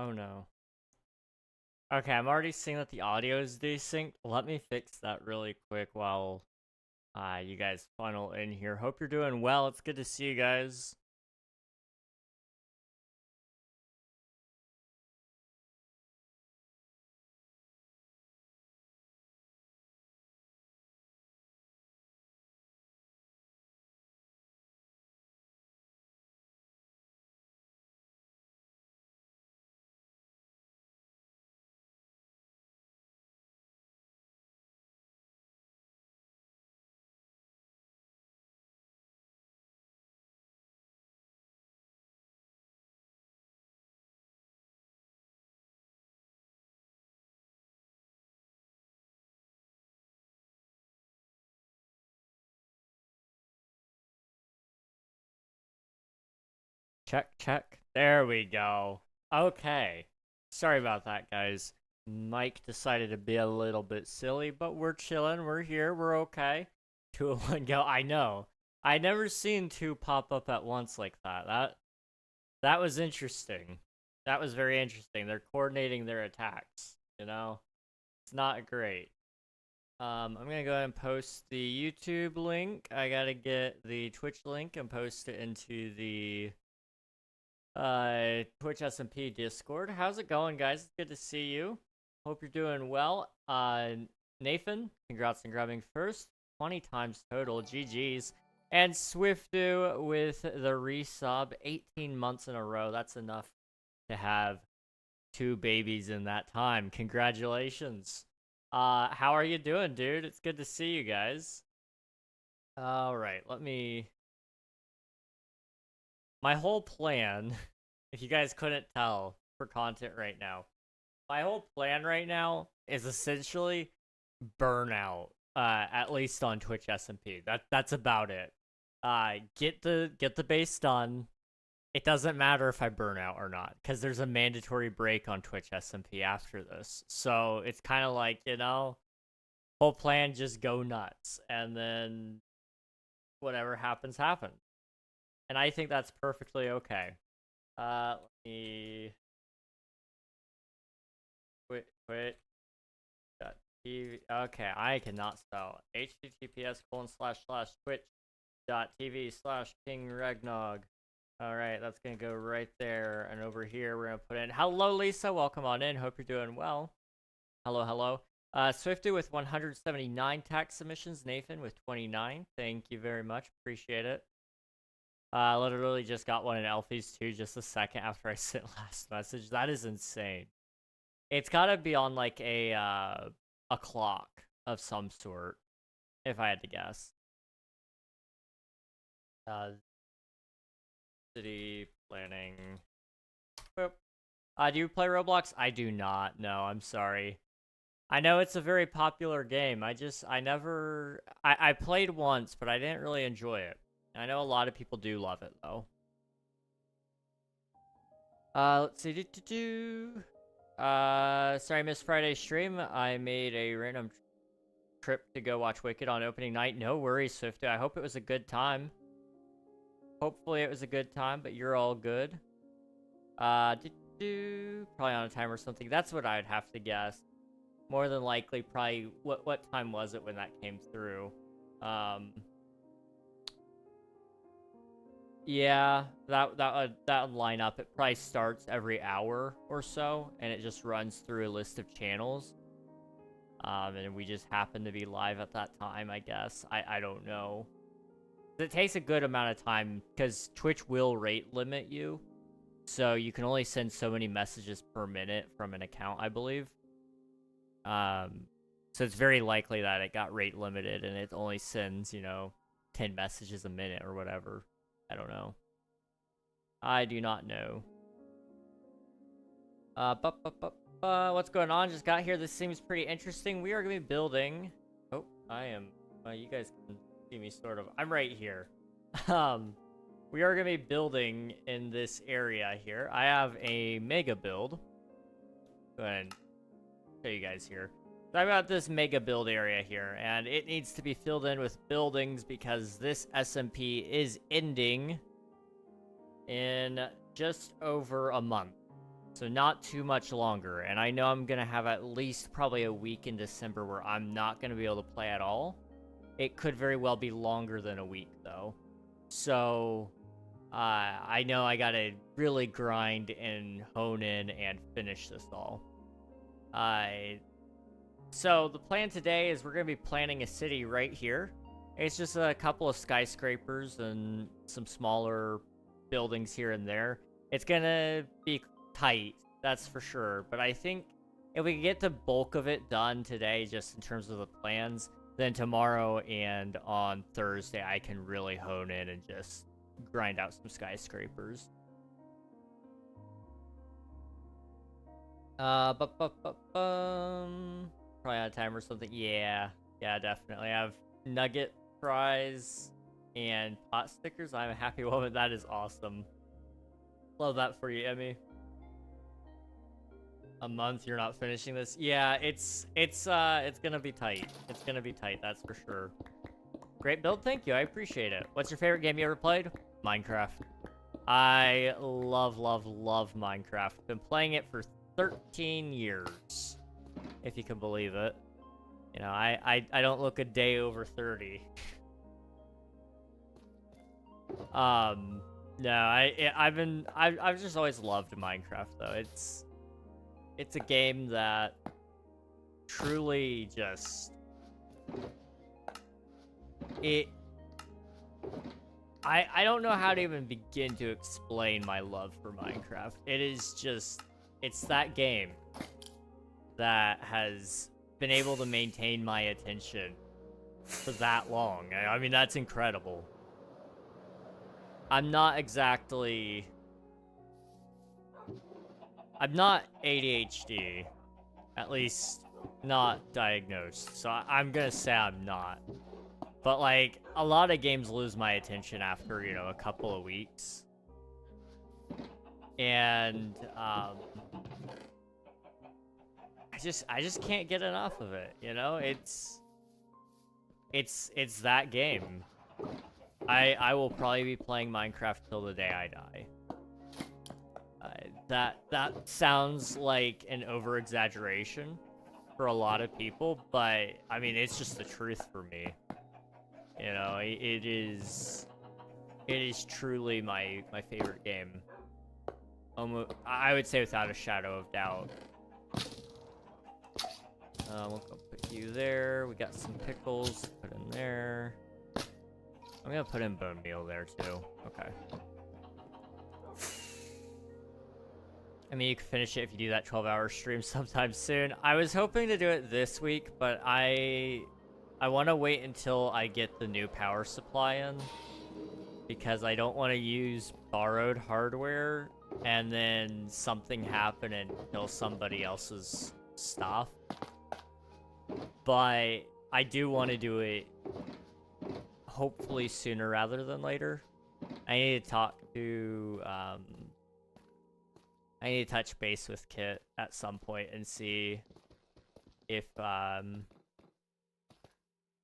Oh no. Okay, I'm already seeing that the audio is desynced. Let me fix that really quick while you guys funnel in here. Hope you're doing well. It's good to see you guys. Check. There we go. Okay. Sorry about that, guys. Mike decided to be a little bit silly, but we're chilling. We're here. We're okay. 201 go. I know. I never seen two pop up at once like that. That was interesting. That was very interesting. They're coordinating their attacks, you know? It's not great. I'm gonna go ahead and post the YouTube link. I gotta get the Twitch link and post it into the Twitch SMP Discord. How's it going, guys? It's good to see you. Hope you're doing well. Nathan, congrats on grabbing first. 20 times total. GG's. And Swiftu with the resub. 18 months in a row. That's enough to have 2 babies in that time. Congratulations. How are you doing, dude? It's good to see you guys. Alright, let me... My whole plan, if you guys couldn't tell for content right now, my whole plan right now is essentially burnout. At least on Twitch SMP. That's about it. Get the base done. It doesn't matter if I burn out or not, because there's a mandatory break on Twitch SMP after this. So it's kind of like, you know, whole plan, just go nuts, and then whatever happens, happens. And I think that's perfectly okay. Let me quit. Okay, I cannot spell. https://twitch.tv/KingRegNog. Alright, that's gonna go right there. And over here, we're gonna put in, hello, Lisa. Welcome on in. Hope you're doing well. Hello. Swifty with 179 tax submissions. Nathan with 29. Thank you very much. Appreciate it. Literally just got one in Elfie's too, just a second after I sent last message. That is insane. It's gotta be on like a clock of some sort, if I had to guess. City planning. Boop. Do you play Roblox? I do not. No, I'm sorry. I know it's a very popular game. I played once, but I didn't really enjoy it. I know a lot of people do love it, though. Let's see. Sorry, I missed Friday's stream. I made a random trip to go watch Wicked on opening night. No worries, Swifty. I hope it was a good time. Hopefully it was a good time, but you're all good. Probably on a time or something. That's what I'd have to guess. More than likely, probably, what time was it when that came through? Yeah, that would line up. It probably starts every hour or so, and it just runs through a list of channels. And we just happen to be live at that time, I guess. I don't know. It takes a good amount of time, because Twitch will rate limit you. So you can only send so many messages per minute from an account, I believe. So it's very likely that it got rate limited, and it only sends, 10 messages a minute or whatever. I don't know. I do not know. What's going on? Just got here. This seems pretty interesting. We are going to be building... Oh, I am... you guys can see me sort of. I'm right here. We are going to be building in this area here. I have a mega build. Go ahead and show you guys here. So I've got this mega build area here, and it needs to be filled in with buildings because this SMP is ending in just over a month. So not too much longer. And I know I'm going to have at least probably a week in December where I'm not going to be able to play at all. It could very well be longer than a week, though. So, I know I got to really grind and hone in and finish this all. So the plan today is we're going to be planning a city right here. It's just a couple of skyscrapers and some smaller buildings here and there. It's going to be tight, that's for sure. But I think if we can get the bulk of it done today, just in terms of the plans, then tomorrow and on Thursday, I can really hone in and just grind out some skyscrapers. Probably out of time or something. Yeah, definitely. I have nugget fries and pot stickers. I'm a happy woman. That is awesome. Love that for you, Emmy. A month you're not finishing this? Yeah, it's gonna be tight. It's gonna be tight, that's for sure. Great build, thank you. I appreciate it. What's your favorite game you ever played? Minecraft. I love Minecraft. Been playing it for 13 years, if you can believe it. You know, I don't look a day over 30. No, I've just always loved Minecraft though. It's a game that truly just I don't know how to even begin to explain my love for Minecraft. It's that game that has been able to maintain my attention for that long. I mean, that's incredible. I'm not ADHD, at least not diagnosed, so I'm gonna say I'm not. But, like, a lot of games lose my attention after, you know, a couple of weeks. And, I just can't get enough of it, you know? It's that game. I will probably be playing Minecraft till the day I die. That sounds like an over-exaggeration for a lot of people, but, I mean, it's just the truth for me. You know, it is truly my favorite game. Almost, I would say without a shadow of doubt. We'll go put you there. We got some pickles. Put in there. I'm gonna put in bone meal there too. Okay. I mean, you can finish it if you do that 12-hour stream sometime soon. I was hoping to do it this week, but I want to wait until I get the new power supply in, because I don't want to use borrowed hardware and then something happen and kill somebody else's stuff. But I do want to do it hopefully sooner rather than later. I need to talk to I need to touch base with Kit at some point and see if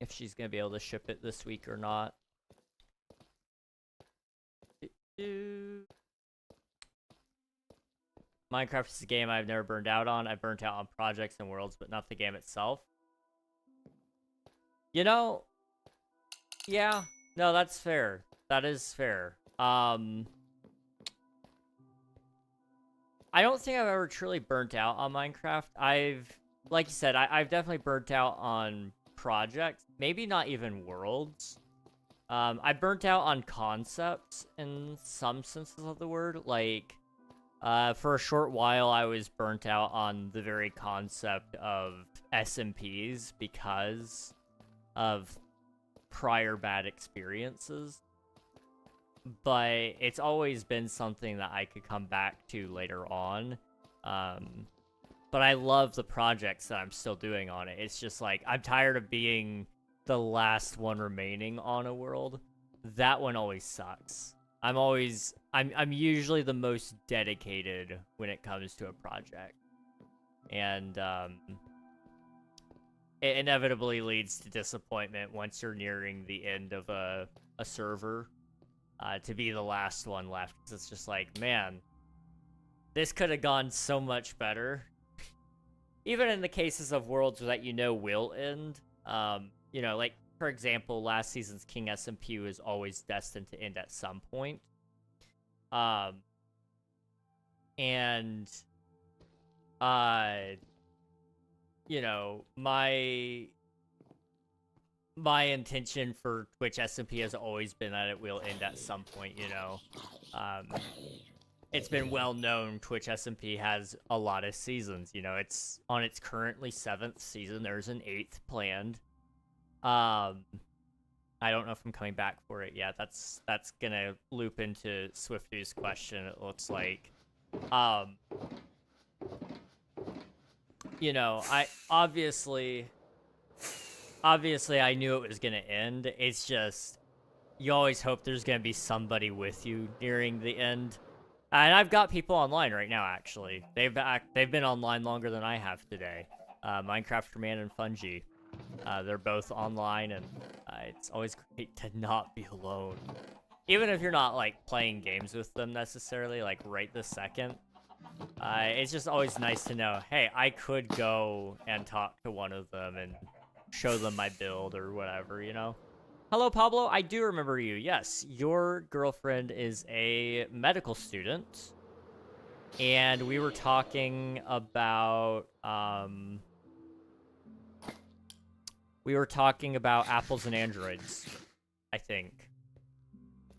she's gonna be able to ship it this week or not. Minecraft is a game I've never burned out on. I've burnt out on projects and worlds, but not the game itself. You know, yeah, no, that's fair. That is fair. I don't think I've ever truly burnt out on Minecraft. Like you said, I've definitely burnt out on projects. Maybe not even worlds. I burnt out on concepts in some senses of the word. Like, for a short while, I was burnt out on the very concept of SMPs because of prior bad experiences. But it's always been something that I could come back to later on. But I love the projects that I'm still doing on it. It's just like, I'm tired of being the last one remaining on a world. That one always sucks. I'm usually the most dedicated when it comes to a project. And, it inevitably leads to disappointment once you're nearing the end of a server. To be the last one left. It's just like, man, this could have gone so much better. Even in the cases of worlds that you know will end, you know, like, for example, last season's King SMP was always destined to end at some point. And, you know, my intention for Twitch SMP has always been that it will end at some point, you know. It's been well known Twitch SMP has a lot of seasons, you know. It's on its currently 7th season. There's an 8th planned. I don't know if I'm coming back for it yet. That's gonna loop into Swifty's question, it looks like. You know, I obviously I knew it was gonna end. It's just, you always hope there's gonna be somebody with you nearing the end. And I've got people online right now, actually. They've been online longer than I have today. Minecraft Man and Fungi. They're both online, and it's always great to not be alone. Even if you're not, like, playing games with them necessarily, like, right this second. It's just always nice to know, hey, I could go and talk to one of them and show them my build or whatever, you know? Hello, Pablo. I do remember you. Yes, your girlfriend is a medical student. And we were talking about, apples and androids, I think.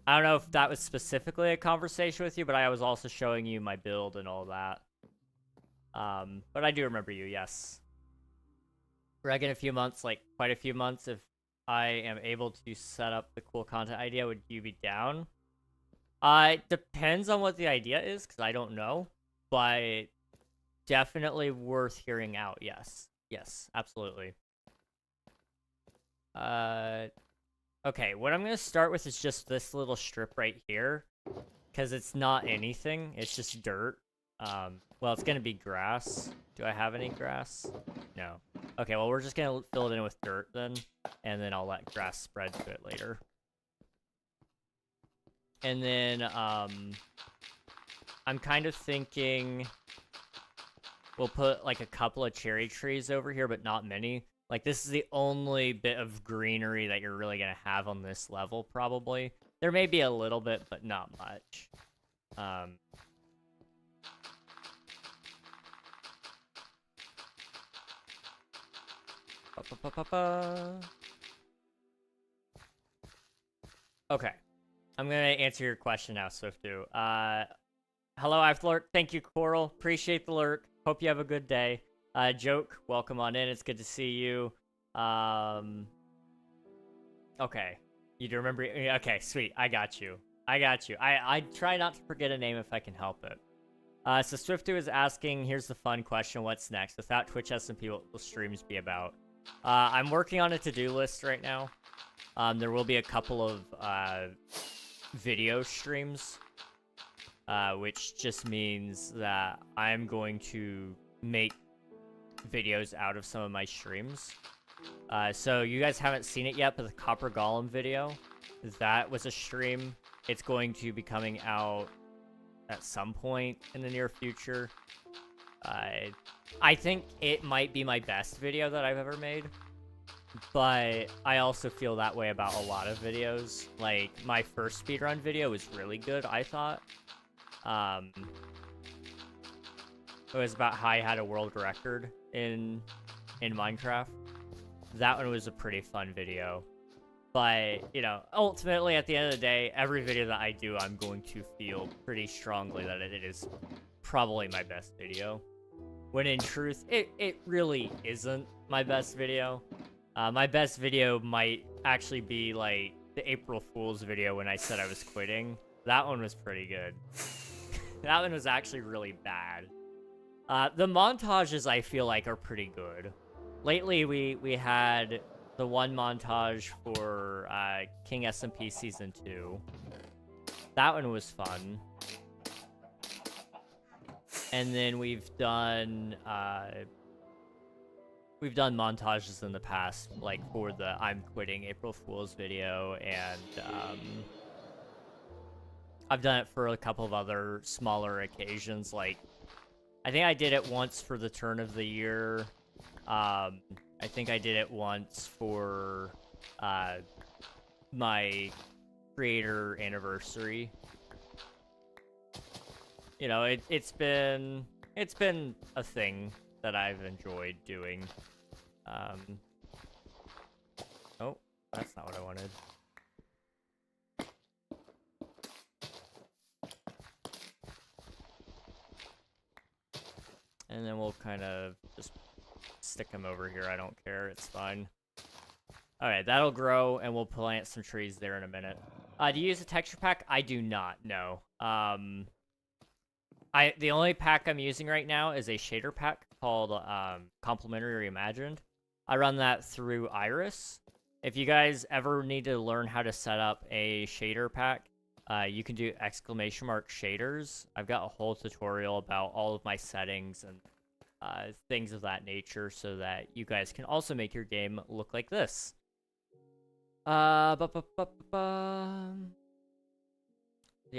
I don't know if that was specifically a conversation with you, but I was also showing you my build and all that. But I do remember you, yes. Reg, in a few months, like quite a few months, if I am able to set up the cool content idea, would you be down? It depends on what the idea is, because I don't know. But definitely worth hearing out, yes. Yes, absolutely. Okay, what I'm going to start with is just this little strip right here. Because it's not anything, it's just dirt. Well, it's going to be grass. Do I have any grass? No. Okay, well, we're just going to fill it in with dirt then. And then I'll let grass spread to it later. And then, I'm kind of thinking we'll put, like, a couple of cherry trees over here, but not many. Like, this is the only bit of greenery that you're really going to have on this level, probably. There may be a little bit, but not much. Okay. I'm going to answer your question now, Swiftu. Hello, I've lurked. Thank you, Coral. Appreciate the lurk. Hope you have a good day. Joke, welcome on in. It's good to see you. Okay. You do remember? Okay, sweet. I got you. I try not to forget a name if I can help it. So Swiftu is asking, here's the fun question, what's next? Without Twitch SMP, what will streams be about? I'm working on a to-do list right now. There will be a couple of video streams, which just means that I'm going to make videos out of some of my streams. So you guys haven't seen it yet, but the Copper Golem video, that was a stream. It's going to be coming out at some point in the near future. I think it might be my best video that I've ever made, but I also feel that way about a lot of videos. Like, my first speedrun video was really good, I thought. It was about how I had a world record in Minecraft. That one was a pretty fun video. But, you know, ultimately, at the end of the day, every video that I do, I'm going to feel pretty strongly that it is probably my best video. When in truth, it really isn't my best video. My best video might actually be, like, the April Fool's video when I said I was quitting. That one was pretty good. That one was actually really bad. The montages, I feel like, are pretty good. Lately, we had the one montage for King SMP Season 2. That one was fun. And then we've done montages in the past, like for the I'm Quitting April Fool's video, and I've done it for a couple of other smaller occasions, like, I think I did it once for the turn of the year. I think I did it once for, my creator anniversary. You know, it's been a thing that I've enjoyed doing. Oh, that's not what I wanted. And then we'll kind of just stick them over here. I don't care. It's fine. Alright, that'll grow, and we'll plant some trees there in a minute. Do you use a texture pack? I do not, no. The only pack I'm using right now is a shader pack called Complementary Reimagined. I run that through Iris. If you guys ever need to learn how to set up a shader pack, you can do !shaders. I've got a whole tutorial about all of my settings and things of that nature so that you guys can also make your game look like this. The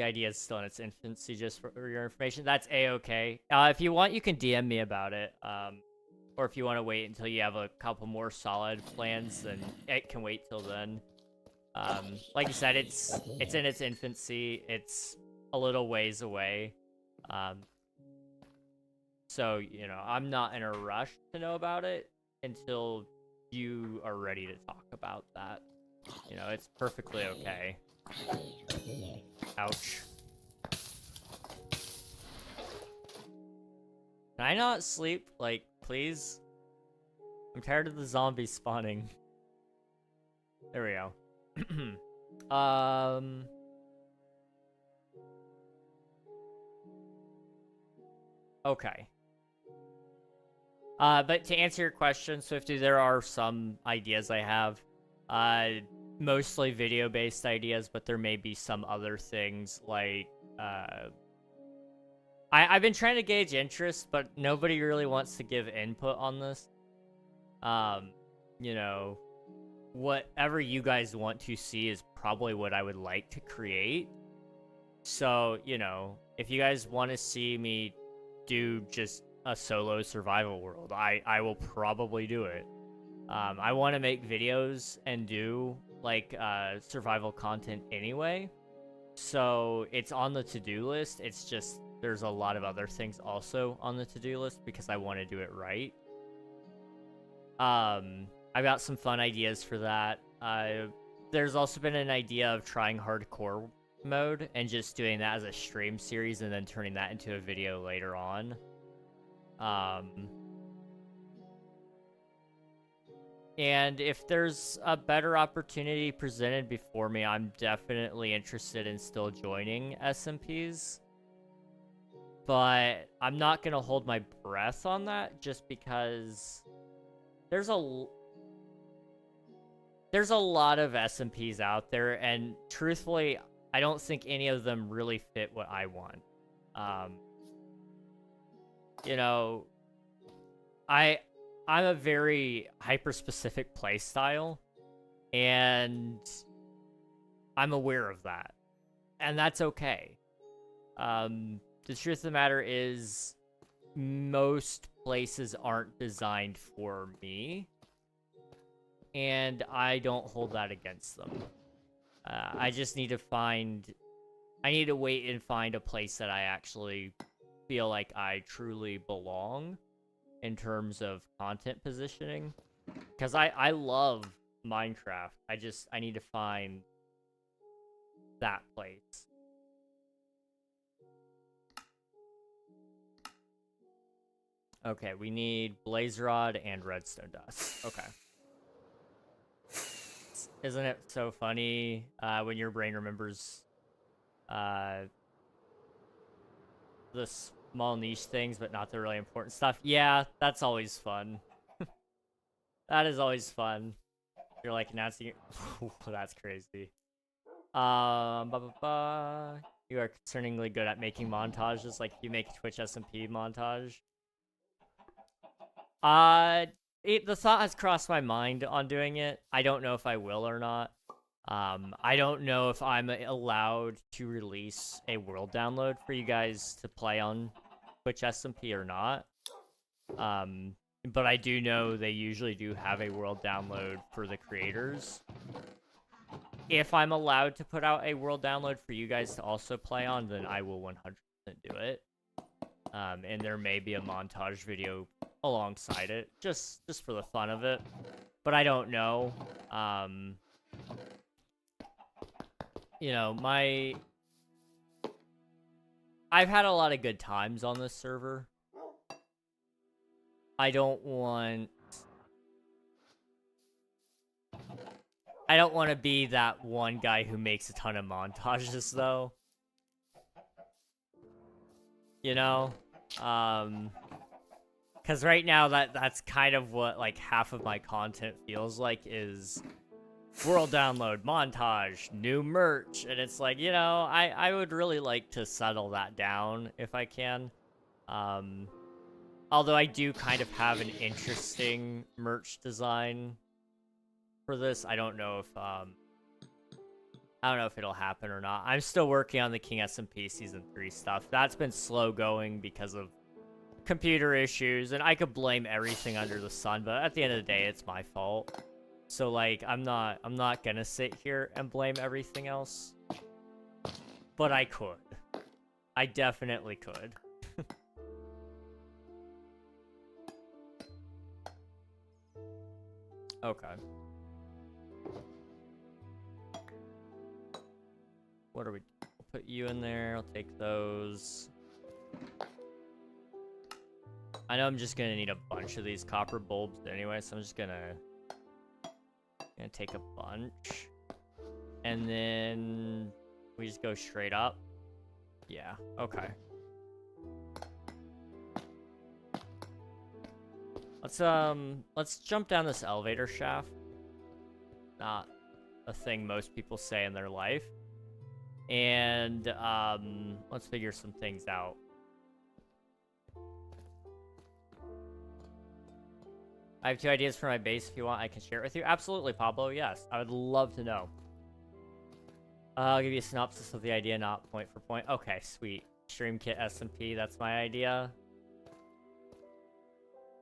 idea is still in its infancy, just for your information. That's A-okay. If you want, you can DM me about it. Or if you want to wait until you have a couple more solid plans, then it can wait till then. Like you said, it's in its infancy. It's a little ways away. So, you know, I'm not in a rush to know about it until you are ready to talk about that. You know, it's perfectly okay. Ouch. Can I not sleep? Like, please? I'm tired of the zombies spawning. There we go. Okay. But to answer your question, Swifty, there are some ideas I have. Mostly video-based ideas, but there may be some other things, like, I've been trying to gauge interest, but nobody really wants to give input on this. You know, whatever you guys want to see is probably what I would like to create. So, you know, if you guys want to see me do just a solo survival world, I will probably do it. I want to make videos and do, like, survival content anyway. So it's on the to-do list. It's just, there's a lot of other things also on the to-do list because I want to do it right. I've got some fun ideas for that. There's also been an idea of trying hardcore mode and just doing that as a stream series and then turning that into a video later on. And if there's a better opportunity presented before me, I'm definitely interested in still joining SMPs. But I'm not going to hold my breath on that just because there's a lot of SMPs out there, and truthfully, I don't think any of them really fit what I want. You know, I'm a very hyper-specific playstyle, and I'm aware of that. And that's okay. The truth of the matter is, most places aren't designed for me, and I don't hold that against them. I just need to wait and find a place that I actually feel like I truly belong in terms of content positioning. Because I love Minecraft. I need to find that place. Okay, we need blaze rod and redstone dust. Okay. Isn't it so funny when your brain remembers the small niche things, but not the really important stuff? Yeah, that's always fun. That is always fun. You're like announcing it. That's crazy. You are concerningly good at making montages, like you make a Twitch SMP montage. The thought has crossed my mind on doing it. I don't know if I will or not. I don't know if I'm allowed to release a world download for you guys to play on Twitch SMP or not. But I do know they usually do have a world download for the creators. If I'm allowed to put out a world download for you guys to also play on, then I will 100% do it. And there may be a montage video alongside it, just for the fun of it. But I don't know. You know, I've had a lot of good times on this server. I don't want to be that one guy who makes a ton of montages, though. You know? Because right now, that's kind of what, like, half of my content feels like is world download, montage, new merch. And it's like, you know, I would really like to settle that down if I can. Although I do kind of have an interesting merch design for this. I don't know if it'll happen or not. I'm still working on the King SMP Season 3 stuff. That's been slow going because of computer issues, and I could blame everything under the sun, but at the end of the day, it's my fault. So, like, I'm not gonna sit here and blame everything else. But I could. I definitely could. Okay. What are we... I'll put you in there. I'll take those. I know I'm just gonna need a bunch of these copper bulbs anyway, so I'm just gonna take a bunch. And then we just go straight up. Yeah, okay. Let's jump down this elevator shaft. Not a thing most people say in their life. And, let's figure some things out. I have 2 ideas for my base. If you want, I can share it with you. Absolutely, Pablo, yes. I would love to know. I'll give you a synopsis of the idea, not point for point. Okay, sweet. Stream kit SMP, that's my idea.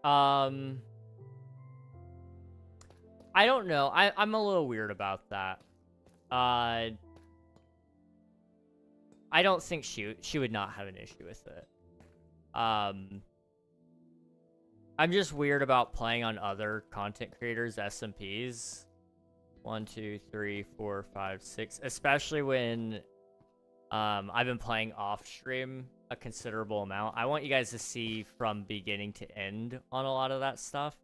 I don't know. I'm a little weird about that. I don't think she would not have an issue with it. I'm just weird about playing on other content creators' SMPs. 1, 2, 3, 4, 5, 6. Especially when I've been playing off stream a considerable amount. I want you guys to see from beginning to end on a lot of that stuff.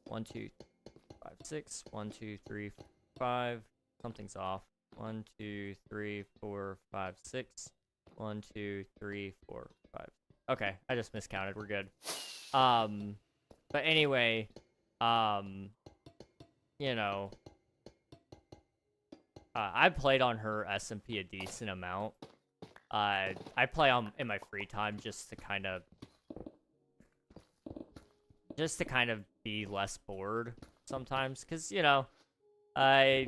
1, 2, 5, 6. 1, 2, 3, 5. Something's off. 1, 2, 3, 4, 5, 6. 1, 2, 3, 4, 5. Okay, I just miscounted. We're good. But anyway, you know, I played on her SMP a decent amount. I play in my free time just to kind of be less bored sometimes, because, you know, I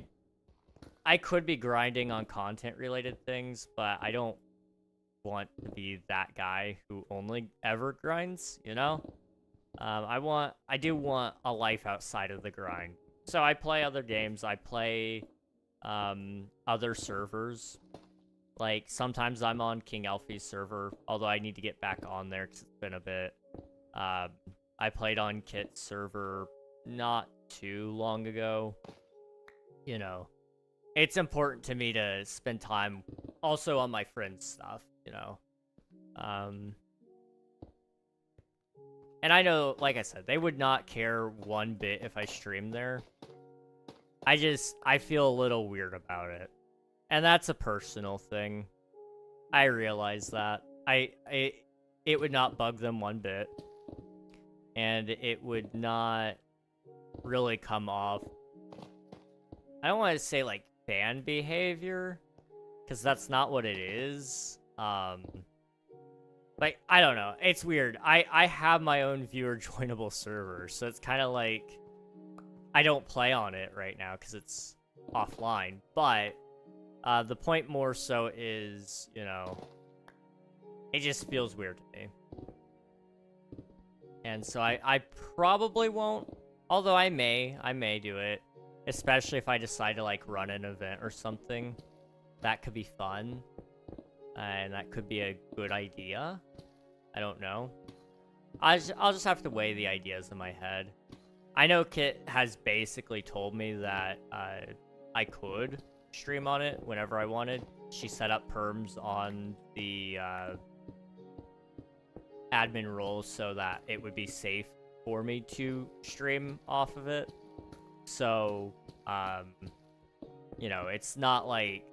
could be grinding on content related things, but I don't want to be that guy who only ever grinds, you know? I do want a life outside of the grind. So I play other games, I play other servers. Like, sometimes I'm on King Alfie's server, although I need to get back on there because it's been a bit. I played on Kit's server not too long ago. You know, it's important to me to spend time also on my friends' stuff, you know. And I know, like I said, they would not care one bit if I streamed there. I feel a little weird about it. And that's a personal thing. I realize that. It would not bug them one bit. And it would not really come off. I don't want to say, like, fan behavior, because that's not what it is. Like, I don't know. It's weird. I have my own viewer joinable server, so it's kind of like I don't play on it right now because it's offline. But the point more so is, you know, it just feels weird to me. And so I probably won't, although I may do it, especially if I decide to like run an event or something. That could be fun, and that could be a good idea. I don't know. I'll just have to weigh the ideas in my head. I know Kit has basically told me that I could stream on it whenever I wanted. She set up perms on the admin roles so that it would be safe for me to stream off of it. So, you know, it's not like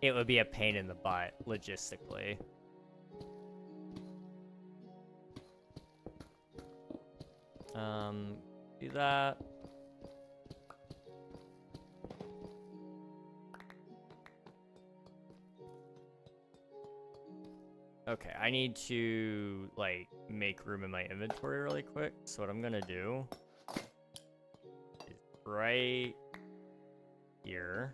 it would be a pain in the butt logistically. Do that. Okay, I need to, like, make room in my inventory really quick. So what I'm gonna do is right here,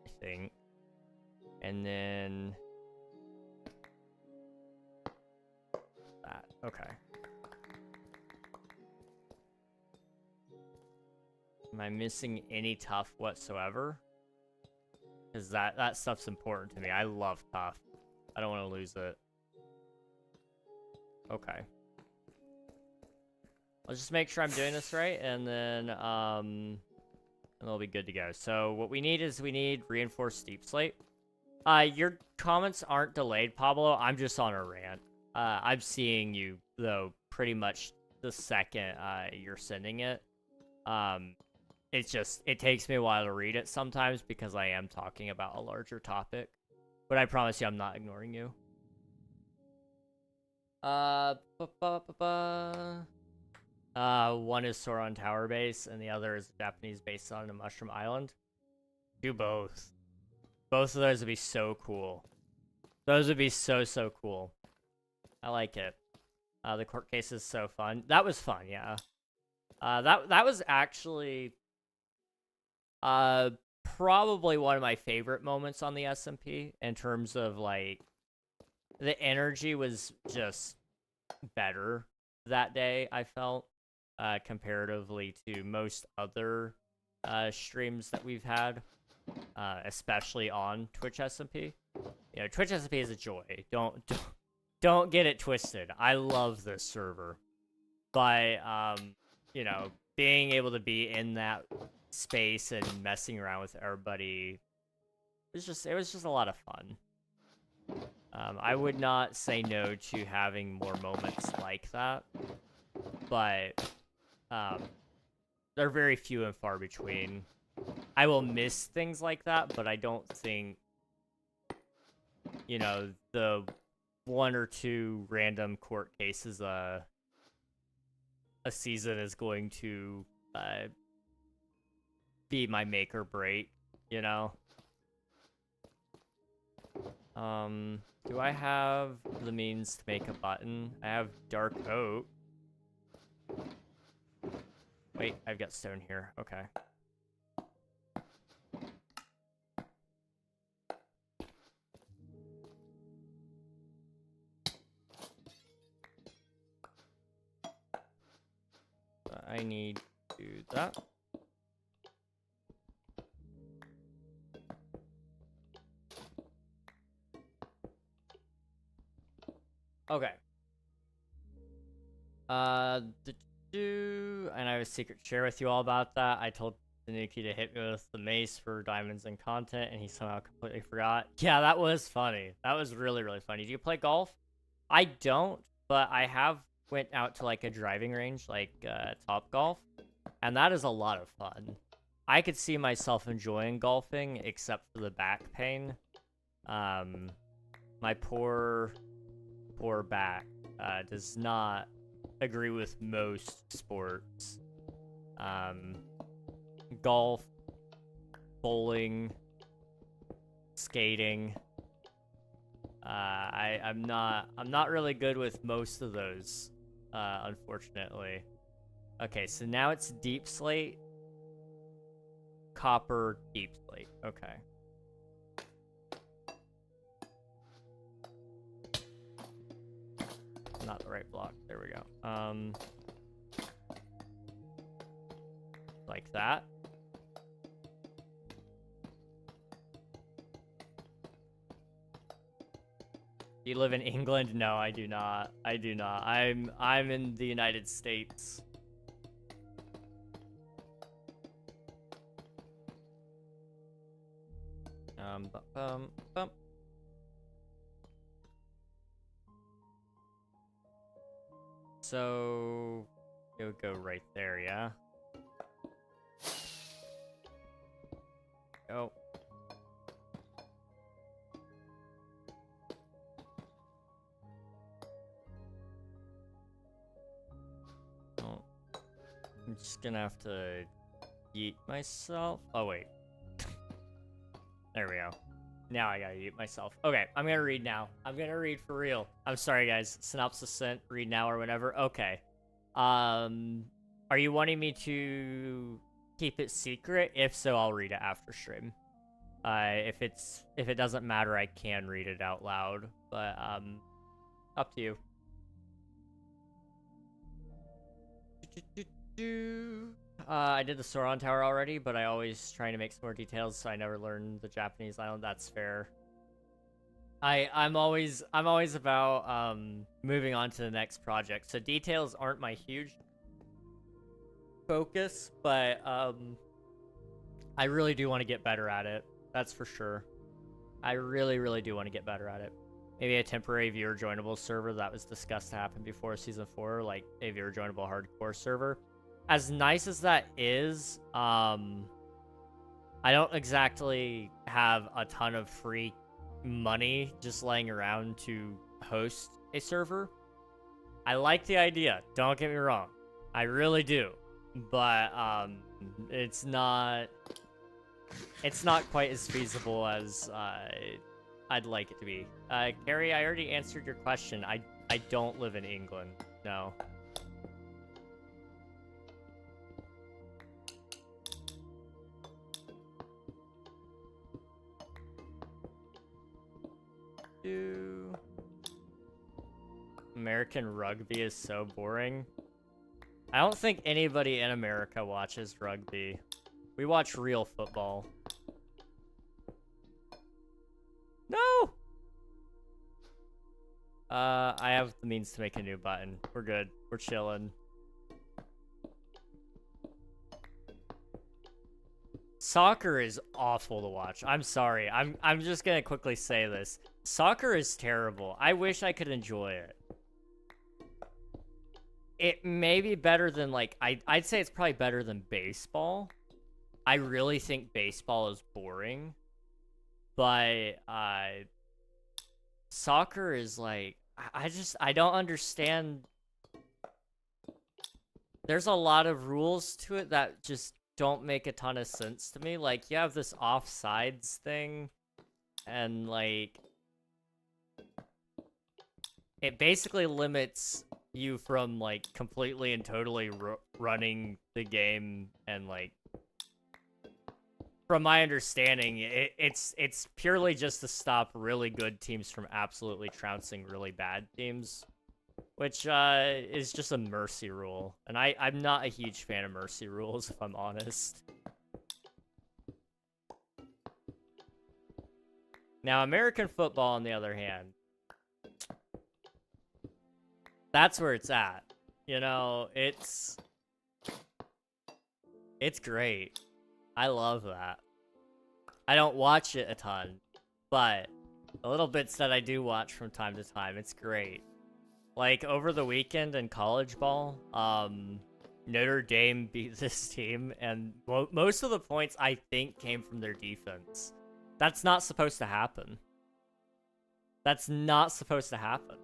I think, and then that. Okay. Am I missing any tough whatsoever? Because that stuff's important to me. I love tough. I don't want to lose it. Okay. I'll just make sure I'm doing this right, and then it'll be good to go. So what we need is reinforced steep slate. Your comments aren't delayed, Pablo. I'm just on a rant. I'm seeing you though pretty much the second you're sending it. It takes me a while to read it sometimes because I am talking about a larger topic. But I promise you I'm not ignoring you. One is Sauron Tower Base, and the other is Japanese base on a Mushroom Island. Do both. Both of those would be so cool. Those would be so cool. I like it. The court case is so fun. That was fun, yeah. That was actually probably one of my favorite moments on the SMP in terms of, like, the energy was just better that day, I felt, comparatively to most other streams that we've had, especially on Twitch SMP. You know, Twitch SMP is a joy. Don't get it twisted. I love this server. But, you know, being able to be in that space and messing around with everybody, it was just a lot of fun. I would not say no to having more moments like that, but they're very few and far between. I will miss things like that, but I don't think, you know, the one or two random court cases a season is going to be my make or break, you know? Do I have the means to make a button? I have dark oak. Wait, I've got stone here. Okay. I need to do that. Okay. And I have a secret to share with you all about that. I told Tanuki to hit me with the mace for diamonds and content, and he somehow completely forgot. Yeah, that was funny. That was really, really funny. Do you play golf? I don't, but I have went out to, like, a driving range, like Top Golf, and that is a lot of fun. I could see myself enjoying golfing, except for the back pain. My poor back does not agree with most sports. Golf, bowling, skating. I'm not really good with most of those, unfortunately. Okay, so now it's deep slate. Copper, deep slate. Okay. Not the right block. There we go. Like that. Do you live in England? No, I do not. I do not. I'm in the United States. Bum. So it would go right there, yeah. Go. Oh. I'm just gonna have to yeet myself. Oh wait. There we go. Now I gotta yeet myself. Okay, I'm gonna read now. I'm gonna read for real. I'm sorry, guys. Synopsis sent. Read now or whatever. Okay. Are you wanting me to keep it secret? If so, I'll read it after stream. If it doesn't matter, I can read it out loud. But up to you. I did the Sauron Tower already, but I always trying to make some more details, so I never learned the Japanese island. That's fair. I'm always about moving on to the next project. So details aren't my huge focus, but I really do want to get better at it. That's for sure. I really do want to get better at it. Maybe a temporary viewer joinable server that was discussed to happen before season 4, like a viewer joinable hardcore server. As nice as that is, I don't exactly have a ton of free money just laying around to host a server. I like the idea, don't get me wrong. I really do. But it's not quite as feasible as I'd like it to be. Carrie, I already answered your question. I don't live in England. No. American rugby is so boring. I don't think anybody in America watches rugby. We watch real football. No! I have the means to make a new button. We're good. We're chilling. Soccer is awful to watch. I'm sorry. I'm just gonna quickly say this. Soccer is terrible. I wish I could enjoy it. It may be better than, like, I'd say it's probably better than baseball. I really think baseball is boring. But, soccer is, like, I don't understand. There's a lot of rules to it that just don't make a ton of sense to me. Like, you have this offsides thing, and, like, it basically limits you from, like, completely and totally running the game, and, like, from my understanding, it's purely just to stop really good teams from absolutely trouncing really bad teams, which is just a mercy rule, and I'm not a huge fan of mercy rules, if I'm honest. Now, American football, on the other hand, that's where it's at. You know, it's great. I love that. I don't watch it a ton, but the little bits that I do watch from time to time, it's great. Like, over the weekend in college ball, Notre Dame beat this team, and most of the points, I think, came from their defense. That's not supposed to happen. That's not supposed to happen.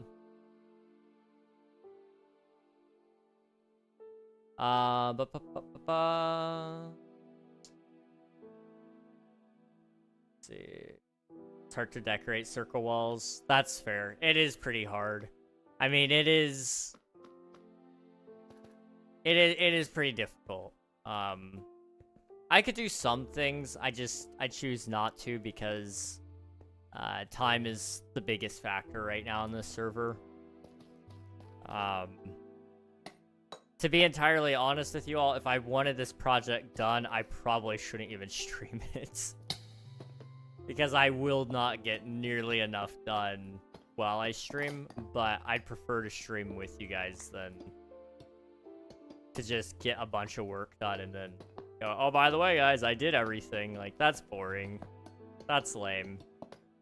Let's see. It's hard to decorate circle walls. That's fair. It is pretty hard. I mean, it is... It is pretty difficult. I could do some things. I choose not to because time is the biggest factor right now on this server. To be entirely honest with you all, if I wanted this project done, I probably shouldn't even stream it. Because I will not get nearly enough done while I stream, but I'd prefer to stream with you guys than to just get a bunch of work done and then go, oh, by the way, guys, I did everything. Like, that's boring. That's lame.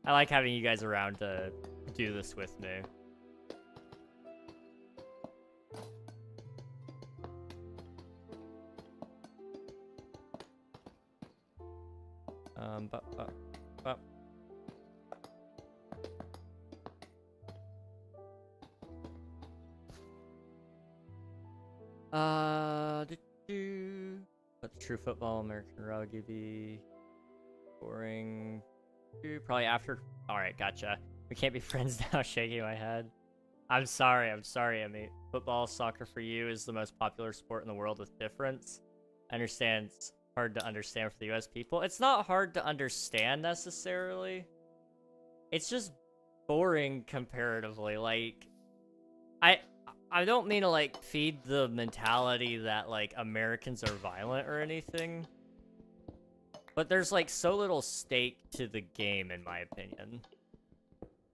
I like having you guys around to do this with me. But true football, American rugby, boring. Probably after. All right, gotcha. We can't be friends now. Shaking my head. I'm sorry. I mean, football, soccer for you is the most popular sport in the world with difference. I understand it's hard to understand for the US people. It's not hard to understand necessarily. It's just boring comparatively. Like, I don't mean to, like, feed the mentality that, like, Americans are violent or anything. But there's, like, so little stake to the game, in my opinion.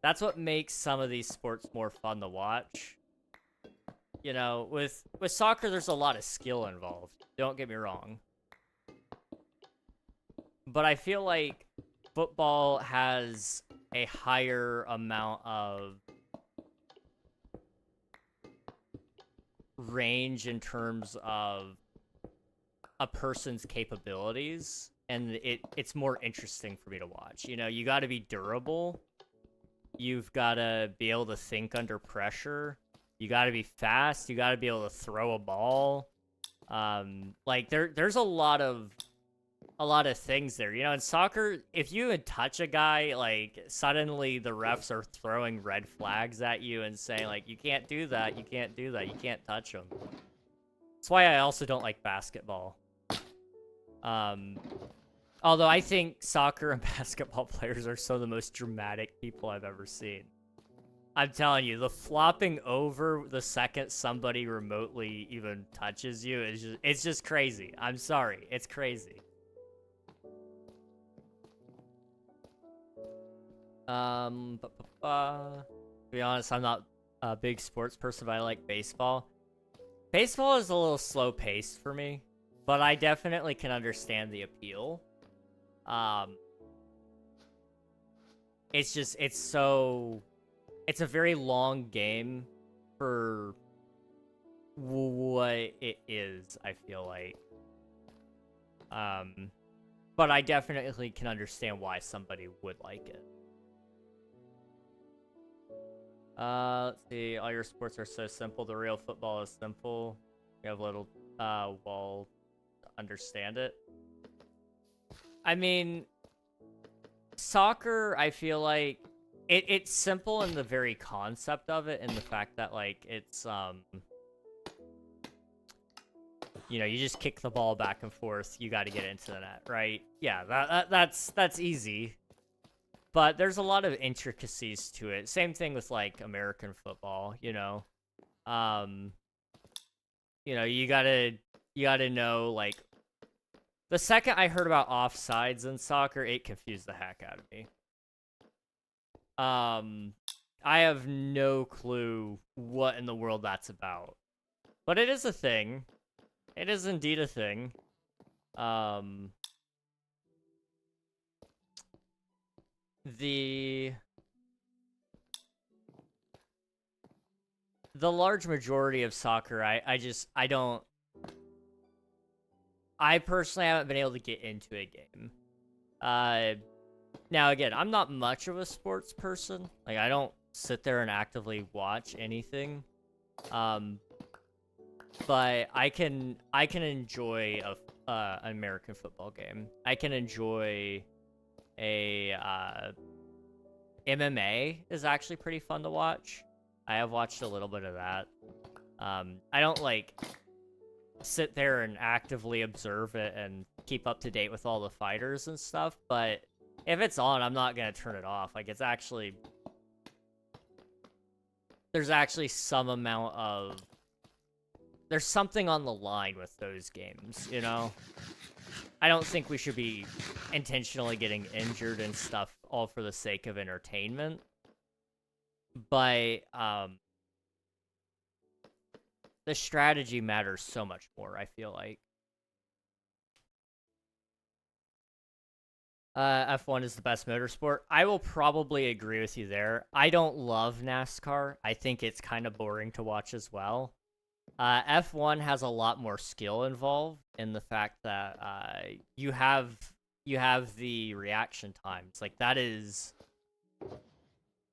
That's what makes some of these sports more fun to watch. You know, with soccer, there's a lot of skill involved. Don't get me wrong. But I feel like football has a higher amount of range in terms of a person's capabilities, and it's more interesting for me to watch. You know, you got to be durable. You've got to be able to think under pressure. You got to be fast. You got to be able to throw a ball. Like there's a lot of things there. You know, in soccer, if you would touch a guy, like, suddenly the refs are throwing red flags at you and saying, like, you can't do that, you can't do that, you can't touch him. That's why I also don't like basketball. Although I think soccer and basketball players are some of the most dramatic people I've ever seen. I'm telling you, the flopping over the second somebody remotely even touches you it's just crazy. I'm sorry, it's crazy. To be honest, I'm not a big sports person, but I like baseball. Baseball is a little slow paced for me, but I definitely can understand the appeal. It's a very long game for what it is, I feel like. But I definitely can understand why somebody would like it. Let's see. All your sports are so simple. The real football is simple. You have little wall to understand it. I mean, soccer, I feel like it's simple in the very concept of it, and the fact that, like, it's you know, you just kick the ball back and forth. You got to get into the net, right? Yeah, that's easy. But there's a lot of intricacies to it. Same thing with, like, American football, you know. You know, you gotta know, like, the second I heard about offsides in soccer, it confused the heck out of me. I have no clue what in the world that's about. But it is a thing. It is indeed a thing. The large majority of soccer, I personally haven't been able to get into a game. Now again, I'm not much of a sports person. Like, I don't sit there and actively watch anything. But I can enjoy an American football game. I can enjoy a MMA is actually pretty fun to watch. I have watched a little bit of that. I don't like sit there and actively observe it and keep up to date with all the fighters and stuff, but if it's on, I'm not gonna turn it off. Like, it's actually... There's actually some amount of... There's something on the line with those games, you know? I don't think we should be intentionally getting injured and stuff all for the sake of entertainment. But, the strategy matters so much more, I feel like. F1 is the best motorsport. I will probably agree with you there. I don't love NASCAR. I think it's kind of boring to watch as well. F1 has a lot more skill involved in the fact that you have the reaction times. Like, that is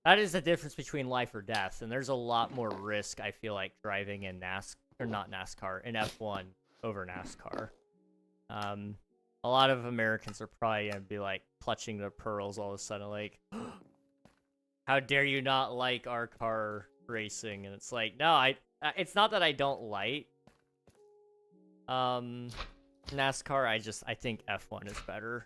the difference between life or death, and there's a lot more risk, I feel like, driving in NASCAR, in F1 over NASCAR. A lot of Americans are probably gonna be, like, clutching their pearls all of a sudden, like, how dare you not like our car racing? And it's like, no, it's not that I don't like NASCAR, I think F1 is better.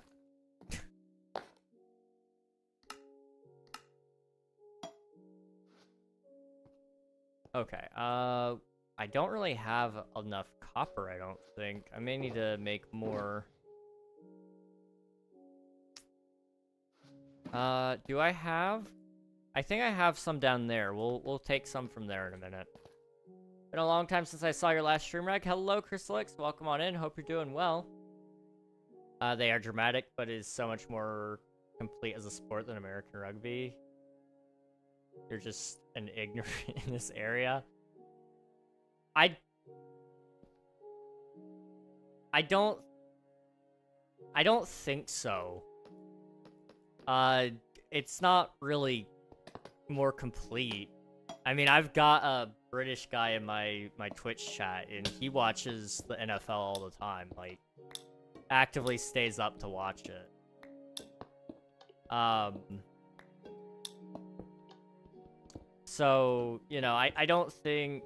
Okay, I don't really have enough copper, I don't think. I may need to make more. Do I have? I think I have some down there. We'll take some from there in a minute. Been a long time since I saw your last stream, Reg. Hello, Chrysalix. Welcome on in. Hope you're doing well. They are dramatic, but it is so much more complete as a sport than American rugby. You're just an ignorant in this area. I don't think so. It's not really more complete. I mean, I've got a British guy in my Twitch chat, and he watches the NFL all the time. Like, actively stays up to watch it. So, you know, I don't think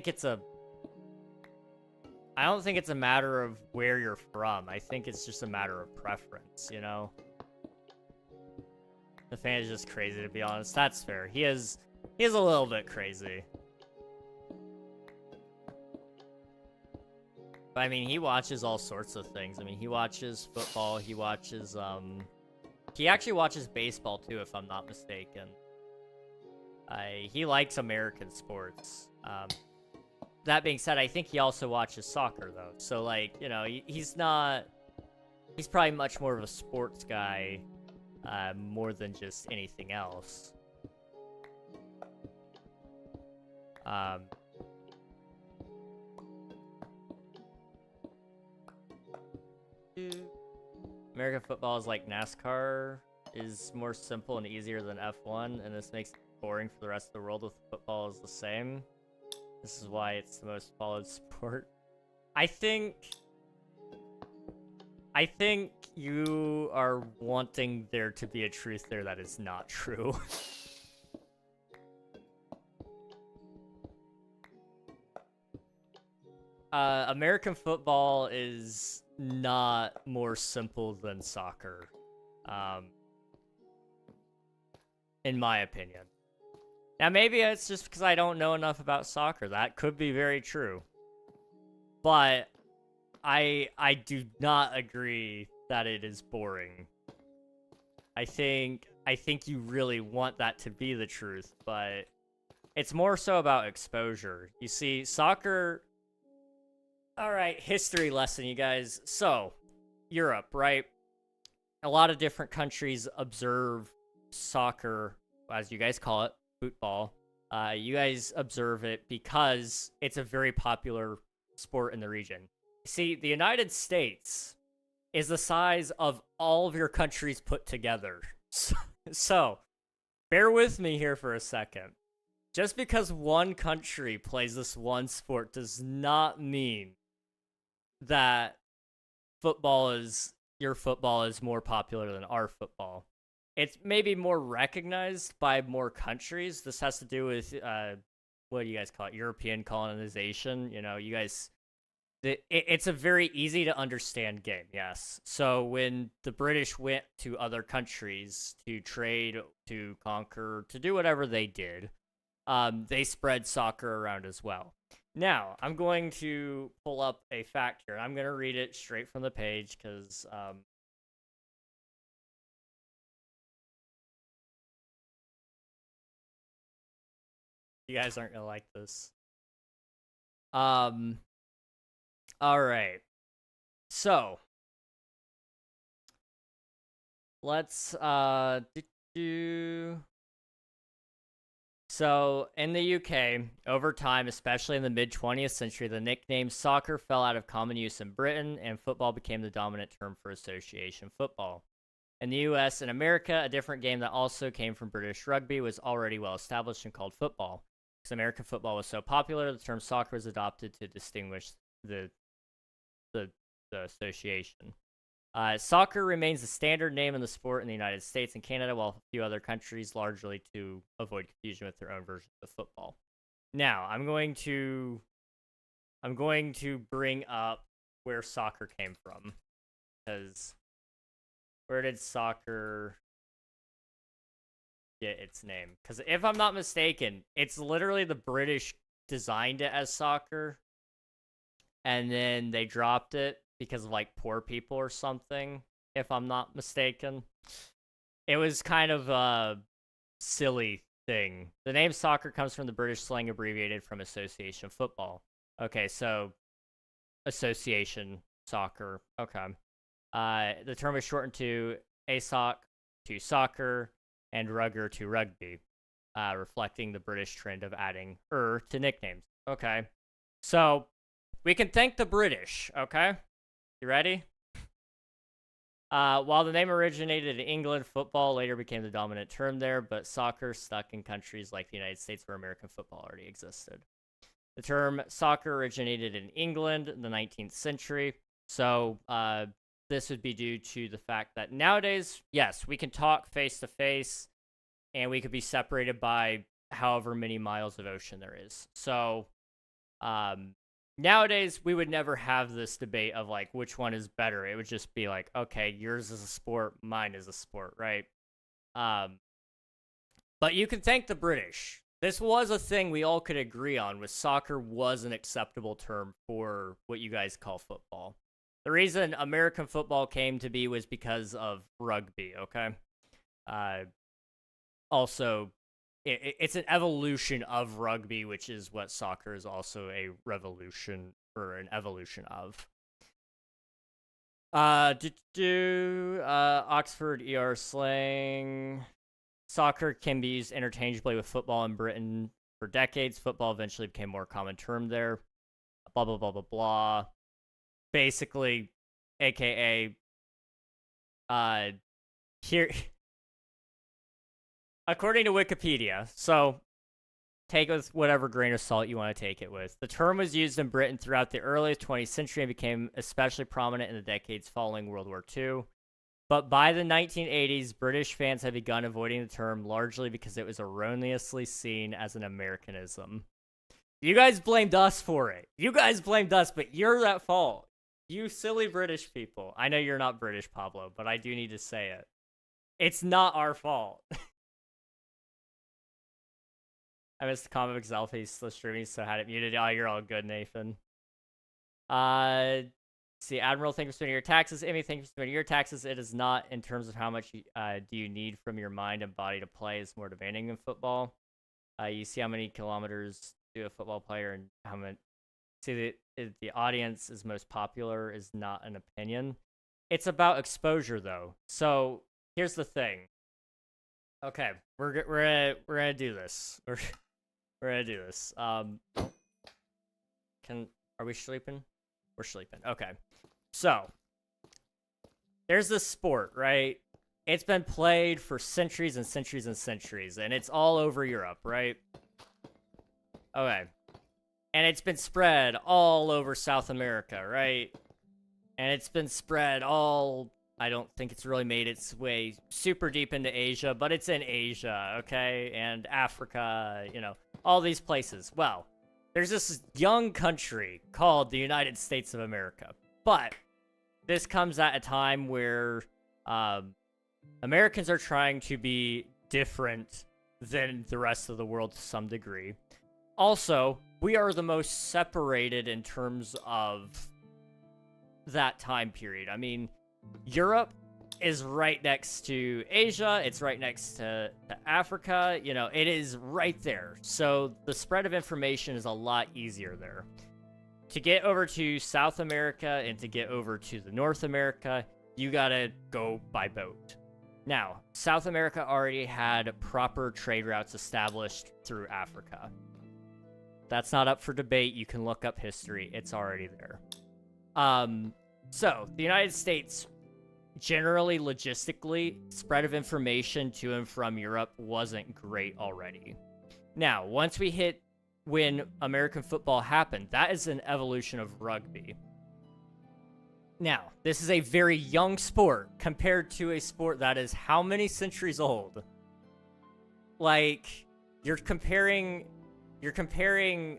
it's a matter of where you're from. I think it's just a matter of preference, you know? The fan is just crazy, to be honest. That's fair. He is a little bit crazy. But, I mean, he watches all sorts of things. I mean, he watches football, he watches, he actually watches baseball, too, if I'm not mistaken. He likes American sports. That being said, I think he also watches soccer, though. So, like, you know, he's probably much more of a sports guy, more than just anything else. American football is like NASCAR, is more simple and easier than F1, and this makes it boring for the rest of the world if football is the same. This is why it's the most followed sport. I think you are wanting there to be a truth there that is not true. American football is not more simple than soccer, in my opinion. Now, maybe it's just because I don't know enough about soccer. That could be very true. But I do not agree that it is boring. I think you really want that to be the truth, but it's more so about exposure. You see, soccer... Alright, history lesson, you guys. So, Europe, right? A lot of different countries observe soccer, as you guys call it, football. You guys observe it because it's a very popular sport in the region. See, the United States is the size of all of your countries put together. So, bear with me here for a second. Just because one country plays this one sport does not mean that your football is more popular than our football. It's maybe more recognized by more countries. This has to do with what do you guys call it? European colonization. You know, you guys, it's a very easy to understand game. Yes. So when the British went to other countries to trade, to conquer, to do whatever they did, they spread soccer around as well. Now, I'm going to pull up a fact here. I'm going to read it straight from the page because you guys aren't going to like this. All right. So, let's So, in the UK, over time, especially in the mid-20th century, the nickname soccer fell out of common use in Britain, and football became the dominant term for association football. In the US and America, a different game that also came from British rugby was already well established and called football. Because American football was so popular, the term soccer was adopted to distinguish the association. Soccer remains the standard name in the sport in the United States and Canada, while a few other countries, largely to avoid confusion with their own versions of football. Now, I'm going to bring up where soccer came from, because where did soccer get its name? Because if I'm not mistaken, it's literally the British designed it as soccer, and then they dropped it because of like poor people or something, if I'm not mistaken. It was kind of a silly thing. The name soccer comes from the British slang abbreviated from association football. Okay, so association soccer. Okay. The term is shortened to ASOC to soccer and rugger to rugby, reflecting the British trend of adding to nicknames. Okay. So we can thank the British, okay? You ready? While the name originated in England, football later became the dominant term there, but soccer stuck in countries like the United States where American football already existed. The term soccer originated in England in the 19th century, so this would be due to the fact that nowadays, yes, we can talk face-to-face, and we could be separated by however many miles of ocean there is. So, nowadays, we would never have this debate of, like, which one is better. It would just be like, okay, yours is a sport, mine is a sport, right? But you can thank the British. This was a thing we all could agree on, was soccer was an acceptable term for what you guys call football. The reason American football came to be was because of rugby, okay? Also, it's an evolution of rugby, which is what soccer is also a revolution or an evolution of. Oxford ER slang. Soccer can be used interchangeably with football in Britain for decades. Football eventually became a more common term there. Blah, blah, blah, blah, blah. Basically, aka, here... According to Wikipedia, so take it with whatever grain of salt you want to take it with. The term was used in Britain throughout the early 20th century and became especially prominent in the decades following World War II. But by the 1980s, British fans had begun avoiding the term largely because it was erroneously seen as an Americanism. You guys blamed us for it. You guys blamed us, but you're at fault. You silly British people. I know you're not British, Pablo, but I do need to say it. It's not our fault. I missed the comment because Alfie's still streaming, so I had it muted. Oh, you're all good, Nathan. See, Admiral, thank you for spending your taxes. Emmy, thank you for spending your taxes. It is not in terms of how much do you need from your mind and body to play. It's more demanding than football. You see how many kilometers do a football player and how many... See, the audience is most popular is not an opinion. It's about exposure, though. So, here's the thing. Okay, we're gonna do this. We're gonna do this. Are we sleeping? We're sleeping. Okay. So, there's this sport, right? It's been played for centuries and centuries and centuries, and it's all over Europe, right? Okay. And it's been spread all over South America, right? And it's been spread all I don't think it's really made its way super deep into Asia, but it's in Asia, okay? And Africa, you know, all these places. Well, there's this young country called the United States of America. But this comes at a time where Americans are trying to be different than the rest of the world to some degree. Also, we are the most separated in terms of that time period. I mean, Europe is right next to Asia. It's right next to Africa. You know, it is right there. So the spread of information is a lot easier there. To get over to South America and to get over to the North America, you gotta go by boat. Now, South America already had proper trade routes established through Africa. That's not up for debate. You can look up history. It's already there. So, the United States, generally, logistically, spread of information to and from Europe wasn't great already. Now, once we hit when American football happened, that is an evolution of rugby. Now, this is a very young sport compared to a sport that is how many centuries old? Like, you're comparing,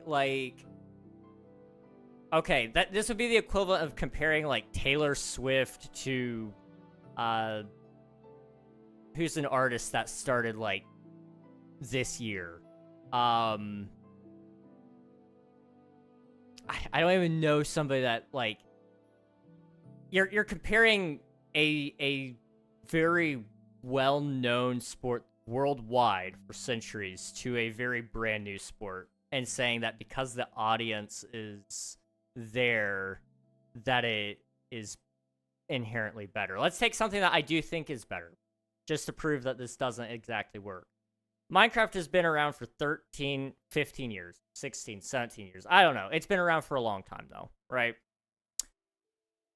like, okay, this would be the equivalent of comparing, like, Taylor Swift to, who's an artist that started, like, this year? I don't even know somebody that, like, you're comparing a very well-known sport worldwide for centuries to a very brand new sport and saying that because the audience is there, that it is inherently better. Let's take something that I do think is better, just to prove that this doesn't exactly work. Minecraft has been around for 13, 15 years, 16, 17 years. I don't know. It's been around for a long time, though, right?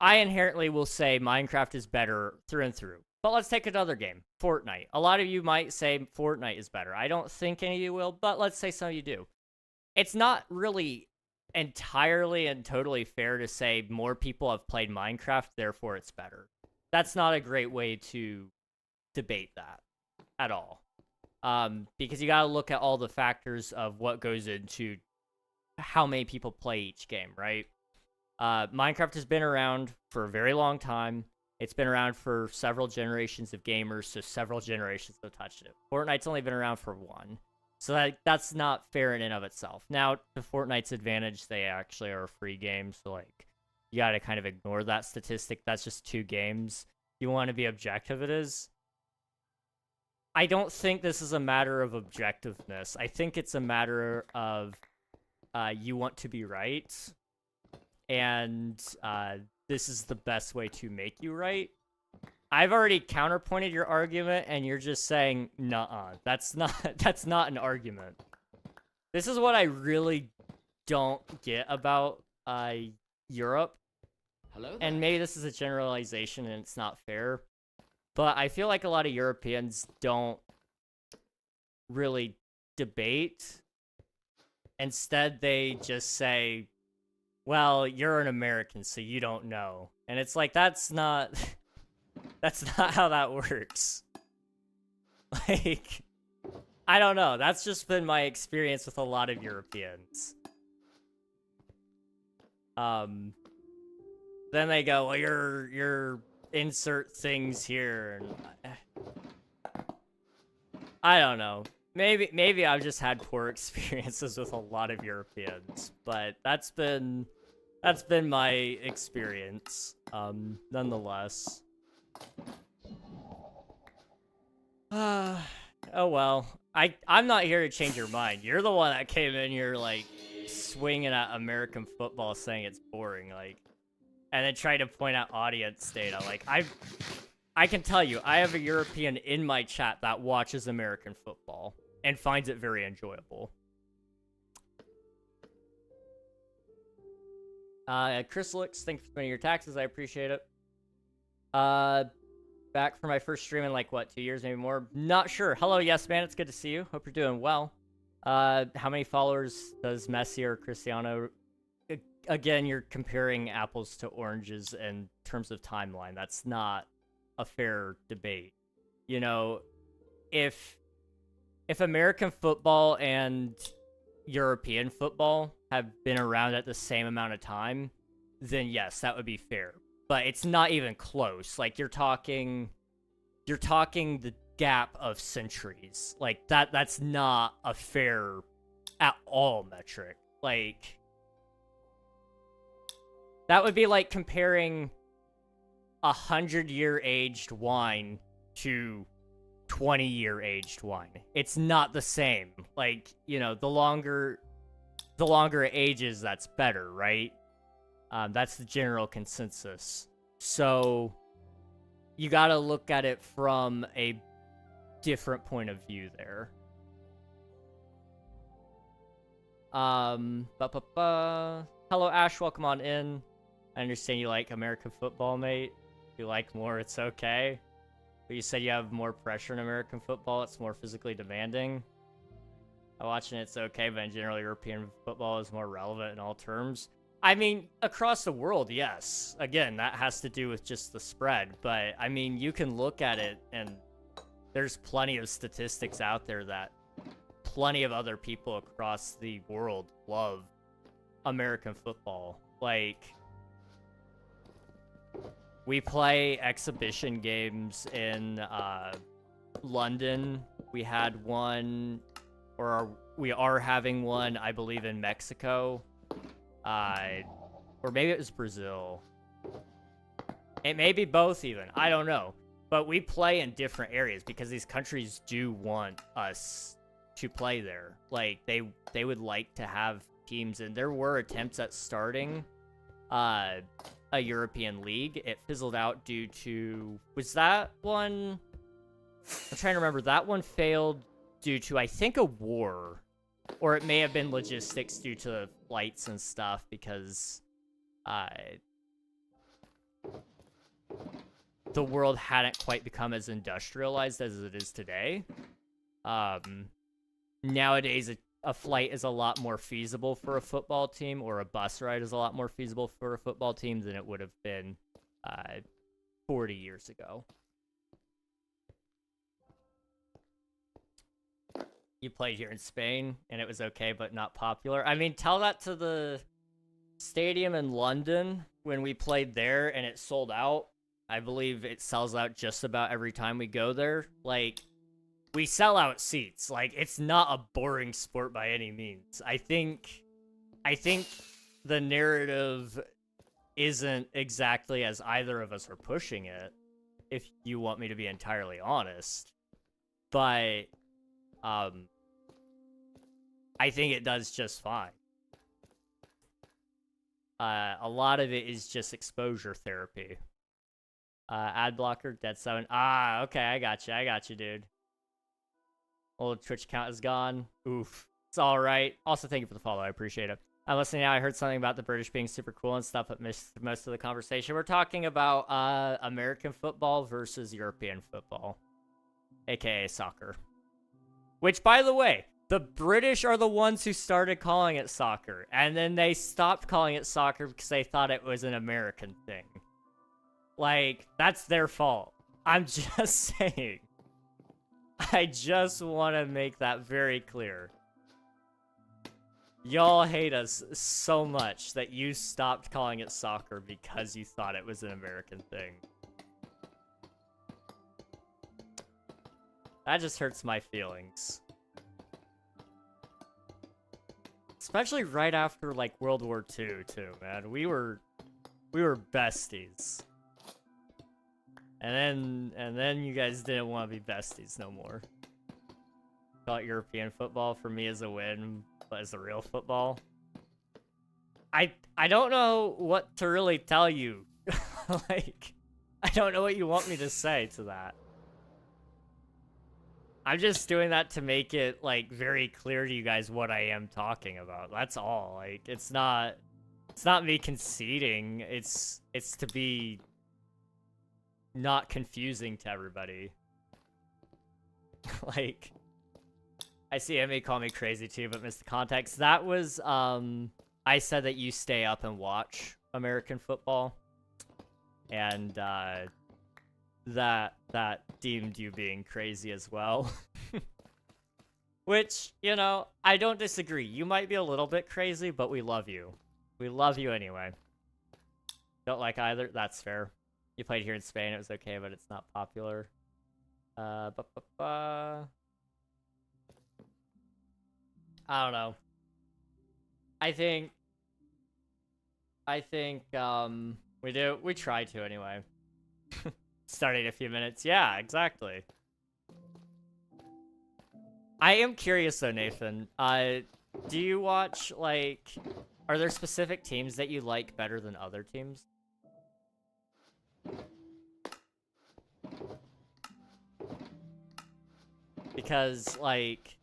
I inherently will say Minecraft is better through and through. But let's take another game, Fortnite. A lot of you might say Fortnite is better. I don't think any of you will, but let's say some of you do. It's not really entirely and totally fair to say more people have played Minecraft, therefore it's better. That's not a great way to debate that at all. Because you gotta look at all the factors of what goes into how many people play each game, right? Minecraft has been around for a very long time. It's been around for several generations of gamers, so several generations have touched it. Fortnite's only been around for one. So that's not fair in and of itself. Now, to Fortnite's advantage, they actually are a free game, so, like, you gotta kind of ignore that statistic. That's just 2 games. You want to be objective, it is. I don't think this is a matter of objectiveness. I think it's a matter of you want to be right, and this is the best way to make you right. I've already counterpointed your argument, and you're just saying, nuh-uh, that's not an argument. This is what I really don't get about Europe. Hello there. And maybe this is a generalization and it's not fair, but I feel like a lot of Europeans don't really debate. Instead, they just say, well, you're an American, so you don't know. And it's like, that's not how that works. Like, I don't know. That's just been my experience with a lot of Europeans. Then they go, well, you're insert things here. And I don't know. Maybe I've just had poor experiences with a lot of Europeans, but that's been my experience. Nonetheless. Oh well. I'm not here to change your mind. You're the one that came in here like swinging at American football, saying it's boring, like, and then trying to point out audience data. Like, I can tell you, I have a European in my chat that watches American football and finds it very enjoyable. Chrysalix, thanks for paying your taxes. I appreciate it. Back for my first stream in, like, what, 2 years, maybe more? Not sure. Hello, yes, man. It's good to see you. Hope you're doing well. How many followers does Messi or Cristiano? Again, you're comparing apples to oranges in terms of timeline. That's not a fair debate. You know, if American football and European football have been around at the same amount of time, then yes, that would be fair. But it's not even close. Like, you're talking the gap of centuries. Like, that's not a fair at all metric. Like, that would be like comparing 100-year aged wine to 20-year aged wine. It's not the same. Like, you know, the longer it ages, that's better, right? That's the general consensus. So you gotta look at it from a different point of view there. Hello, Ash, welcome on in. I understand you like American football, mate. If you like more, it's okay. But you said you have more pressure in American football. It's more physically demanding. Watching it's okay, but in general, European football is more relevant in all terms. I mean, across the world, yes. Again, that has to do with just the spread. But, I mean, you can look at it, and there's plenty of statistics out there that plenty of other people across the world love American football. Like, we play exhibition games in London. We had one, or we are having one, I believe, in Mexico. Or maybe it was Brazil. It may be both even. I don't know. But we play in different areas because these countries do want us to play there. Like, they would like to have teams, and there were attempts at starting a European league. It fizzled out due to... Was that one... I'm trying to remember. That one failed due to, I think, a war. Or it may have been logistics due to flights and stuff, because the world hadn't quite become as industrialized as it is today. Nowadays, a flight is a lot more feasible for a football team, or a bus ride is a lot more feasible for a football team than it would have been 40 years ago. You played here in Spain, and it was okay, but not popular. I mean, tell that to the stadium in London when we played there, and it sold out. I believe it sells out just about every time we go there. Like, we sell out seats. Like, it's not a boring sport by any means. I think the narrative isn't exactly as either of us are pushing it, if you want me to be entirely honest. But I think it does just fine. A lot of it is just exposure therapy. Ad blocker, dead 7. Ah, okay, I got you, dude. Old Twitch account is gone. Oof. It's alright. Also, thank you for the follow. I appreciate it. I'm listening now. I heard something about the British being super cool and stuff, but missed most of the conversation. We're talking about American football versus European football, aka soccer. Which, by the way, the British are the ones who started calling it soccer, and then they stopped calling it soccer because they thought it was an American thing. Like, that's their fault. I'm just saying. I just want to make that very clear. Y'all hate us so much that you stopped calling it soccer because you thought it was an American thing. That just hurts my feelings. Especially right after, like, World War II, too, man. We were besties. And then you guys didn't want to be besties no more. Thought European football for me is a win, but as the real football. I don't know what to really tell you. Like, I don't know what you want me to say to that. I'm just doing that to make it, like, very clear to you guys what I am talking about. That's all. Like, it's not me conceding. It's to be not confusing to everybody. Like, I see Emmy call me crazy too, but missed the context. That was, I said that you stay up and watch American football. And, that deemed you being crazy as well. Which, you know, I don't disagree. You might be a little bit crazy, but we love you. We love you anyway. Don't like either? That's fair. You played here in Spain, it was okay, but it's not popular. I don't know. I think we try to anyway. Starting in a few minutes. Yeah, exactly. I am curious though, Nathan. Do you watch, like, are there specific teams that you like better than other teams? Because, like,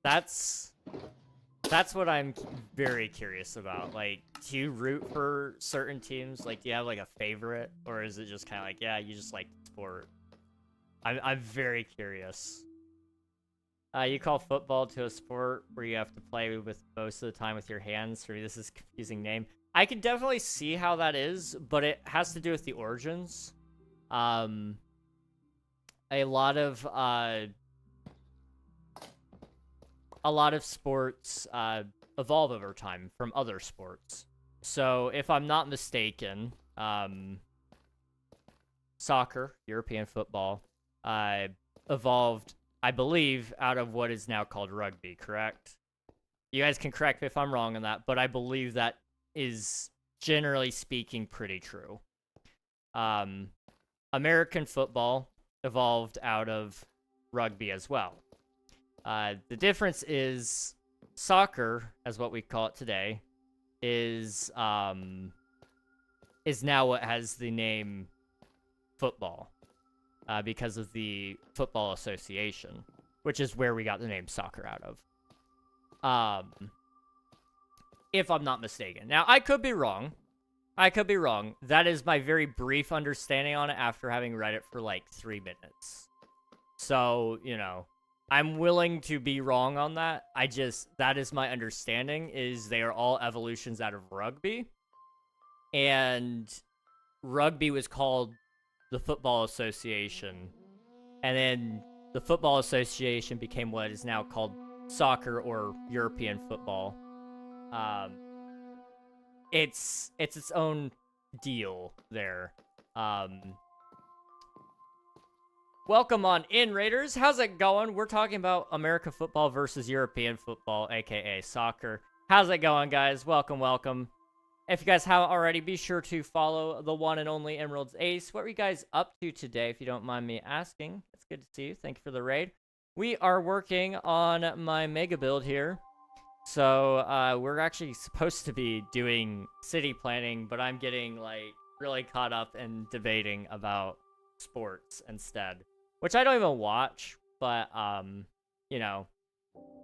that's what I'm very curious about. Like, do you root for certain teams? Like, do you have, like, a favorite? Or is it just kind of like, yeah, you just like sport? I'm very curious. You call football to a sport where you have to play with most of the time with your hands. For me, this is a confusing name. I can definitely see how that is, but it has to do with the origins. A lot of sports evolve over time from other sports. So if I'm not mistaken, soccer, European football, evolved, I believe, out of what is now called rugby, correct? You guys can correct me if I'm wrong on that, but I believe that is, generally speaking, pretty true. American football evolved out of rugby as well. The difference is soccer, as what we call it today, is now what has the name football. Because of the Football Association, which is where we got the name soccer out of. If I'm not mistaken. Now, I could be wrong. That is my very brief understanding on it after having read it for like 3 minutes. So, you know, I'm willing to be wrong on that. That is my understanding, is they are all evolutions out of rugby. And rugby was called the Football Association, and then the Football Association became what is now called soccer or European football. It's its own deal there. Welcome on in, Raiders. How's it going? We're talking about American football versus European football, aka soccer. How's it going, guys? Welcome. If you guys haven't already, be sure to follow the one and only Emerald's Ace. What are you guys up to today, if you don't mind me asking? It's good to see you. Thank you for the raid. We are working on my mega build here. So, we're actually supposed to be doing city planning, but I'm getting, like, really caught up in debating about sports instead. Which I don't even watch, but, you know,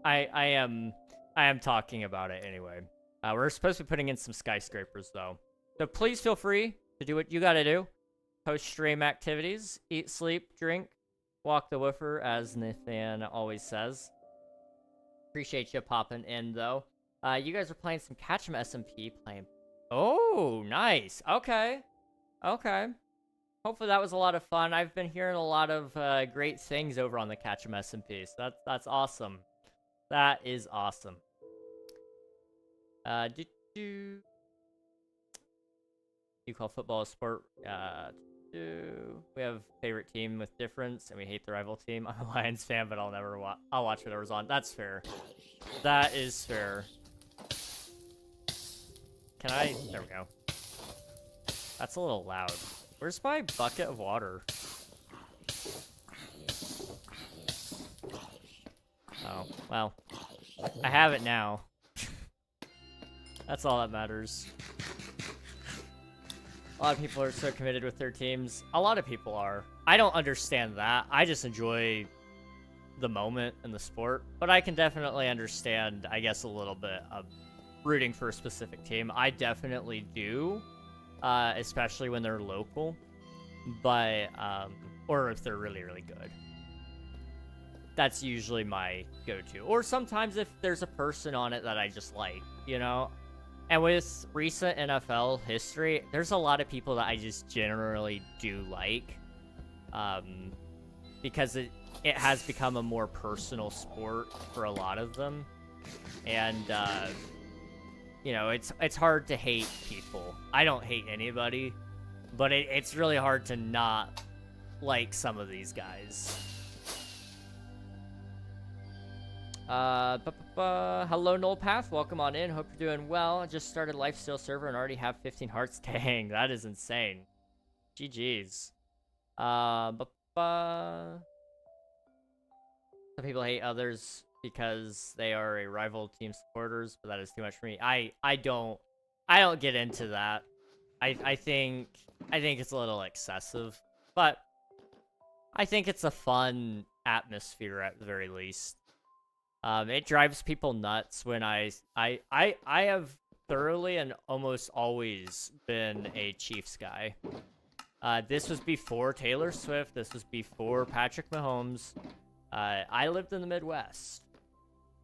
I am talking about it anyway. We're supposed to be putting in some skyscrapers, though. So please feel free to do what you gotta do. Post-stream activities. Eat, sleep, drink. Walk the woofer, as Nathan always says. Appreciate you popping in, though. You guys are playing some Catch 'em SMP. Oh, nice. Okay. Hopefully that was a lot of fun. I've been hearing a lot of great things over on the Catch 'em SMP, so that's awesome. That is awesome. You call football a sport? We have favorite team with difference, and we hate the rival team. I'm a Lions fan, but I'll watch whatever's on. That's fair. That is fair. Can I? There we go. That's a little loud. Where's my bucket of water? Oh, well. I have it now. That's all that matters. A lot of people are so committed with their teams. A lot of people are. I don't understand that. I just enjoy the moment and the sport. But I can definitely understand, I guess, a little bit of rooting for a specific team. I definitely do. Especially when they're local. But, or if they're really, really good. That's usually my go-to. Or sometimes if there's a person on it that I just like, you know? And with recent NFL history, there's a lot of people that I just generally do like. because it has become a more personal sport for a lot of them, and you know, it's hard to hate people. I don't hate anybody, but it's really hard to not like some of these guys. Hello, Nullpath. Welcome on in. Hope you're doing well. I just started Lifesteal server and already have 15 hearts. Dang, that is insane. GG's. Some people hate others because they are a rival team supporters, but that is too much for me. I don't get into that. I think it's a little excessive, but I think it's a fun atmosphere at the very least. It drives people nuts when I have thoroughly and almost always been a Chiefs guy. This was before Taylor Swift. This was before Patrick Mahomes. I lived in the Midwest.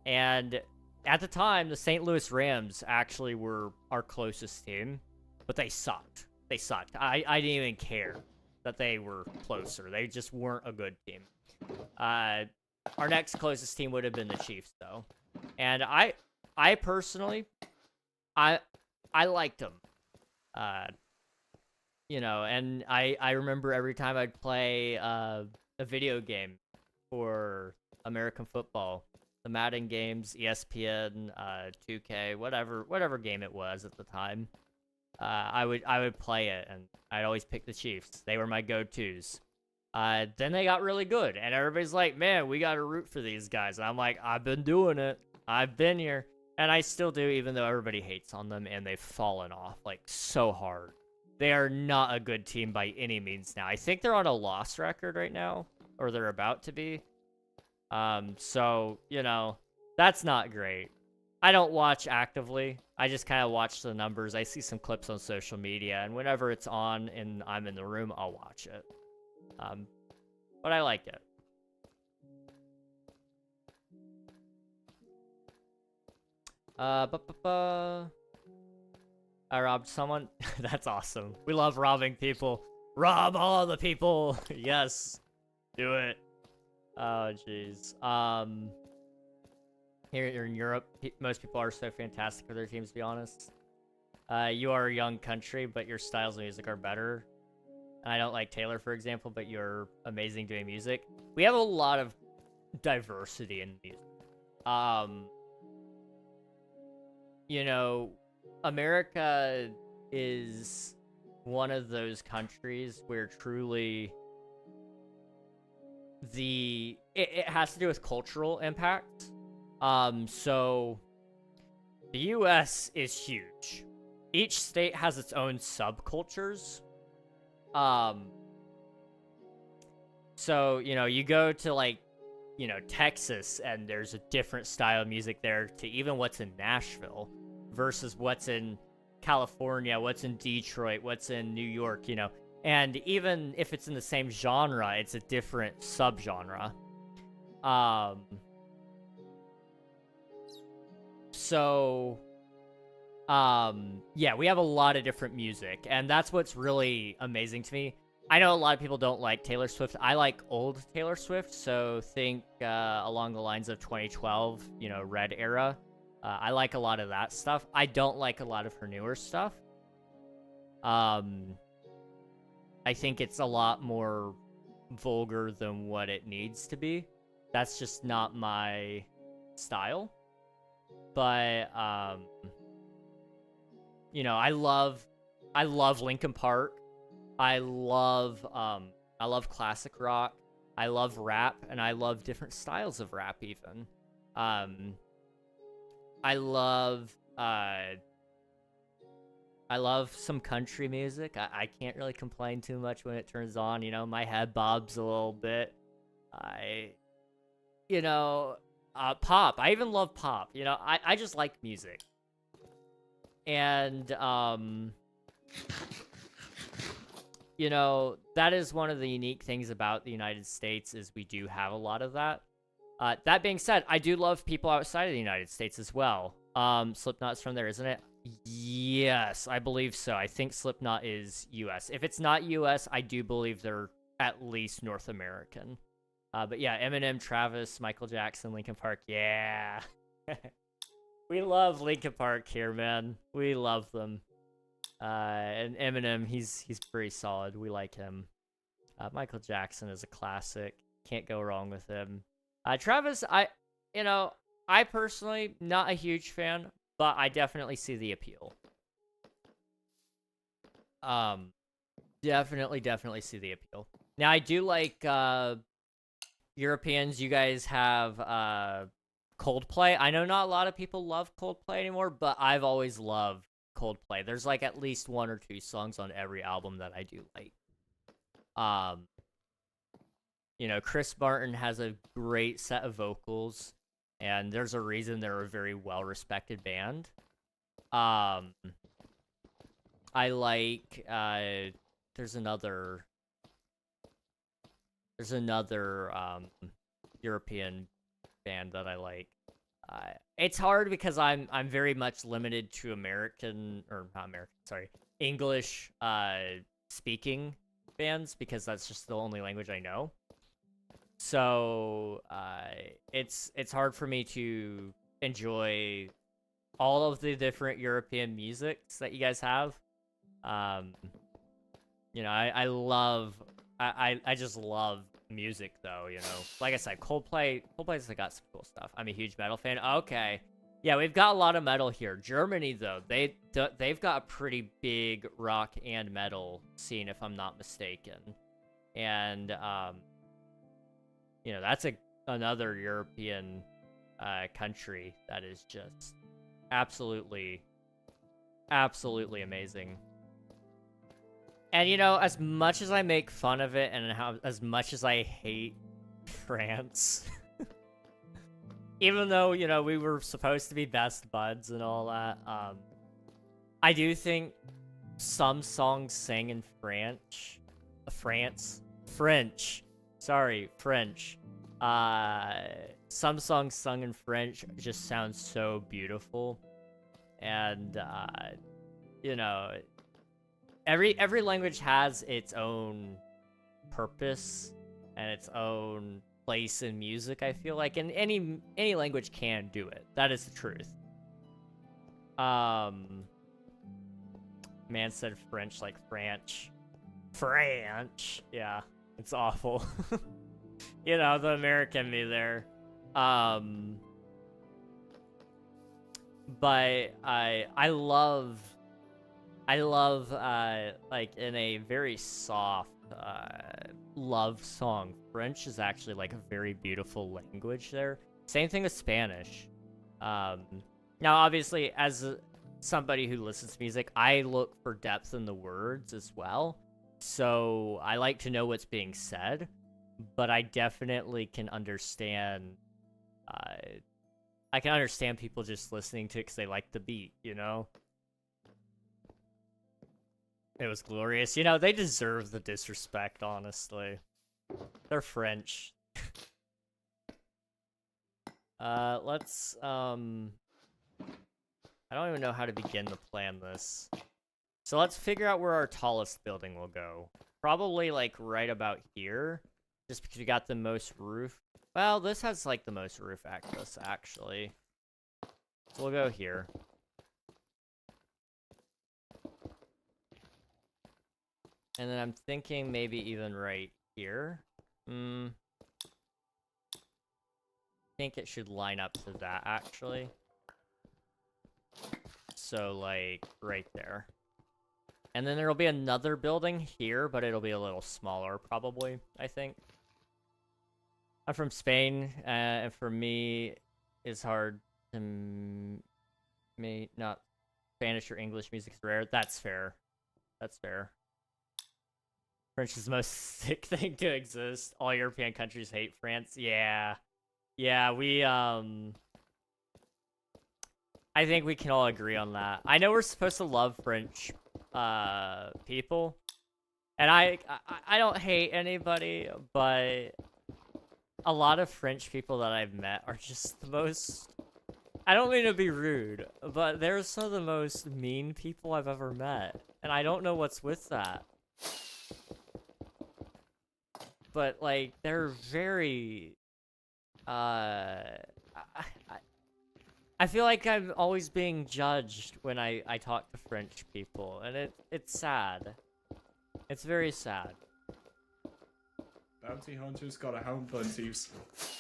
And at the time, the St. Louis Rams actually were our closest team. But they sucked. They sucked. I didn't even care that they were closer. They just weren't a good team. Our next closest team would have been the Chiefs, though. And I personally, I liked them. You know, and I remember every time I'd play a video game for American football, the Madden games, ESPN, 2K, whatever game it was at the time, I would play it, and I'd always pick the Chiefs. They were my go-tos. Then they got really good, and everybody's like, man, we gotta root for these guys. And I'm like, I've been doing it. I've been here. And I still do, even though everybody hates on them, and they've fallen off, like, so hard. They are not a good team by any means now. I think they're on a loss record right now, or they're about to be. So, you know, that's not great. I don't watch actively. I just kind of watch the numbers. I see some clips on social media, and whenever it's on and I'm in the room, I'll watch it. But I like it. I robbed someone. That's awesome. We love robbing people. Rob all the people. Yes. Do it. Oh, jeez. Here in Europe, most people are so fantastic for their teams, to be honest. You are a young country, but your styles of music are better. I don't like Taylor, for example, but you're amazing doing music. We have a lot of diversity in music. You know, America is one of those countries where truly it has to do with cultural impact. So the US is huge. Each state has its own subcultures. So, you know, you go to, like, you know, Texas, and there's a different style of music there to even what's in Nashville versus what's in California, what's in Detroit, what's in New York, you know. And even if it's in the same genre, it's a different subgenre. Yeah, we have a lot of different music, and that's what's really amazing to me. I know a lot of people don't like Taylor Swift. I like old Taylor Swift, so think along the lines of 2012, you know, Red era. I like a lot of that stuff. I don't like a lot of her newer stuff. I think it's a lot more vulgar than what it needs to be. That's just not my style. But, you know, I love Linkin Park. I love classic rock. I love rap, and I love different styles of rap even. I love some country music. I can't really complain too much when it turns on. You know, my head bobs a little bit. Pop. I even love pop. You know, I just like music. And, you know, that is one of the unique things about the United States is we do have a lot of that. That being said, I do love people outside of the United States as well. Slipknot's from there, isn't it? Yes, I believe so. I think Slipknot is US. If it's not US, I do believe they're at least North American. But yeah, Eminem, Travis, Michael Jackson, Linkin Park, yeah. We love Linkin Park here, man. We love them. And Eminem, he's pretty solid. We like him. Michael Jackson is a classic. Can't go wrong with him. Travis, I personally not a huge fan, but I definitely see the appeal. Definitely see the appeal. Now I do like Europeans. You guys have Coldplay. I know not a lot of people love Coldplay anymore, but I've always loved Coldplay. There's like at least 1 or 2 songs on every album that I do like. Chris Martin has a great set of vocals, and there's a reason they're a very well-respected band. I like, there's another European band that I like. It's hard because I'm very much limited to English speaking bands, because that's just the only language I know. So it's hard for me to enjoy all of the different European musics that you guys have. I just love music, though. Like I said, Coldplay's got some cool stuff. I'm a huge metal fan. Okay, yeah, we've got a lot of metal here. Germany, though, they've got a pretty big rock and metal scene, if I'm not mistaken. And that's another European country that is just absolutely amazing. And as much as I make fun of it, and as much as I hate France, even though we were supposed to be best buds and all that, I do think some songs sang in French. Some songs sung in French just sound so beautiful, and every language has its own purpose and its own place in music, I feel like, and any language can do it. That is the truth. Man said French like French. Yeah, it's awful. The American me there. But I love like in a very soft love song, French is actually like a very beautiful language there. Same thing with Spanish. Now obviously, as somebody who listens to music, I look for depth in the words as well. So I like to know what's being said, but I definitely can understand I can understand people just listening to it because they like the beat, It was glorious. They deserve the disrespect, honestly. They're French. Let's, I don't even know how to begin to plan this. So let's figure out where our tallest building will go. Probably, like, right about here. Just because we got the most roof. Well, this has, like, the most roof access, actually. So we'll go here. And then I'm thinking maybe even right here. I think it should line up to that, actually. So, like, right there. And then there'll be another building here, but it'll be a little smaller, probably, I think. I'm from Spain, and for me, it's hard to not Spanish or English music's rare. That's fair. That's fair. French is the most sick thing to exist. All European countries hate France. Yeah. Yeah, I think we can all agree on that. I know we're supposed to love French people. And I don't hate anybody, but a lot of French people that I've met are just the most... I don't mean to be rude, but they're some of the most mean people I've ever met. And I don't know what's with that. but like they're very I, I feel like I'm always being judged when I talk to French people, and it's sad. It's very sad. Bounty hunters gotta hound bounties.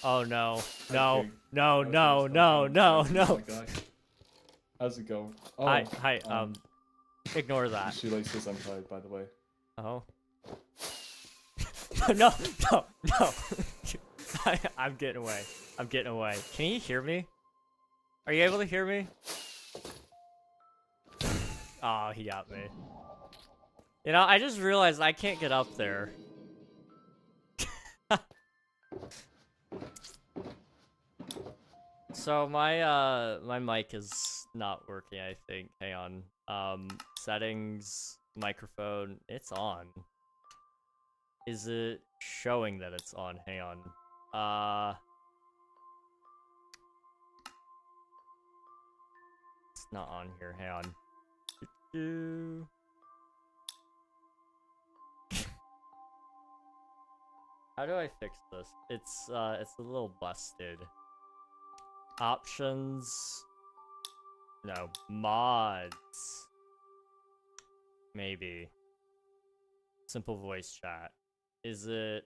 Oh no. Hi, No. King. No, How's no, yours no, going? no, How's it no. going, guy? How's it going? Oh, Hi, ignore that. shoelaces untied, by the way. Oh. No, no, no. I'm getting away. I'm getting away. Can you hear me? Are you able to hear me? Oh, he got me. You know, I just realized I can't get up there. So my mic is not working, I think. Hang on. Settings, microphone, it's on. Is it showing that it's on? Hang on. It's not on here. Hang on. How do I fix this? It's a little busted. Options. No, mods. Maybe. Simple voice chat. Is it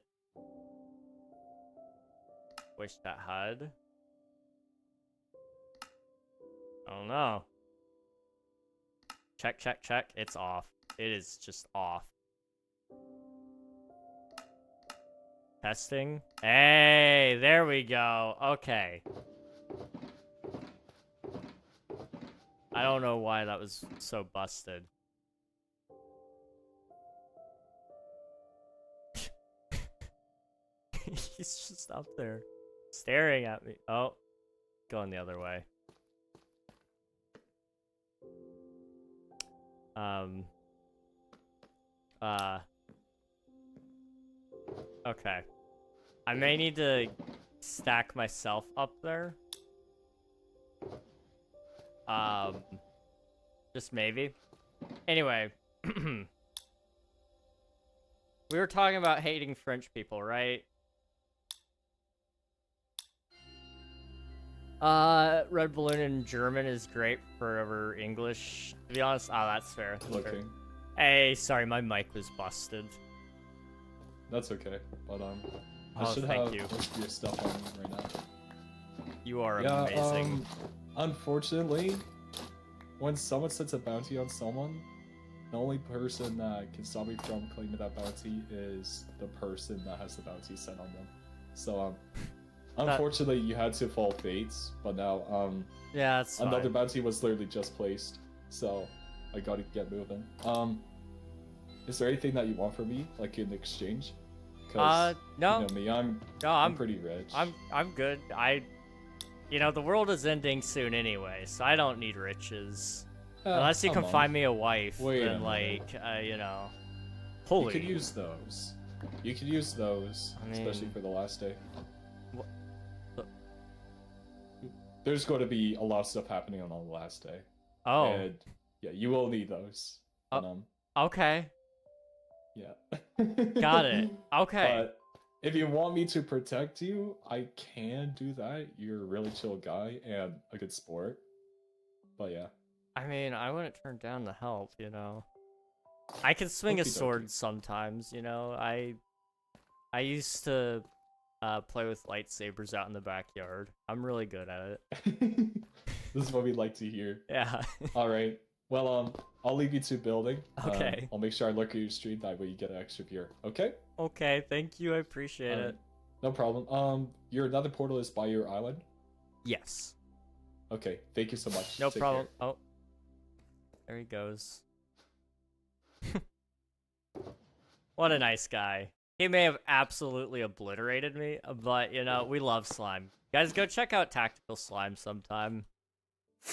voice chat HUD? I don't know. Check, check, check. It's off. It is just off. Testing. Hey, there we go. Okay. I don't know why that was so busted. He's just up there staring at me. Oh, going the other way. Okay. I may need to stack myself up there. Just maybe. Anyway. We were talking about hating French people, right? Red balloon in German is great for English. To be honest, that's fair. That's fair. Hey, sorry, my mic was busted. That's okay, but I Oh, should thank have you. most of your stuff on right now. You are amazing. Unfortunately, when someone sets a bounty on someone, the only person that can stop me from claiming that bounty is the person that has the bounty set on them. So, unfortunately, you had to fall fates, but now, yeah, that's another fine. bounty was literally just placed, so I gotta get moving. Is there anything that you want from me, like in exchange? No. You know me, I'm pretty rich. I'm good. You know, the world is ending soon anyway, so I don't need riches. Unless you can find me a wife, then like, you know. Holy. You could use those. You could use those, I mean, especially for the last day. There's going to be a lot of stuff happening on the last day. Oh. And yeah, you will need those. And, okay. Yeah. Got it. Okay. But if you want me to protect you, I can do that. You're a really chill guy and a good sport. But yeah. I mean, I wouldn't turn down the help, you know. I can swing a sword sometimes, you know. I used to play with lightsabers out in the backyard. I'm really good at it. This is what we'd like to hear. Yeah. All right. Well, I'll leave you to building. Okay. I'll make sure I look at your stream, that way you get an extra gear. Okay? Okay, thank you. I appreciate it. No problem. Your another portal is by your island? Yes. Okay, thank you so much. No Take problem. care. Oh. There he goes. What a nice guy. He may have absolutely obliterated me, but, you know, we love Slime. Guys, go check out Tactical Slime sometime.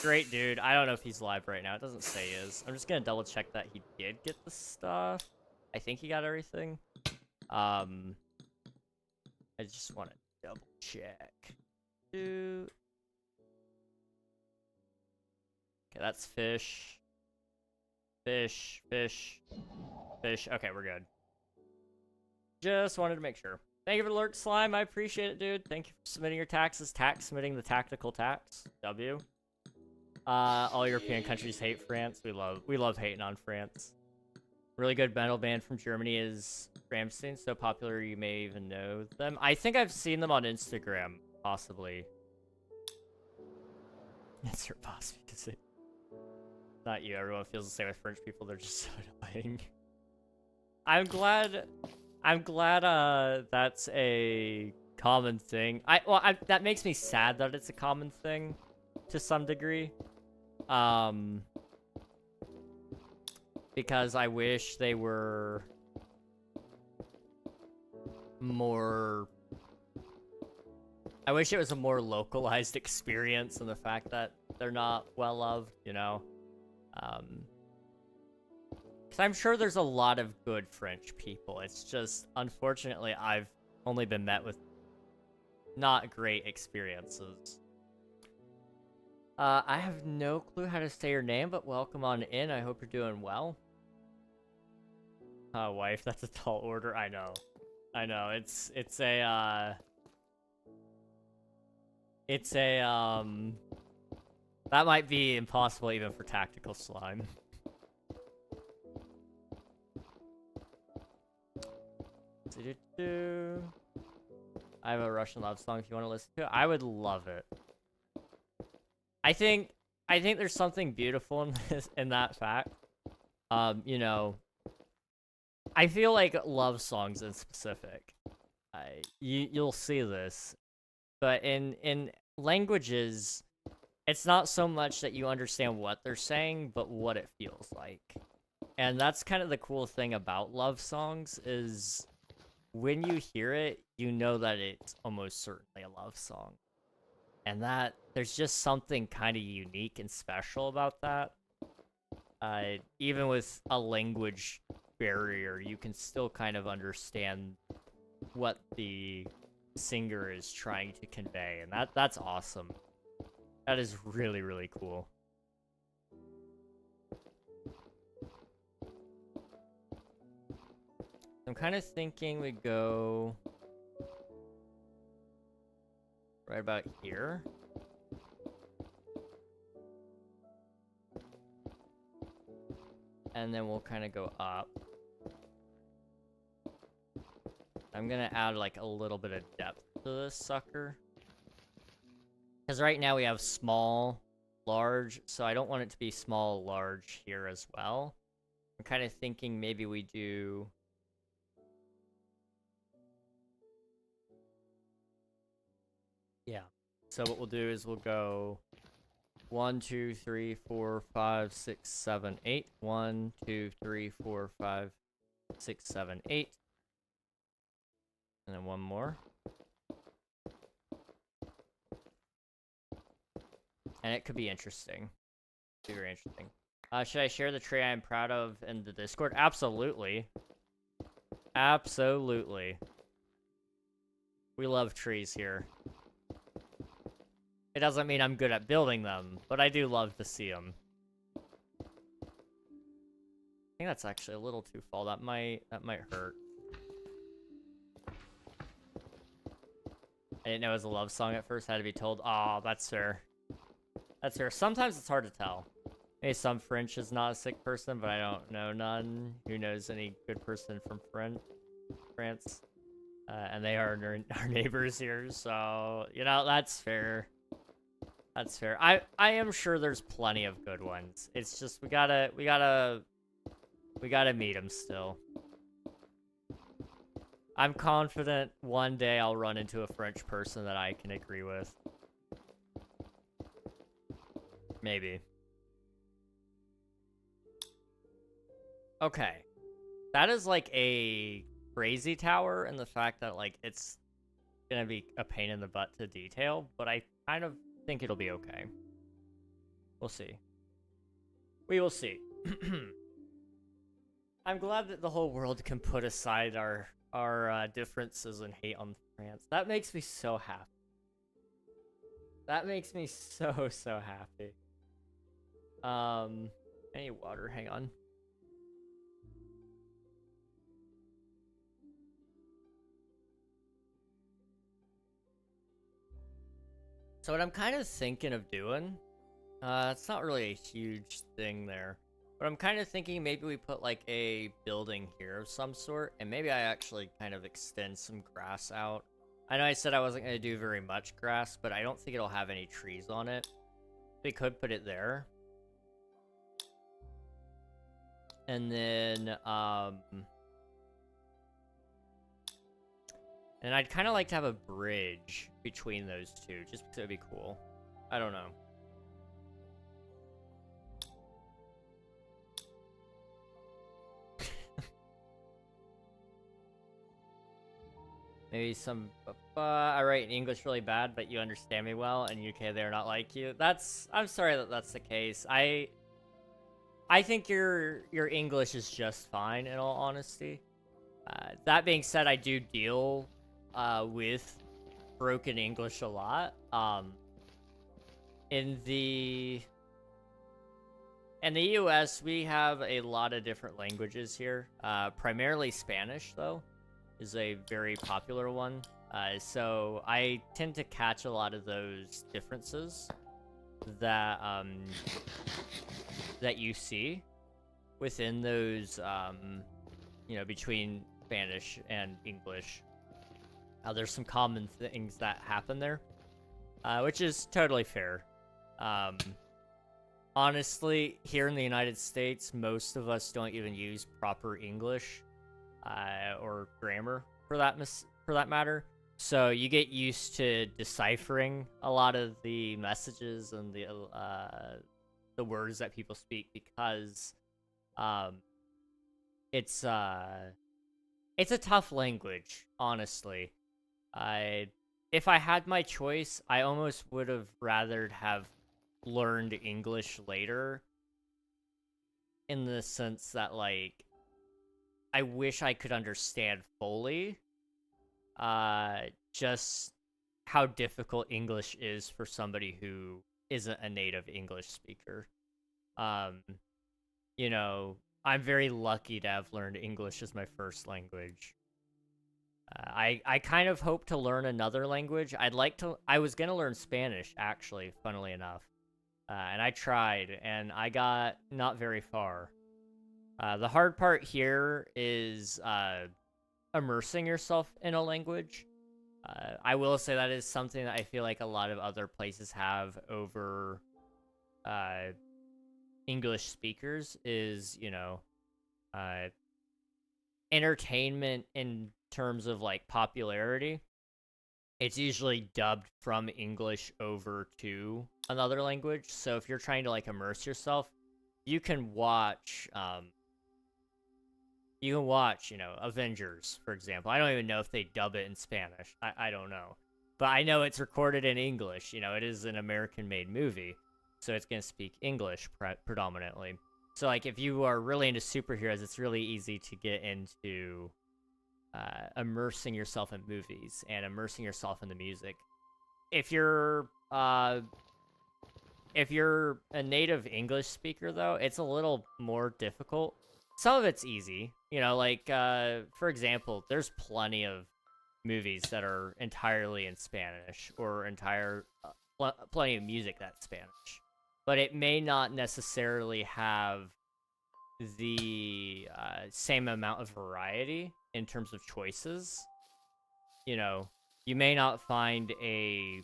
Great dude. I don't know if he's live right now. It doesn't say he is. I'm just gonna double check that he did get the stuff. I think he got everything. I just want to double check. Okay, that's fish. Fish. Okay, we're good. Just wanted to make sure. Thank you for the lurk, Slime. I appreciate it, dude. Thank you for submitting your taxes. Submitting the tactical tax. W. All European countries hate France. We love hating on France. Really good metal band from Germany is Rammstein. So popular you may even know them. I think I've seen them on Instagram, possibly. It's your boss because it. Not you. Everyone feels the same with French people. They're just so annoying. I'm glad that's a common thing. That makes me sad that it's a common thing to some degree. Because I wish they were more... I wish it was a more localized experience and the fact that they're not well loved, you know? Because I'm sure there's a lot of good French people. It's just, unfortunately, I've only been met with not great experiences. I have no clue how to say your name, but welcome on in. I hope you're doing well. Wife, that's a tall order. I know. It's a, that might be impossible even for tactical slime. I have a Russian love song if you want to listen to it. I would love it. I think there's something beautiful in this, in that fact. You know, I feel like love songs in specific. You'll see this, but in languages, it's not so much that you understand what they're saying, but what it feels like. And that's kind of the cool thing about love songs is when you hear it, you know that it's almost certainly a love song. And that there's just something kind of unique and special about that. Even with a language barrier, you can still kind of understand what the singer is trying to convey, and that's awesome. That is really, really cool. I'm kind of thinking we go right about here. And then we'll kind of go up. I'm gonna add like a little bit of depth to this sucker. Because right now we have small, large, so I don't want it to be small, large here as well. I'm kind of thinking maybe we do... Yeah. So what we'll do is we'll go 1, 2, 3, 4, 5, 6, 7, 8. 1, 2, 3, 4, 5, 6, 7, 8. And then one more. And it could be interesting. Be very interesting. Should I share the tree I'm proud of in the Discord? Absolutely. Absolutely. We love trees here. It doesn't mean I'm good at building them, but I do love to see them. I think that's actually a little too full. That might hurt. I didn't know it was a love song at first. I had to be told. Oh, that's fair. That's fair. Sometimes it's hard to tell. Maybe some French is not a sick person, but I don't know none. Who knows any good person from France? And they are our neighbors here, so you know that's fair. That's fair. I am sure there's plenty of good ones. It's just we gotta meet them still. I'm confident one day I'll run into a French person that I can agree with. Maybe. Okay. That is like a crazy tower, and the fact that like it's gonna be a pain in the butt to detail, but I kind of think it'll be okay. We'll see. We will see. I'm glad that the whole world can put aside our differences and hate on France. That makes me so happy. That makes me so happy. I need water, hang on. So what I'm kind of thinking of doing, it's not really a huge thing there, but I'm kind of thinking maybe we put like a building here of some sort, and maybe I actually kind of extend some grass out. I know I said I wasn't going to do very much grass, but I don't think it'll have any trees on it. We could put it there. And then, and I'd kind of like to have a bridge between those two, just because it would be cool. I don't know. Maybe some, I write English really bad, but you understand me well, and UK they're not like you. I'm sorry that that's the case. I think your English is just fine, in all honesty. That being said, I do deal with broken English a lot. In the US, we have a lot of different languages here. Primarily Spanish, though, is a very popular one. So I tend to catch a lot of those differences that that you see within those, you know, between Spanish and English. There's some common things that happen there, which is totally fair. Honestly, here in the United States, most of us don't even use proper English or grammar for that matter. So you get used to deciphering a lot of the messages and the words that people speak because it's a tough language, honestly. If I had my choice, I almost would have rather have learned English later, in the sense that, like, I wish I could understand fully just how difficult English is for somebody who isn't a native English speaker. You know, I'm very lucky to have learned English as my first language. I kind of hope to learn another language. I was going to learn Spanish, actually, funnily enough. And I tried, and I got not very far. The hard part here is immersing yourself in a language. I will say that is something that I feel like a lot of other places have over English speakers is, you know, entertainment in terms of, like, popularity. It's usually dubbed from English over to another language. So if you're trying to, like, immerse yourself, you can watch, you know, Avengers, for example. I don't even know if they dub it in Spanish. I don't know. But I know it's recorded in English. You know, it is an American-made movie, so it's going to speak English predominantly. So, like, if you are really into superheroes, it's really easy to get into immersing yourself in movies and immersing yourself in the music. If you're a native English speaker, though, it's a little more difficult. Some of it's easy, you know, like, for example, there's plenty of movies that are entirely in Spanish, or plenty of music that's Spanish, but it may not necessarily have the same amount of variety in terms of choices. You know, you may not find you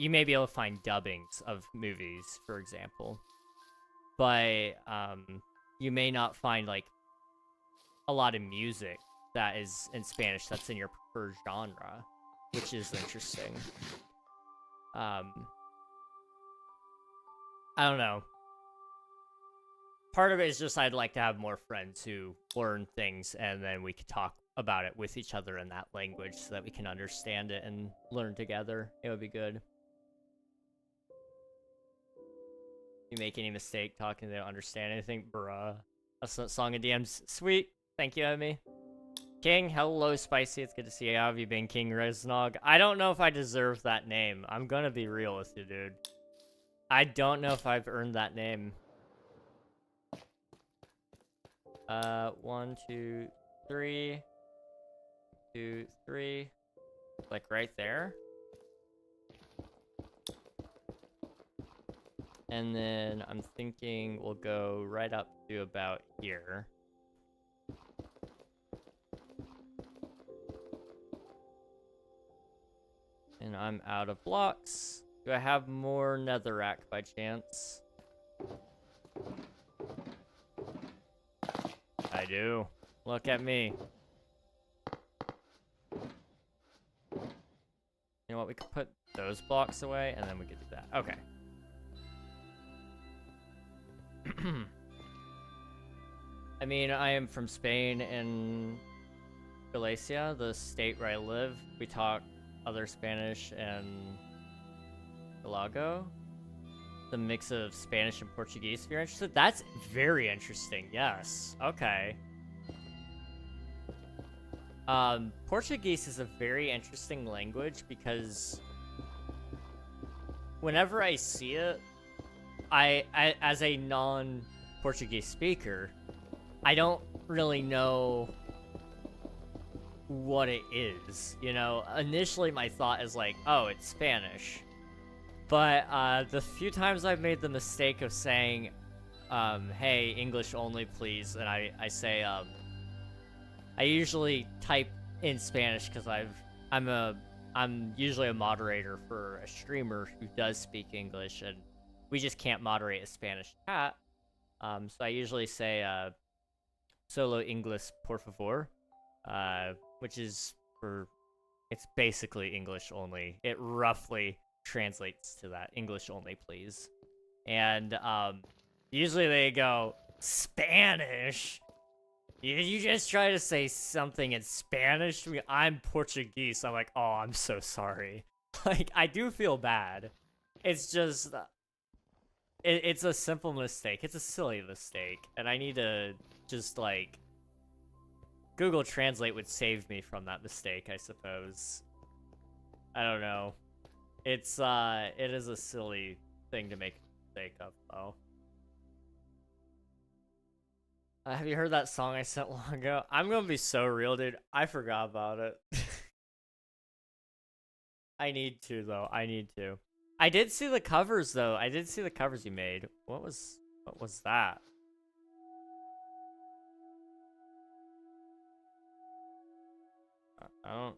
may be able to find dubbings of movies, for example, but you may not find, like, a lot of music that is in Spanish that's in your preferred genre, which is interesting. I don't know. Part of it is just I'd like to have more friends who learn things, and then we could talk about it with each other in that language so that we can understand it and learn together. It would be good. You make any mistake talking, they don't understand anything, bruh. That's a song of DMs. Sweet. Thank you, Emmy. King, hello, Spicy. It's good to see you. How have you been, KingRegNog? I don't know if I deserve that name. I'm gonna be real with you, dude. I don't know if I've earned that name. 1, 2, 3. 2, 3. Like right there. And then I'm thinking we'll go right up to about here. And I'm out of blocks. Do I have more netherrack by chance? I do. Look at me. You know what? We could put those blocks away, and then we could do that. Okay. I mean, I am from Spain and Galicia, the state where I live. We talk other Spanish and Galago. The mix of Spanish and Portuguese, if you're interested. That's very interesting, yes. Okay. Portuguese is a very interesting language because whenever I see it, I as a non-Portuguese speaker, I don't really know what it is, you know? Initially, my thought is like, oh, it's Spanish. But the few times I've made the mistake of saying, hey, English only, please, and I say, I usually type in Spanish because I'm usually a moderator for a streamer who does speak English, and we just can't moderate a Spanish chat. So I usually say, solo English, por favor, which is it's basically English only. It roughly translates to that. English only, please. And, usually they go, Spanish? You just try to say something in Spanish to me? I'm Portuguese. I'm like, oh, I'm so sorry. Like, I do feel bad. It's just, it's a simple mistake. It's a silly mistake. And I need to just, like, Google Translate would save me from that mistake, I suppose. I don't know. It is a silly thing to make a mistake of, though. Have you heard that song I sent long ago? I'm gonna be so real, dude. I forgot about it. I need to, though. I need to. I did see the covers, though. I did see the covers you made. What was that? I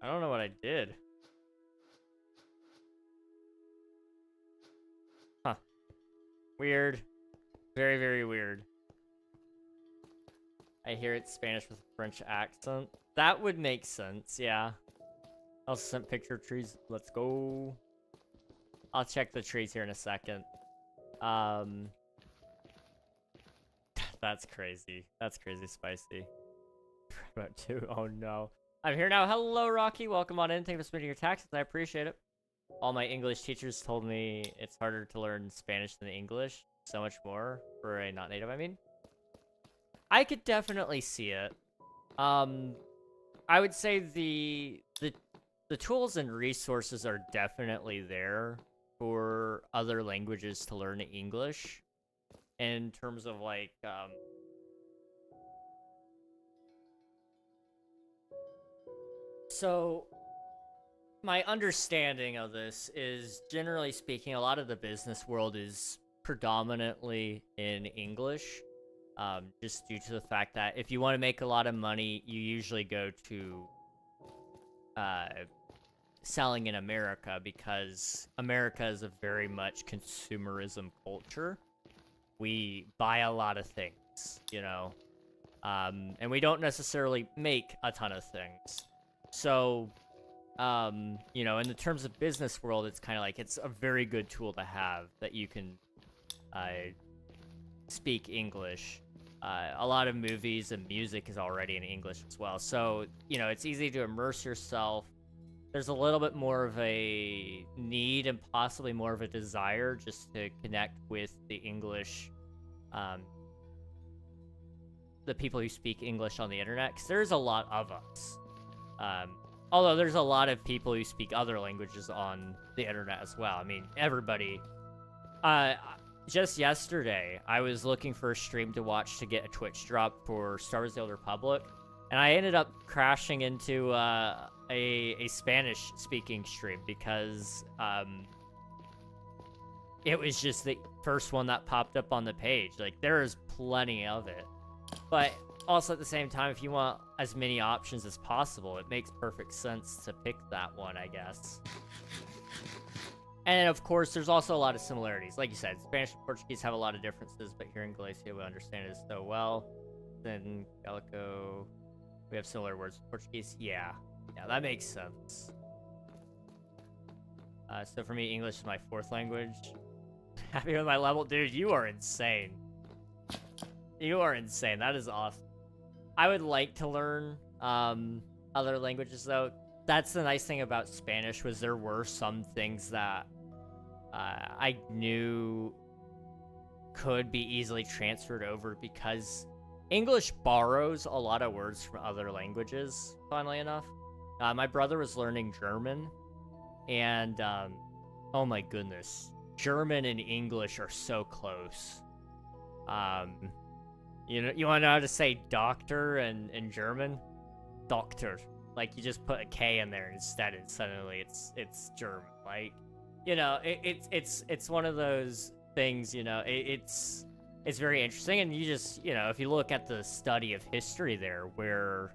don't know what I did. Huh. Weird. Very, very weird. I hear it's Spanish with a French accent. That would make sense, yeah. I'll send picture of trees. Let's go. I'll check the trees here in a second. That's crazy. That's crazy spicy. About 2. Oh no. I'm here now. Hello, Rocky. Welcome on in. Thank you for submitting your taxes. I appreciate it. All my English teachers told me it's harder to learn Spanish than English. So much more for a not native, I mean. I could definitely see it. I would say the tools and resources are definitely there for other languages to learn English. In terms of, like, so my understanding of this is, generally speaking, a lot of the business world is predominantly in English, just due to the fact that if you want to make a lot of money, you usually go to selling in America, because America is a very much consumerism culture. We buy a lot of things, you know, and we don't necessarily make a ton of things. So, you know, in the terms of business world, it's kind of like, it's a very good tool to have that you can speak English. A lot of movies and music is already in English as well. So, you know, it's easy to immerse yourself. There's a little bit more of a need and possibly more of a desire just to connect with the English, the people who speak English on the internet, because there's a lot of us. Although there's a lot of people who speak other languages on the internet as well. I mean, everybody. Just yesterday, I was looking for a stream to watch to get a Twitch drop for Star Wars: The Old Republic, And I ended up crashing into a Spanish-speaking stream because it was just the first one that popped up on the page. Like, there is plenty of it. But also at the same time, if you want as many options as possible, it makes perfect sense to pick that one, I guess. And of course, there's also a lot of similarities. Like you said, Spanish and Portuguese have a lot of differences, but here in Galicia, we understand it so well. Then Gallico, we have similar words. Portuguese, yeah, that makes sense. So for me, English is my fourth language. Happy with my level? Dude, you are insane. You are insane. That is awesome. I would like to learn other languages, though. That's the nice thing about Spanish, was there were some things that I knew could be easily transferred over, because English borrows a lot of words from other languages, funnily enough. My brother was learning German, and oh my goodness, German and English are so close. You know, you want to know how to say doctor in German? Doctor. Like, you just put a K in there instead, and suddenly it's German. Like, you know, it's one of those things. You know, it's very interesting, and you just, you know, if you look at the study of history there, where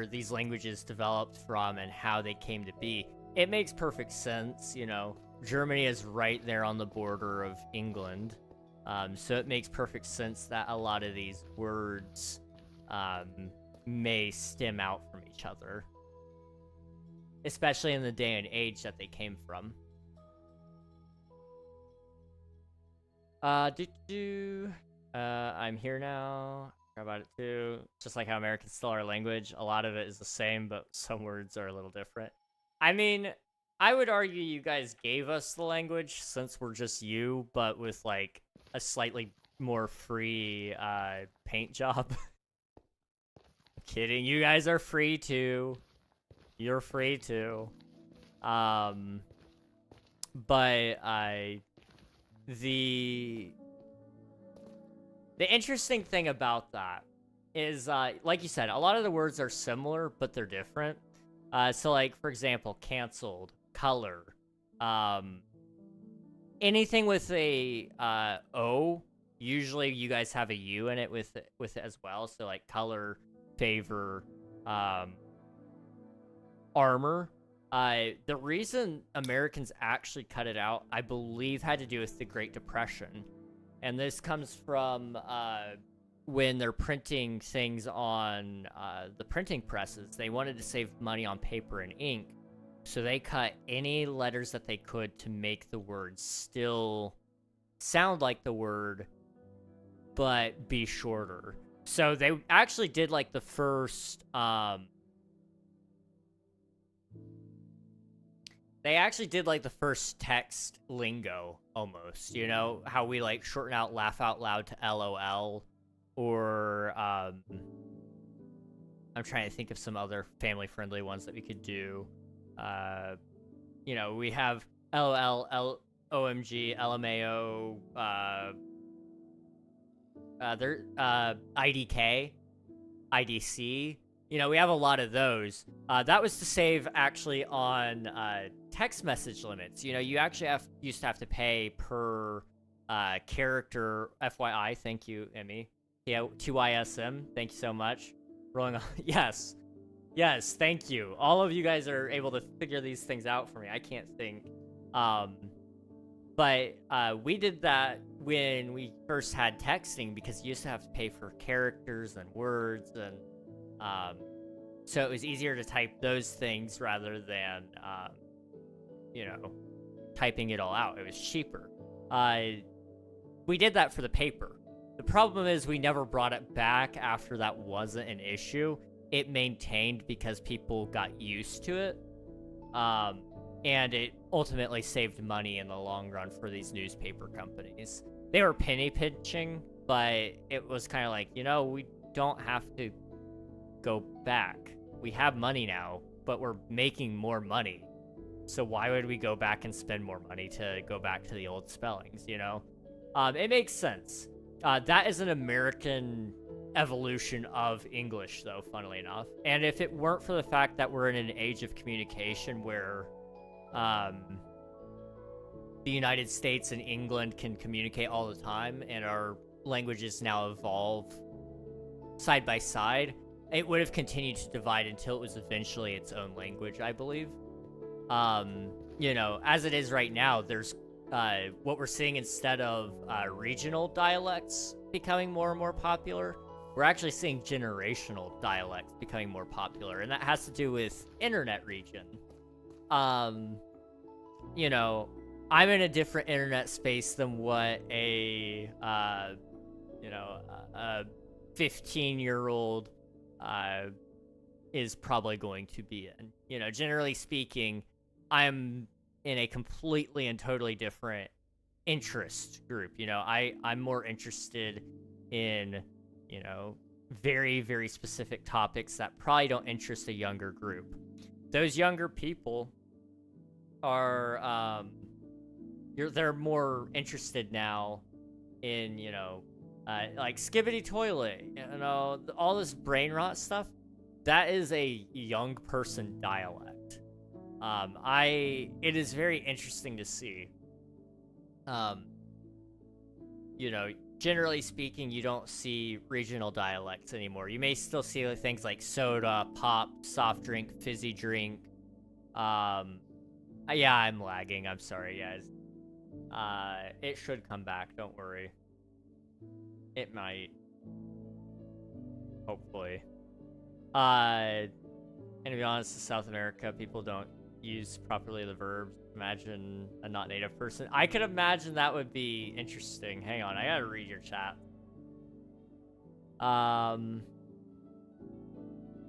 these languages developed from and how they came to be, it makes perfect sense. You know, Germany is right there on the border of England, so it makes perfect sense that a lot of these words may stem out from each other, especially in the day and age that they came from. I'm here now. How about it too? Just like how Americans still our language, a lot of it is the same, but some words are a little different. I mean, I would argue you guys gave us the language since we're just you, but with like a slightly more free paint job. Kidding, you guys are free too. You're free too. But the interesting thing about that is, like you said, a lot of the words are similar, but they're different. So like, for example, canceled, color, anything with a O, usually you guys have a U in it with it as well. So like color, favor, armor. The reason Americans actually cut it out, I believe, had to do with the Great Depression. And this comes from when they're printing things on the printing presses. They wanted to save money on paper and ink, so they cut any letters that they could to make the word still sound like the word, but be shorter. So they actually did like the first text lingo, almost, you know, how we like shorten out laugh out loud to LOL, or I'm trying to think of some other family friendly ones that we could do. You know, we have LOL, OMG, LMAO, IDK, IDC. You know, we have a lot of those. That was to save actually on text message limits. You know, you actually used to have to pay per character. FYI, thank you, Emmy. Yeah, 2ISM, thank you so much. Rolling on. Yes, thank you. All of you guys are able to figure these things out for me. I can't think. But we did that when we first had texting, because you used to have to pay for characters and words, and so it was easier to type those things rather than, you know, typing it all out. It was cheaper. We did that for the paper. The problem is we never brought it back after that wasn't an issue. It maintained because people got used to it. And it ultimately saved money in the long run for these newspaper companies. They were penny pinching, but it was kind of like, you know, we don't have to go back. We have money now, but we're making more money. So why would we go back and spend more money to go back to the old spellings, you know? It makes sense. That is an American evolution of English, though, funnily enough. And if it weren't for the fact that we're in an age of communication where the United States and England can communicate all the time, and our languages now evolve side by side, it would have continued to divide until it was eventually its own language, I believe. You know, as it is right now, there's what we're seeing instead of regional dialects becoming more and more popular, we're actually seeing generational dialects becoming more popular, and that has to do with internet region. You know, I'm in a different internet space than what a 15-year-old is probably going to be in. You know, generally speaking, I'm in a completely and totally different interest group. You know, I'm more interested in, you know, very, very specific topics that probably don't interest a younger group. Those younger people are, they're more interested now in, you know, like Skibbity Toilet, you know, all this brain rot stuff. That is a young person dialect. It is very interesting to see. You know, generally speaking, you don't see regional dialects anymore. You may still see things like soda, pop, soft drink, fizzy drink. Yeah, I'm lagging. I'm sorry, guys. It should come back. Don't worry. It might. Hopefully. And to be honest, in South America, people don't use properly the verbs. Imagine a not native person. I could imagine that would be interesting. Hang on, I gotta read your chat.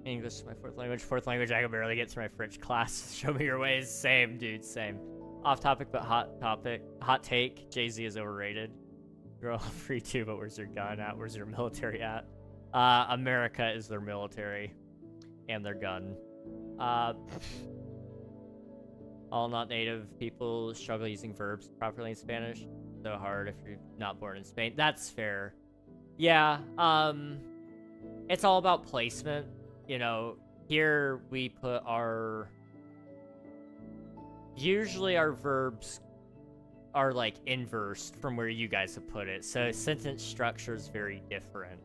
English is my fourth language. Fourth language, I can barely get through my French class. Show me your ways. Same, dude, same. Off topic, but hot topic. Hot take, Jay-Z is overrated. You're all free too, but where's your gun at? Where's your military at? America is their military. And their gun. All not native people struggle using verbs properly in Spanish. So hard if you're not born in Spain. That's fair. Yeah, it's all about placement. You know, here we put our... Usually our verbs are like inversed from where you guys have put it. So sentence structure is very different,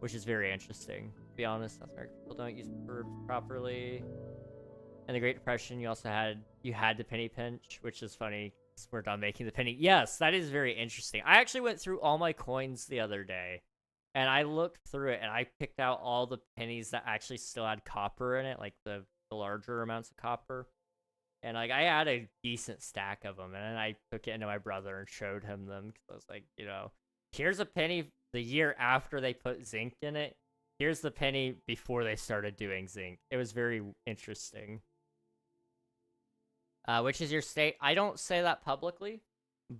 which is very interesting. To be honest, South American people don't use verbs properly. In the Great Depression, you had the penny pinch, which is funny. We're done making the penny. Yes, that is very interesting. I actually went through all my coins the other day, and I looked through it, and I picked out all the pennies that actually still had copper in it, like the larger amounts of copper. And like I had a decent stack of them, and then I took it into my brother and showed him them because I was like, you know, here's a penny the year after they put zinc in it. Here's the penny before they started doing zinc. It was very interesting. Which is your state? I don't say that publicly,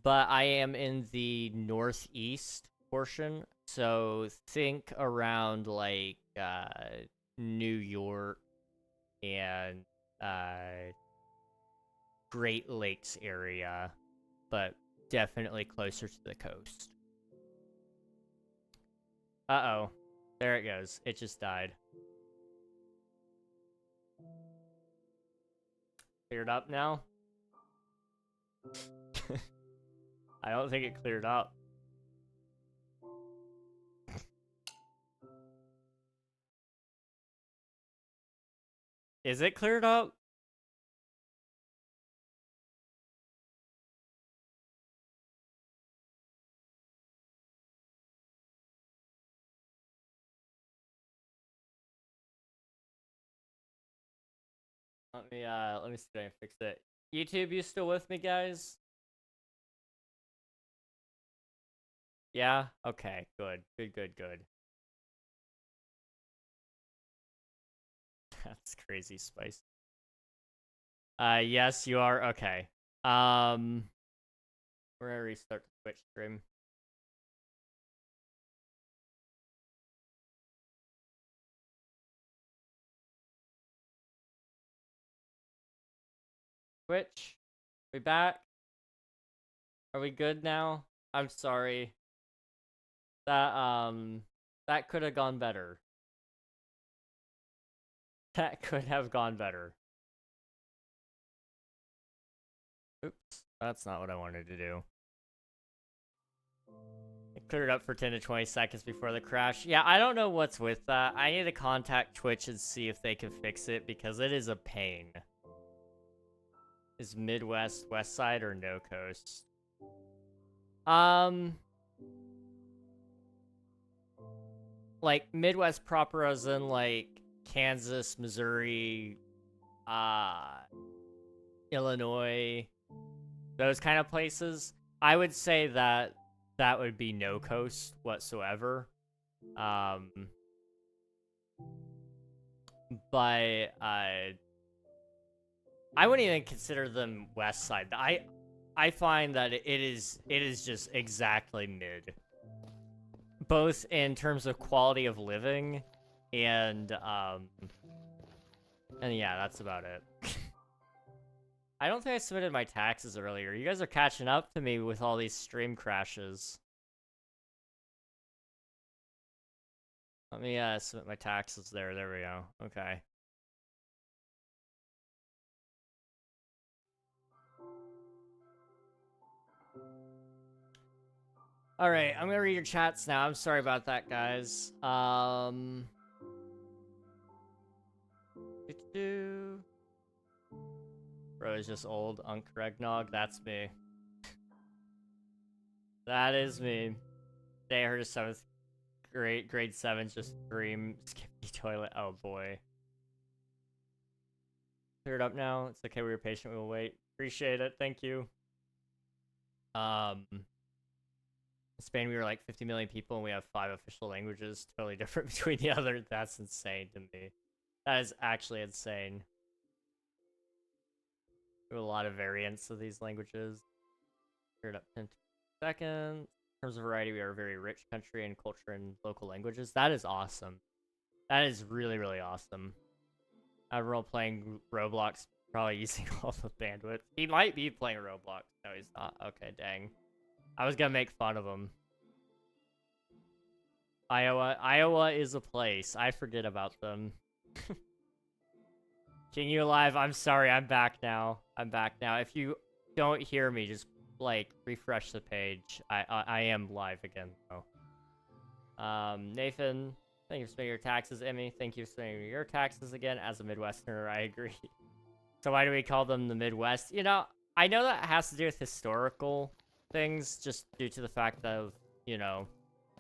but I am in the northeast portion. So think around like New York and Great Lakes area, but definitely closer to the coast. Uh-oh. There it goes. It just died. Cleared up now? I don't think it cleared up. Is it cleared up? Let me see if I can fix it. YouTube, you still with me, guys? Yeah? Okay, good. Good. That's crazy, Spice. Yes, you are. Okay. We're gonna restart the Twitch stream. Twitch, we back? Are we good now? I'm sorry. That could have gone better. That could have gone better. Oops, that's not what I wanted to do. It cleared up for 10 to 20 seconds before the crash. Yeah, I don't know what's with that. I need to contact Twitch and see if they can fix it, because it is a pain. Is Midwest, West Side, or no coast? Like, Midwest proper as in, like, Kansas, Missouri, Illinois, those kind of places. I would say that that would be no coast whatsoever. But I wouldn't even consider them West Side. I find that it is just exactly mid, both in terms of quality of living and yeah, that's about it. I don't think I submitted my taxes earlier. You guys are catching up to me with all these stream crashes. Let me submit my taxes there. There we go. Okay. Alright, I'm gonna read your chats now. I'm sorry about that, guys. Bro is just old. KingRegNog, that's me. That is me. Today I heard a 7th grade 7 just scream, skip the toilet. Oh boy. Cleared up now. It's okay, we were patient, we will wait. Appreciate it, thank you. In Spain we were like 50 million people and we have 5 official languages, totally different between the other. That's insane to me. That is actually insane. We have a lot of variants of these languages. Cleared up in 2 seconds. In terms of variety, we are a very rich country in culture and local languages. That is awesome. That is really, really awesome. Admiral playing Roblox, probably using all the bandwidth. He might be playing Roblox. No, he's not. Okay, dang. I was gonna make fun of him. Iowa is a place. I forget about them. King, you alive? I'm sorry, I'm back now. I'm back now. If you don't hear me, just like refresh the page. I am live again though. Nathan, thank you for paying your taxes. Emmy, thank you for paying your taxes again. As a Midwesterner, I agree. So why do we call them the Midwest? You know, I know that has to do with historical things, just due to the fact of, you know,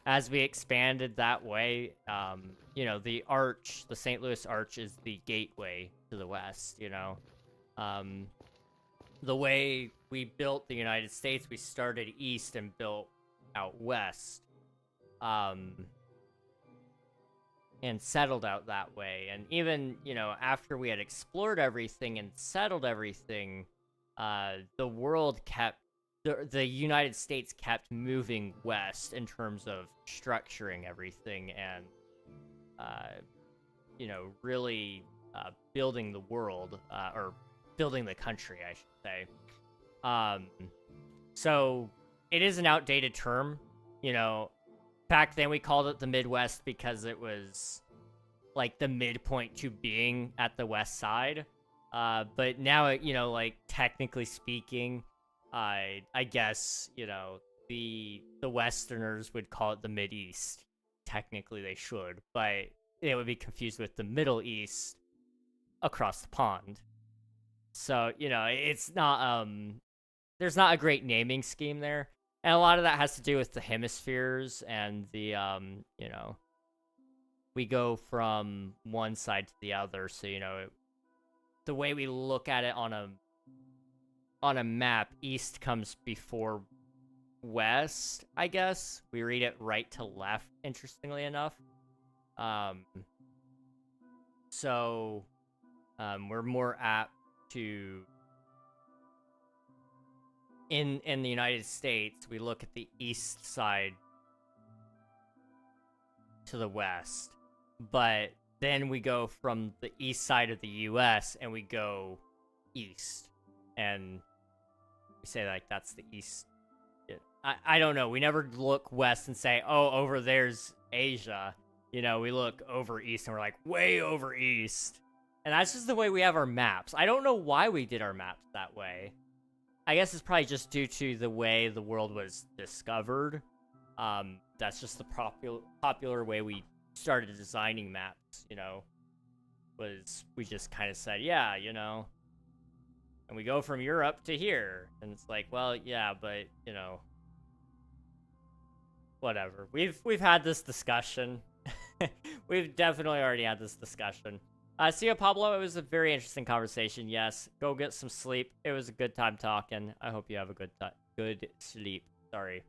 as we expanded that way, you know, the arch, the St. Louis Arch is the gateway to the West, you know. The way we built the United States, we started east and built out west. And settled out that way. And even, you know, after we had explored everything and settled everything, the world kept, the United States kept moving west in terms of structuring everything and, you know, really building the world, or building the country, I should say. So it is an outdated term, you know. Back then we called it the Midwest because it was like the midpoint to being at the west side. But now, you know, like technically speaking, I guess, you know, the Westerners would call it the Mideast. Technically they should, but it would be confused with the Middle East across the pond. So, you know, it's not, there's not a great naming scheme there. And a lot of that has to do with the hemispheres and the, you know, we go from one side to the other. So, you know, the way we look at it on a map, east comes before west, I guess. We read it right to left, interestingly enough. So, we're more apt to... In the United States, we look at the east side to the west, but then we go from the east side of the U.S. and we go east, and we say like that's the east. I don't know. We never look west and say, oh, over there's Asia. You know, we look over east and we're like, way over east. And that's just the way we have our maps. I don't know why we did our maps that way. I guess it's probably just due to the way the world was discovered. That's just the popular way we started designing maps, you know, was we just kind of said, yeah, you know, and we go from Europe to here. And it's like, well, yeah, but, you know, whatever. We've had this discussion. We've definitely already had this discussion. See you, Pablo. It was a very interesting conversation. Yes, go get some sleep. It was a good time talking. I hope you have a good sleep. Sorry.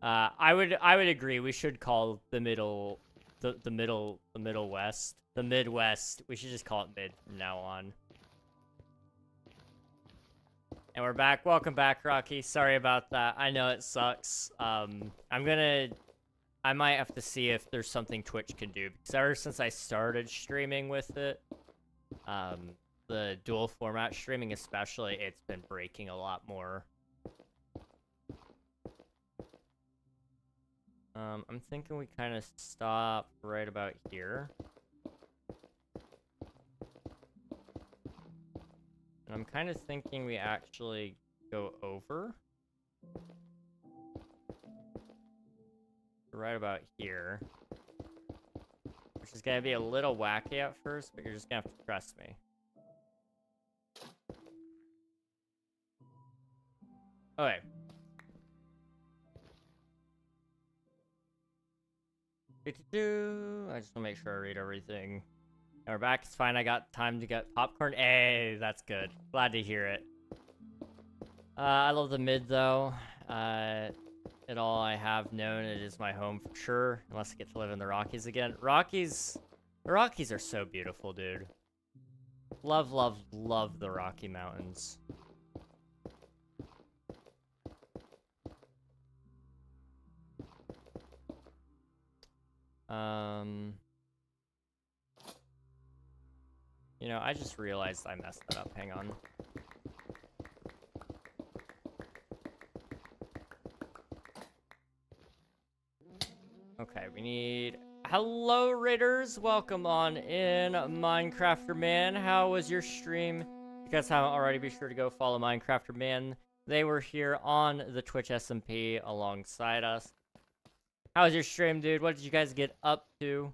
I would agree. We should call the Middle West, the Midwest. We should just call it mid from now on. And we're back. Welcome back, Rocky. Sorry about that. I know it sucks. I might have to see if there's something Twitch can do, because ever since I started streaming with it, the dual format streaming especially, it's been breaking a lot more. I'm thinking we kind of stop right about here. And I'm kind of thinking we actually go over. Right about here. Which is gonna be a little wacky at first, but you're just gonna have to trust me. Okay. I just wanna make sure I read everything. And we're back, it's fine, I got time to get popcorn. Hey, that's good. Glad to hear it. I love the mid though. It all I have known, it is my home for sure, unless I get to live in the Rockies again. The Rockies are so beautiful, dude. Love, love, love the Rocky Mountains. You know, I just realized I messed that up. Hang on. Okay, we need... Hello, Raiders! Welcome on in, Minecrafter Man. How was your stream? If you guys haven't already, be sure to go follow Minecrafter Man. They were here on the Twitch SMP alongside us. How was your stream, dude? What did you guys get up to?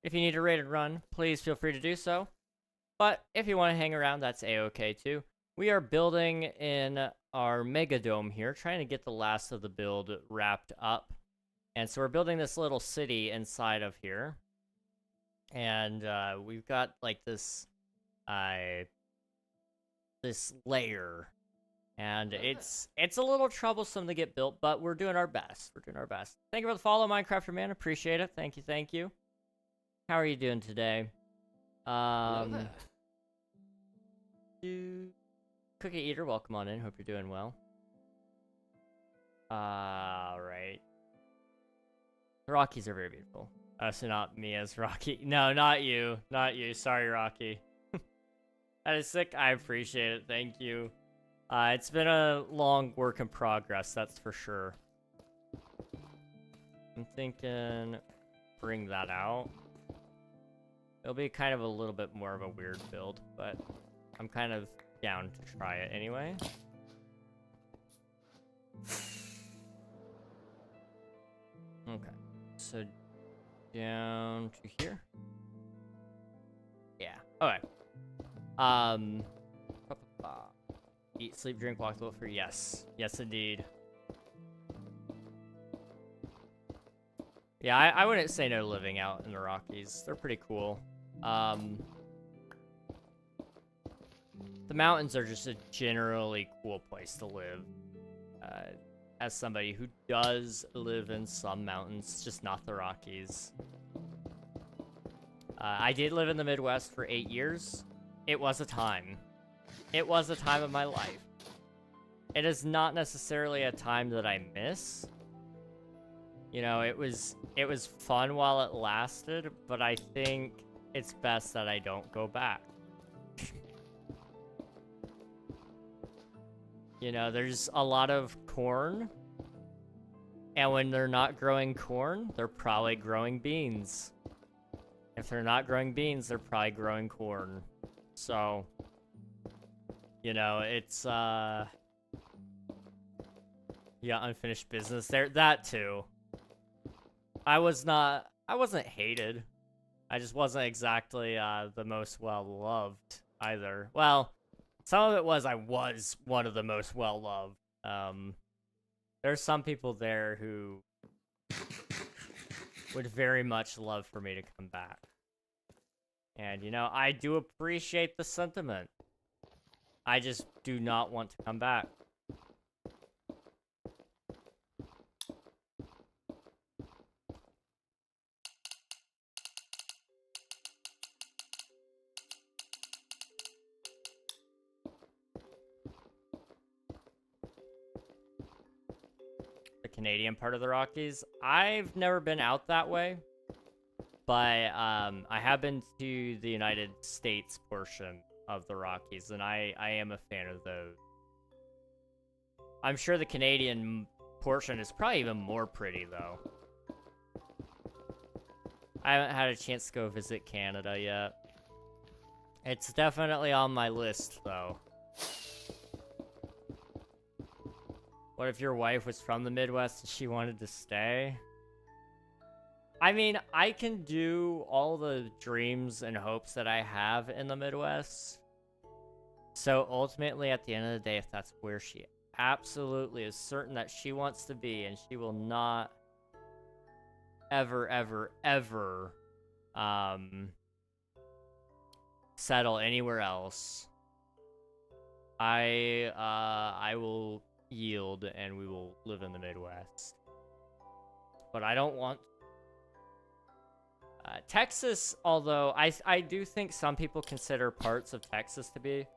If you need a raid and run, please feel free to do so. But if you want to hang around, that's a-okay too. We are building in our Mega Dome here, trying to get the last of the build wrapped up. And so we're building this little city inside of here. And we've got like this this layer. And it's a little troublesome to get built, but we're doing our best. We're doing our best. Thank you for the follow, Minecrafter Man. Appreciate it. Thank you, thank you. How are you doing today? Cookie Eater, welcome on in. Hope you're doing well. Alright. The Rockies are very beautiful. So not me as Rocky. No, not you. Not you. Sorry, Rocky. That is sick. I appreciate it. Thank you. It's been a long work in progress, that's for sure. I'm thinking bring that out. It'll be kind of a little bit more of a weird build, but I'm kind of down to try it anyway. Okay, so down to here. Yeah, okay. Eat, sleep, drink, walk, live for yes. Yes, indeed. Yeah, I wouldn't say no to living out in the Rockies. They're pretty cool. The mountains are just a generally cool place to live. As somebody who does live in some mountains, just not the Rockies. I did live in the Midwest for 8 years. It was a time. It was a time of my life. It is not necessarily a time that I miss. You know, it was fun while it lasted, but I think it's best that I don't go back. You know, there's a lot of corn And when they're not growing corn, they're probably growing beans. If they're not growing beans, they're probably growing corn. So, you know, it's, yeah, unfinished business there. That too. I wasn't hated. I just wasn't exactly, the most well-loved either. Well, some of it was I was one of the most well-loved. There's some people there who would very much love for me to come back. And, you know, I do appreciate the sentiment. I just do not want to come back. The Canadian part of the Rockies. I've never been out that way. But I have been to the United States portion of the Rockies, and I am a fan of those. I'm sure the Canadian portion is probably even more pretty, though. I haven't had a chance to go visit Canada yet. It's definitely on my list, though. What if your wife was from the Midwest and she wanted to stay? I mean, I can do all the dreams and hopes that I have in the Midwest. So ultimately, at the end of the day, if that's where she absolutely is certain that she wants to be, and she will not ever, ever, ever settle anywhere else, I will yield and we will live in the Midwest. But I don't want Texas, although I do think some people consider parts of Texas to be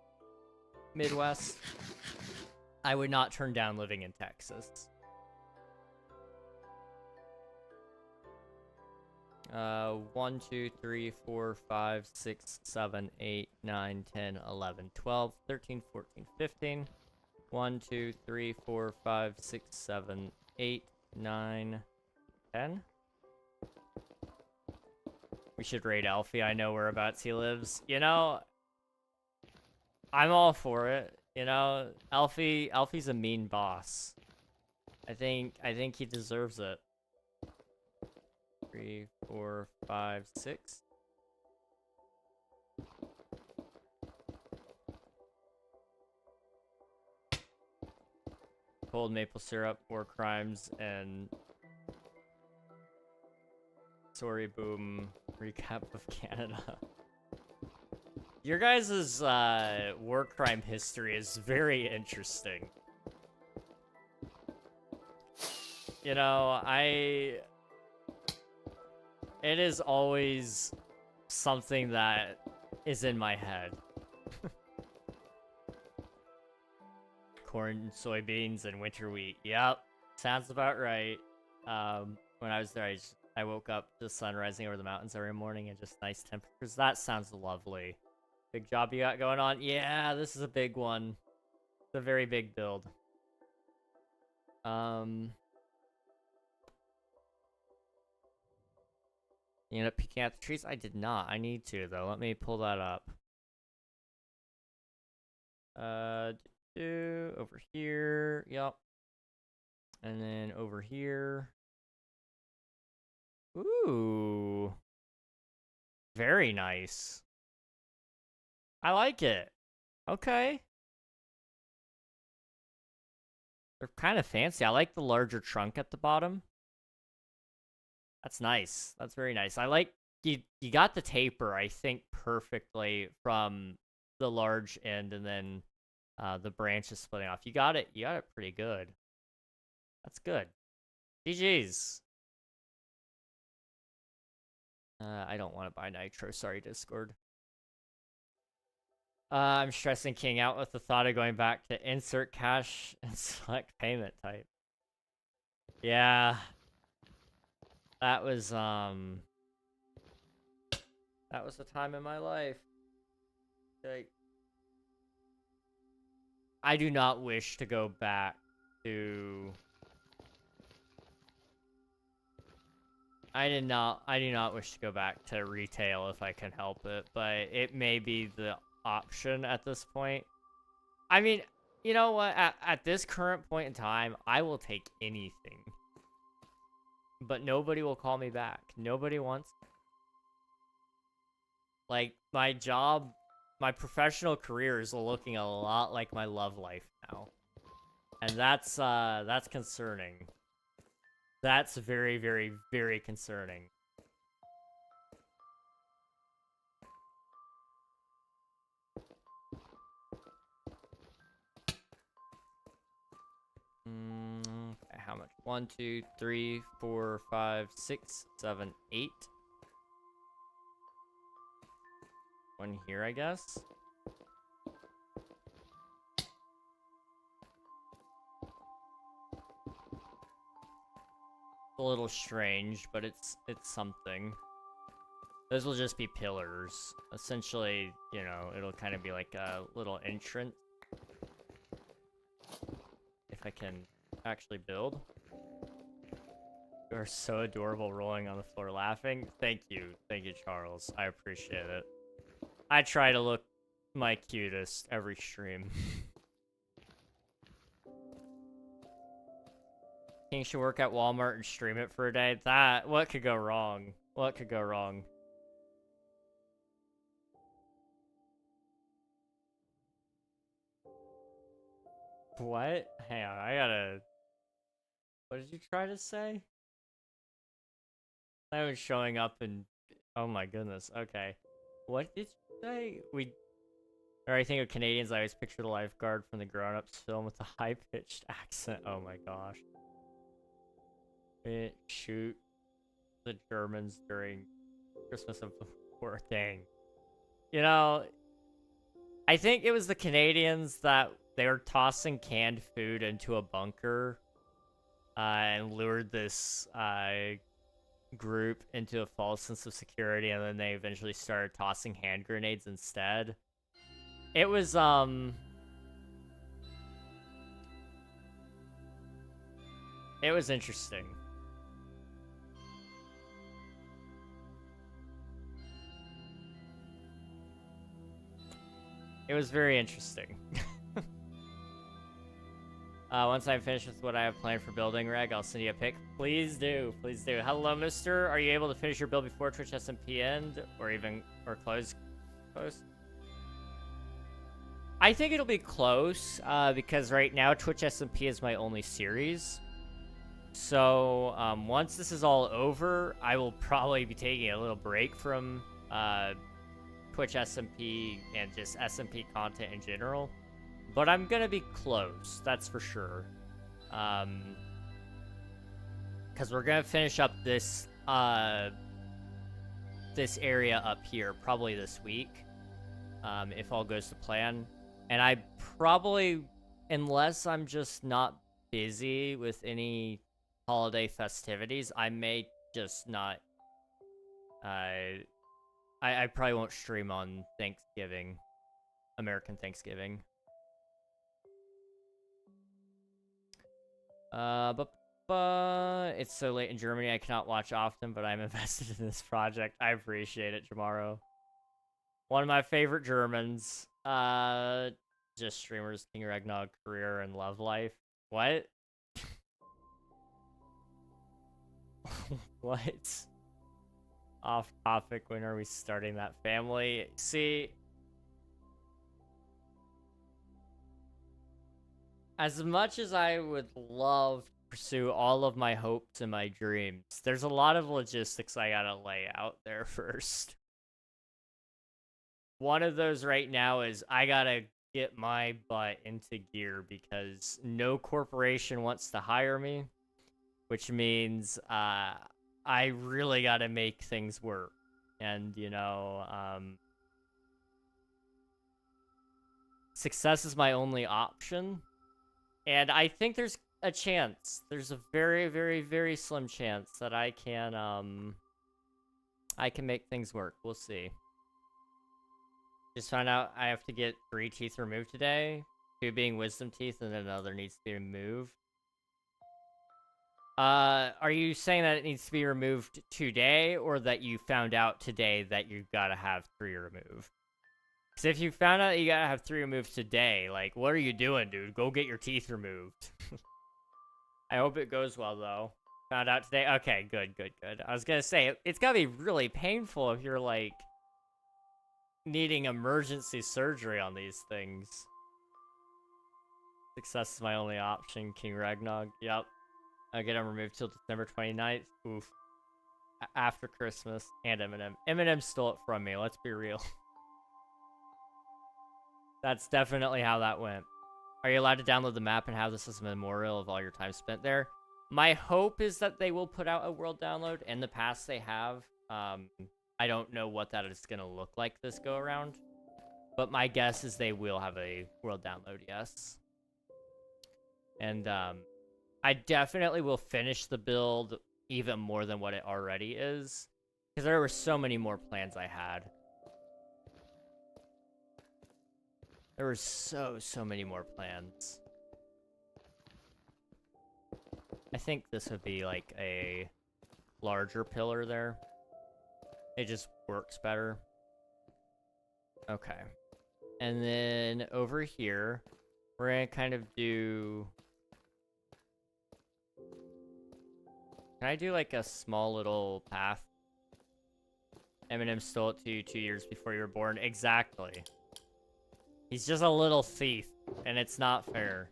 Midwest. I would not turn down living in Texas. 1, 2, 3, 4, 5, 6, 7, 8, 9, 10, 11, 12, 13, 14, 15. 1, 2, 3, 4, 5, 6, 7, 8, 9, 10. We should raid Alfie. I know whereabouts he lives. You know, I'm all for it. You know, Alfie's a mean boss. I think he deserves it. 3, 4, 5, 6. Cold maple syrup, war crimes, and sorry boom recap of Canada. Your guys' war crime history is very interesting. You know, it is always something that is in my head. Corn, soybeans, and winter wheat. Yep, sounds about right. When I was there, I woke up to the sun rising over the mountains every morning and just nice temperatures. That sounds lovely. Big job you got going on? Yeah, this is a big one. It's a very big build. You end up peeking at the trees? I did not. I need to, though. Let me pull that up. Over here. Yep. And then over here. Ooh. Very nice. I like it. Okay. They're kind of fancy. I like the larger trunk at the bottom. That's nice. That's very nice. I like you got the taper, I think, perfectly from the large end, and then the branches splitting off. You got it pretty good. That's good. GG's. I don't want to buy nitro. Sorry, Discord. I'm stressing King out with the thought of going back to insert cash and select payment type. Yeah. That was the time in my life. Like, I do not wish to go back to I do not wish to go back to retail if I can help it, but it may be the option at this point. I mean, you know what? At this current point in time, I will take anything. But nobody will call me back. Nobody wants. Like, my job, my professional career is looking a lot like my love life now. And that's concerning. That's very, very, very concerning. Okay, how much? 1, 2, 3, 4, 5, 6, 7, 8. One here, I guess. A little strange, but it's something. Those will just be pillars. Essentially, you know, it'll kind of be like a little entrance. If I can actually build. You are so adorable rolling on the floor laughing. Thank you, Charles. I appreciate it. I try to look my cutest every stream. King should work at Walmart and stream it for a day. What could go wrong? What could go wrong? What? Hang on, I gotta... What did you try to say? I was showing up and... Oh my goodness, okay. What did you say? Or I think of Canadians, I always picture the lifeguard from the Grown Ups film with the high-pitched accent. Oh my gosh. Shoot the Germans during Christmas of the War thing. You know, I think it was the Canadians that they were tossing canned food into a bunker and lured this group into a false sense of security, and then they eventually started tossing hand grenades instead. It was interesting. It was very interesting. Once I'm finished with what I have planned for building, Reg, I'll send you a pic. Please do. Please do. Hello, mister. Are you able to finish your build before Twitch SMP end? Or close? I think it'll be close, because right now Twitch SMP is my only series. So, once this is all over, I will probably be taking a little break from, Twitch SMP and just SMP content in general. But I'm gonna be close, that's for sure. Because we're gonna finish up this, this area up here, probably this week. If all goes to plan. And I probably, unless I'm just not busy with any holiday festivities, I may just not, I probably won't stream on Thanksgiving, American Thanksgiving. It's so late in Germany, I cannot watch often, but I'm invested in this project. I appreciate it, Jamaro. One of my favorite Germans. Just streamers, KingRegNog career and love life. What? What? Off topic, when are we starting that family? See, as much as I would love to pursue all of my hopes and my dreams, there's a lot of logistics I gotta lay out there first. One of those right now is I gotta get my butt into gear because no corporation wants to hire me, which means I really gotta make things work. And, you know, success is my only option. And I think there's a chance. There's a very, very, very slim chance that I can make things work. We'll see. Just found out I have to get 3 teeth removed today. 2 being wisdom teeth, and then another needs to be removed. Are you saying that it needs to be removed today, or that you found out today that you gotta have 3 removed? Because if you found out that you gotta have 3 removed today, like, what are you doing, dude? Go get your teeth removed. I hope it goes well, though. Found out today? Okay, good, good, good. I was gonna say, it's gotta be really painful if you're, like, needing emergency surgery on these things. Success is my only option, KingRegNog. Yep. I'll get them removed till December 29th. Oof. After Christmas. And Eminem. Eminem stole it from me, let's be real. That's definitely how that went. Are you allowed to download the map and have this as a memorial of all your time spent there? My hope is that they will put out a world download. In the past, they have. I don't know what that is going to look like this go around. But my guess is they will have a world download, yes. And I definitely will finish the build even more than what it already is. Because there were so many more plans I had. There were so many more plans. I think this would be like a larger pillar there. It just works better. Okay. And then over here, we're gonna kind of do... Can I do like a small little path? Eminem stole it to you 2 years before you were born. Exactly. He's just a little thief, and it's not fair.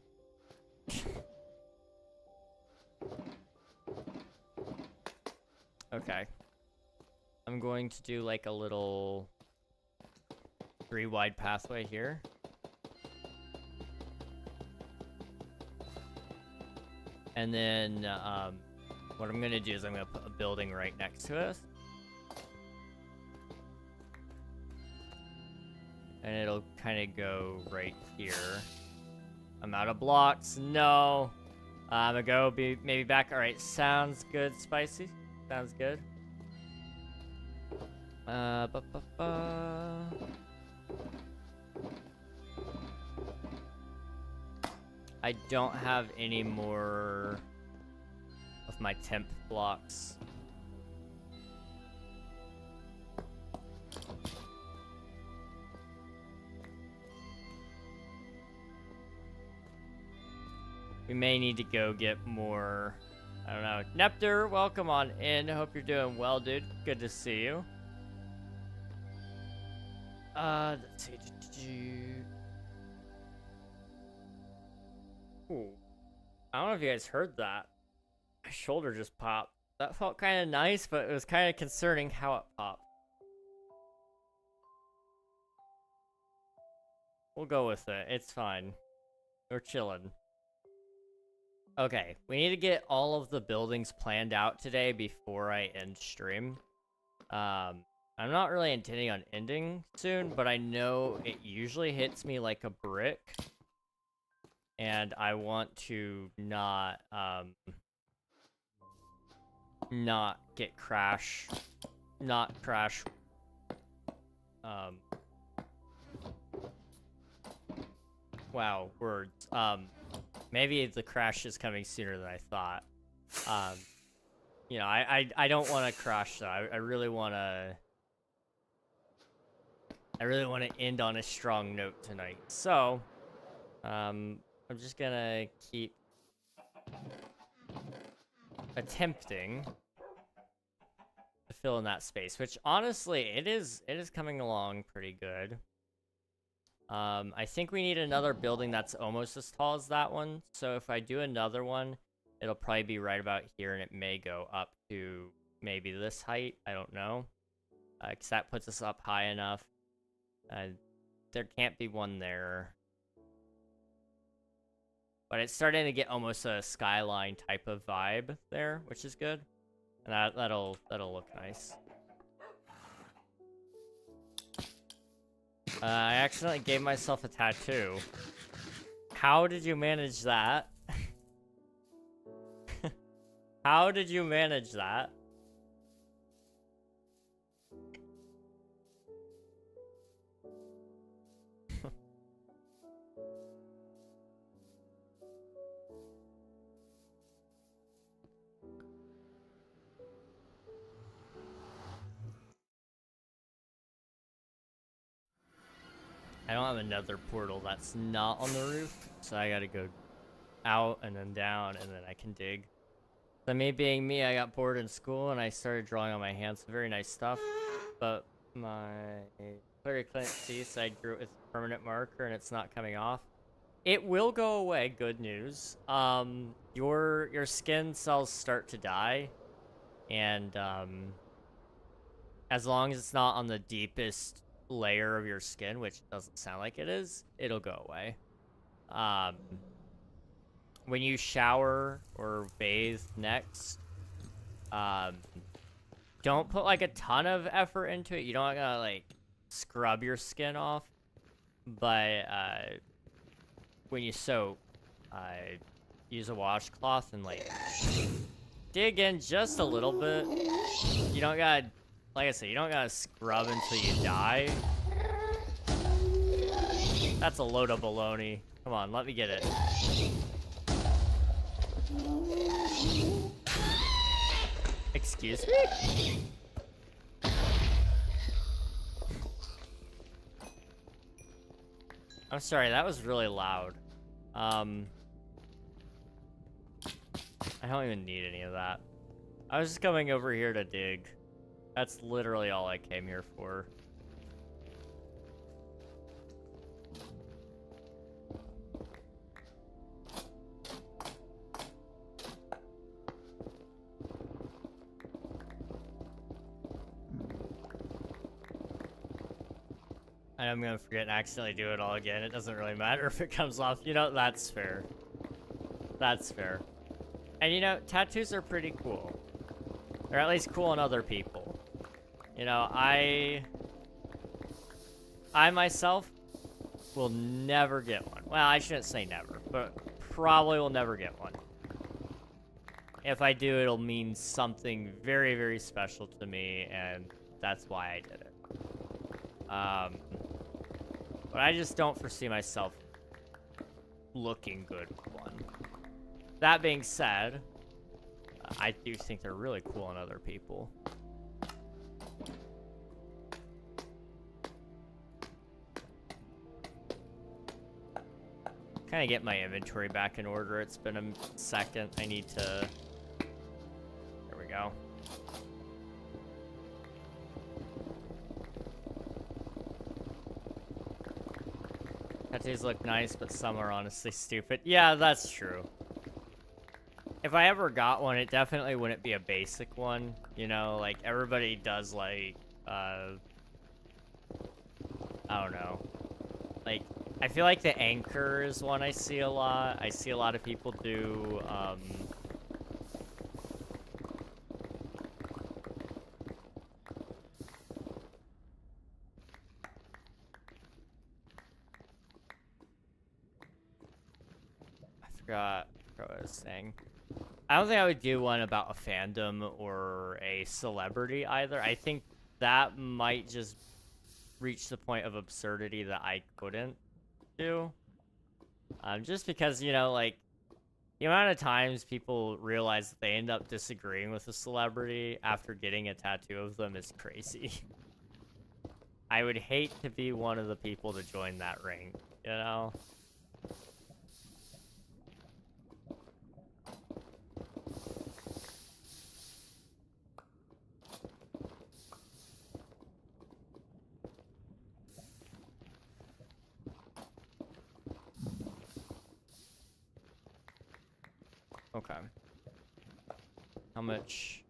Okay. I'm going to do like a little 3-wide pathway here. And then what I'm gonna do is I'm gonna put a building right next to us. And it'll kind of go right here. I'm out of blocks. No. I'm gonna go maybe back. All right, sounds good, Spicy. Sounds good. I don't have any more of my temp blocks. We may need to go get more. I don't know. Nepter, welcome on in. Hope you're doing well, dude. Good to see you. Let's see. Ooh. I don't know if you guys heard that. My shoulder just popped. That felt kind of nice, but it was kind of concerning how it popped. We'll go with it. It's fine. We're chilling. Okay, we need to get all of the buildings planned out today before I end stream. I'm not really intending on ending soon, but I know it usually hits me like a brick. And I want to not get crash. Wow, words. Maybe the crash is coming sooner than I thought. You know, I don't want to crash though. I really want to end on a strong note tonight. So, I'm just gonna keep attempting to fill in that space, which honestly, it is coming along pretty good. I think we need another building that's almost as tall as that one. So if I do another one, it'll probably be right about here, and it may go up to maybe this height. I don't know. Because that puts us up high enough. There can't be one there. But it's starting to get almost a skyline type of vibe there, which is good. And that'll look nice. I accidentally gave myself a tattoo. How did you manage that? How did you manage that? I don't have another portal that's not on the roof, so I gotta go out and then down, and then I can dig. So me being me, I got bored in school, and I started drawing on my hands. Very nice stuff, but my clearly couldn't see, so I drew it with a permanent marker, and it's not coming off. It will go away, good news. Your skin cells start to die, and as long as it's not on the deepest layer of your skin, which doesn't sound like it is, it'll go away. When you shower or bathe next, don't put like a ton of effort into it. You don't gotta like scrub your skin off, but when you soak, use a washcloth and like dig in just a little bit. You don't gotta, like I said, you don't gotta scrub until you die. That's a load of baloney. Come on, let me get it. Excuse me? I'm sorry, that was really loud. I don't even need any of that. I was just coming over here to dig. That's literally all I came here for. I'm gonna forget and accidentally do it all again. It doesn't really matter if it comes off. You know, that's fair. That's fair. And you know, tattoos are pretty cool. They're at least cool on other people. You know, I myself will never get one. Well, I shouldn't say never, but probably will never get one. If I do, it'll mean something very, very special to me, and that's why I did it. But I just don't foresee myself looking good with one. That being said, I do think they're really cool on other people. Kind of get my inventory back in order. It's been a second. I need to... There we go. Tattoos look nice, but some are honestly stupid. Yeah, that's true. If I ever got one, it definitely wouldn't be a basic one. You know, like, everybody does, like, I don't know. Like, I feel like the anchor is one I see a lot. I see a lot of people do, I forgot what I was saying. I don't think I would do one about a fandom or a celebrity either. I think that might just reach the point of absurdity that I couldn't do. Just because, you know, like, the amount of times people realize that they end up disagreeing with a celebrity after getting a tattoo of them is crazy. I would hate to be one of the people to join that ring, you know? Okay. How much?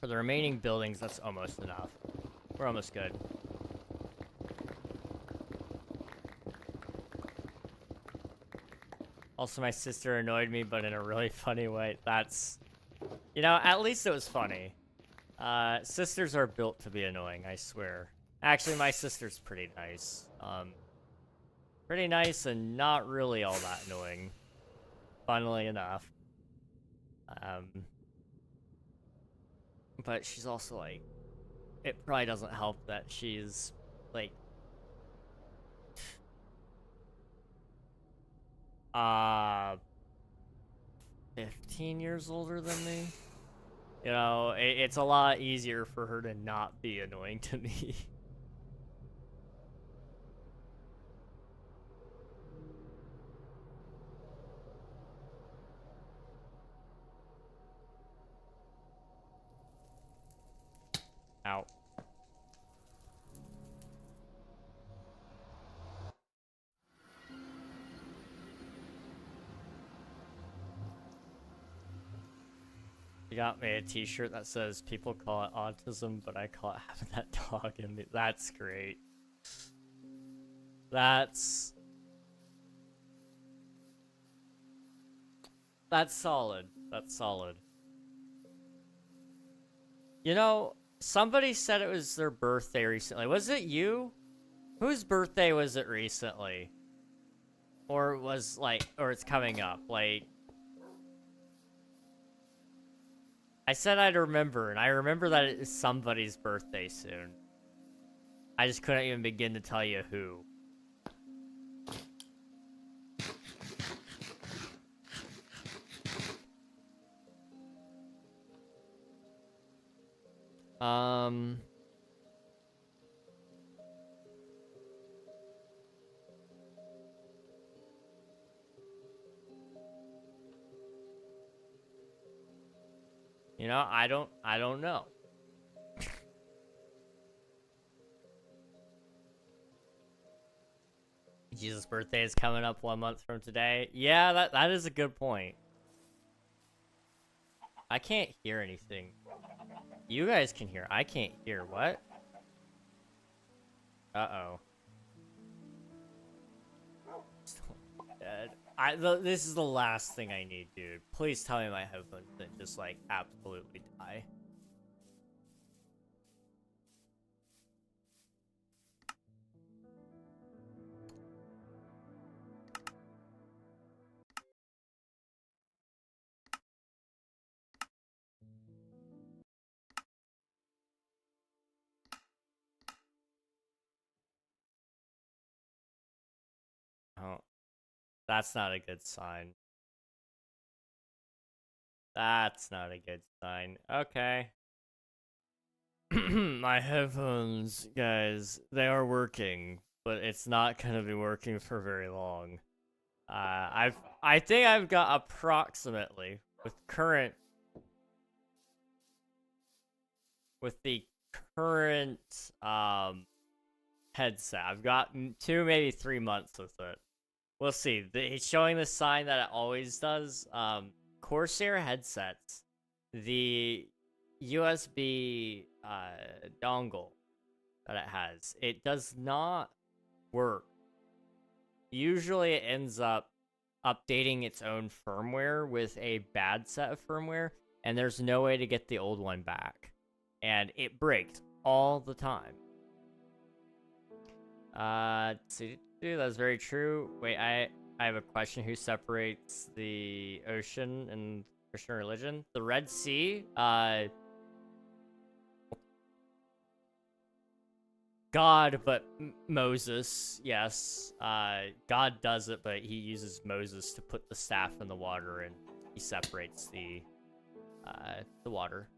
For the remaining buildings, that's almost enough. We're almost good. Also, my sister annoyed me, but in a really funny way. That's... You know, at least it was funny. Sisters are built to be annoying, I swear. Actually, my sister's pretty nice. Pretty nice and not really all that annoying, funnily enough. But she's also like, it probably doesn't help that she's like, 15 years older than me. You know, it's a lot easier for her to not be annoying to me. Ow. You got me a t-shirt that says people call it autism, but I call it having that dog in me. That's great. That's solid. That's solid. You know, somebody said it was their birthday recently. Was it you? Whose birthday was it recently? Or was like, or it's coming up, like... I said I'd remember, and I remember that it is somebody's birthday soon. I just couldn't even begin to tell you who. You know, I don't know. Jesus' birthday is coming up 1 month from today. Yeah, that is a good point. I can't hear anything. You guys can hear. I can't hear. What? Uh-oh. Dead. This is the last thing I need, dude. Please tell me my headphones didn't just, like, absolutely die. Oh. That's not a good sign. That's not a good sign. Okay. My headphones, guys, they are working, but it's not gonna be working for very long. I think I've got approximately with the current headset. I've got 2, maybe 3 months with it. We'll see. It's showing the sign that it always does. Corsair headsets, the USB dongle that it has, it does not work. Usually it ends up updating its own firmware with a bad set of firmware, and there's no way to get the old one back. And it breaks all the time. That's very true. Wait, I have a question. Who separates the ocean and Christian religion? The Red Sea? God, but Moses, yes. God does it, but he uses Moses to put the staff in the water, and he separates the water.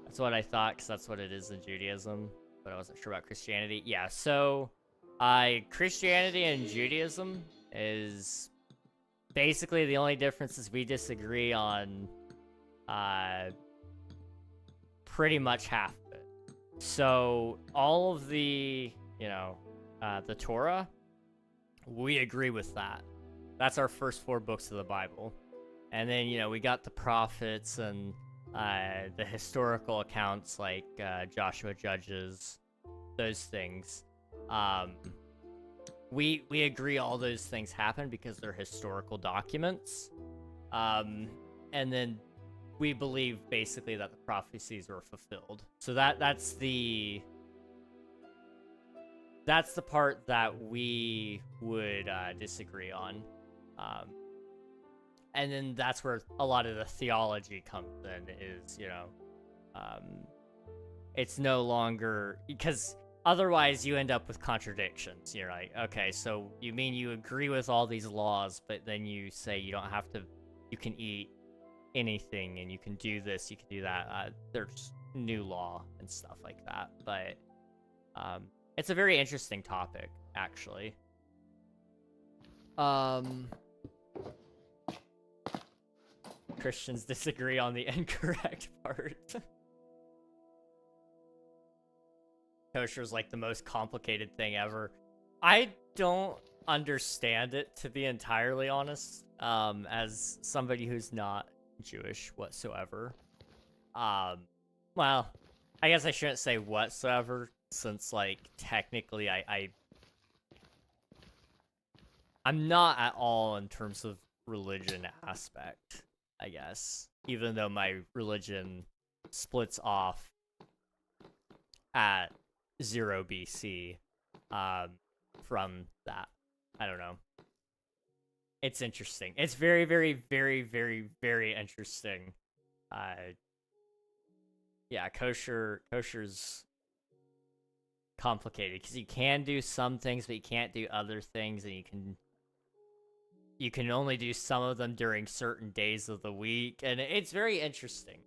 That's what I thought, because that's what it is in Judaism, but I wasn't sure about Christianity. Yeah, so Christianity and Judaism is basically the only difference is we disagree on pretty much half of it. So all of the, the Torah, we agree with that. That's our first 4 books of the Bible. And then, we got the prophets and the historical accounts like Joshua, Judges, those things. We agree all those things happen because they're historical documents. And then we believe basically that the prophecies were fulfilled. So that's the part that we would disagree on. And then that's where a lot of the theology comes in, is, it's no longer, because otherwise you end up with contradictions. You're like, okay, so you mean you agree with all these laws, but then you say you don't have to, you can eat anything, and you can do this, you can do that. There's new law and stuff like that, but it's a very interesting topic, actually. Christians disagree on the incorrect part. kosher's like the most complicated thing ever. I don't understand it, to be entirely honest, as somebody who's not Jewish whatsoever. Well, I guess I shouldn't say whatsoever, since, like, technically I'm not at all in terms of religion aspect, I guess. Even though my religion splits off at 0 BC from that. I don't know. It's interesting. It's very, very, very, very, very interesting. Yeah, kosher's complicated because you can do some things, but you can't do other things, and you can only do some of them during certain days of the week, and it's very interesting.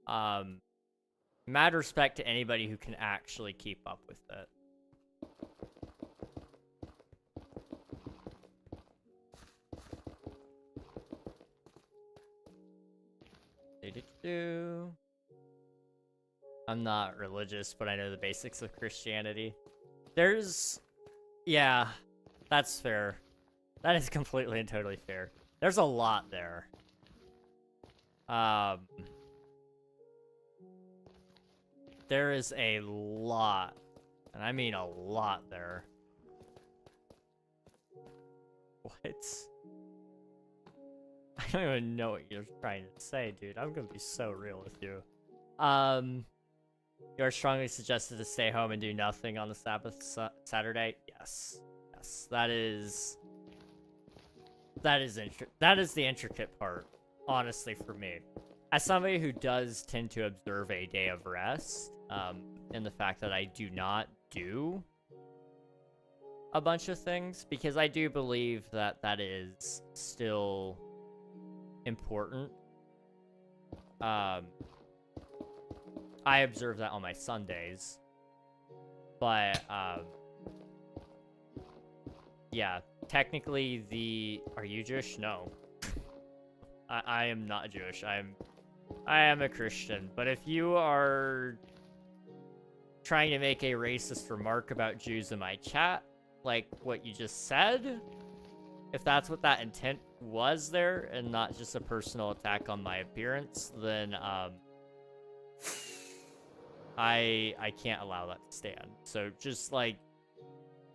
Mad respect to anybody who can actually keep up with it. I'm not religious, but I know the basics of Christianity. Yeah, that's fair. That is completely and totally fair. There's a lot there. There is a lot, and I mean a lot there. What? I don't even know what you're trying to say, dude. I'm gonna be so real with you. You are strongly suggested to stay home and do nothing on the Sabbath Saturday. Yes, yes, that is the intricate part, honestly, for me. As somebody who does tend to observe a day of rest, and the fact that I do not do a bunch of things, because I do believe that that is still important. I observe that on my Sundays, but yeah, technically are you Jewish? No. I am not Jewish. I am a Christian, but if you are trying to make a racist remark about Jews in my chat, like what you just said, if that's what that intent was there and not just a personal attack on my appearance, then I can't allow that to stand. So just, like,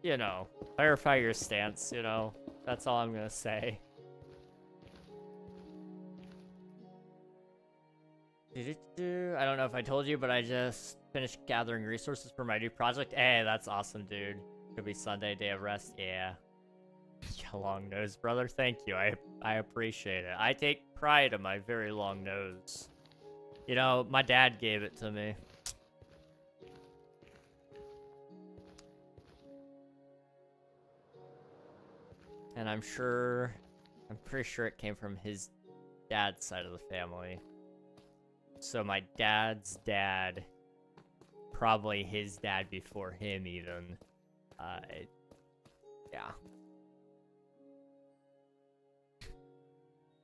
you know, clarify your stance, you know? That's all I'm gonna say. I don't know if I told you, but I just finished gathering resources for my new project. Hey, that's awesome, dude. Could be Sunday, day of rest. Yeah. Yeah, long nose, brother. Thank you. I appreciate it. I take pride in my very long nose. You know, my dad gave it to me. And I'm pretty sure it came from his dad's side of the family. So my dad's dad, probably his dad before him even. Yeah.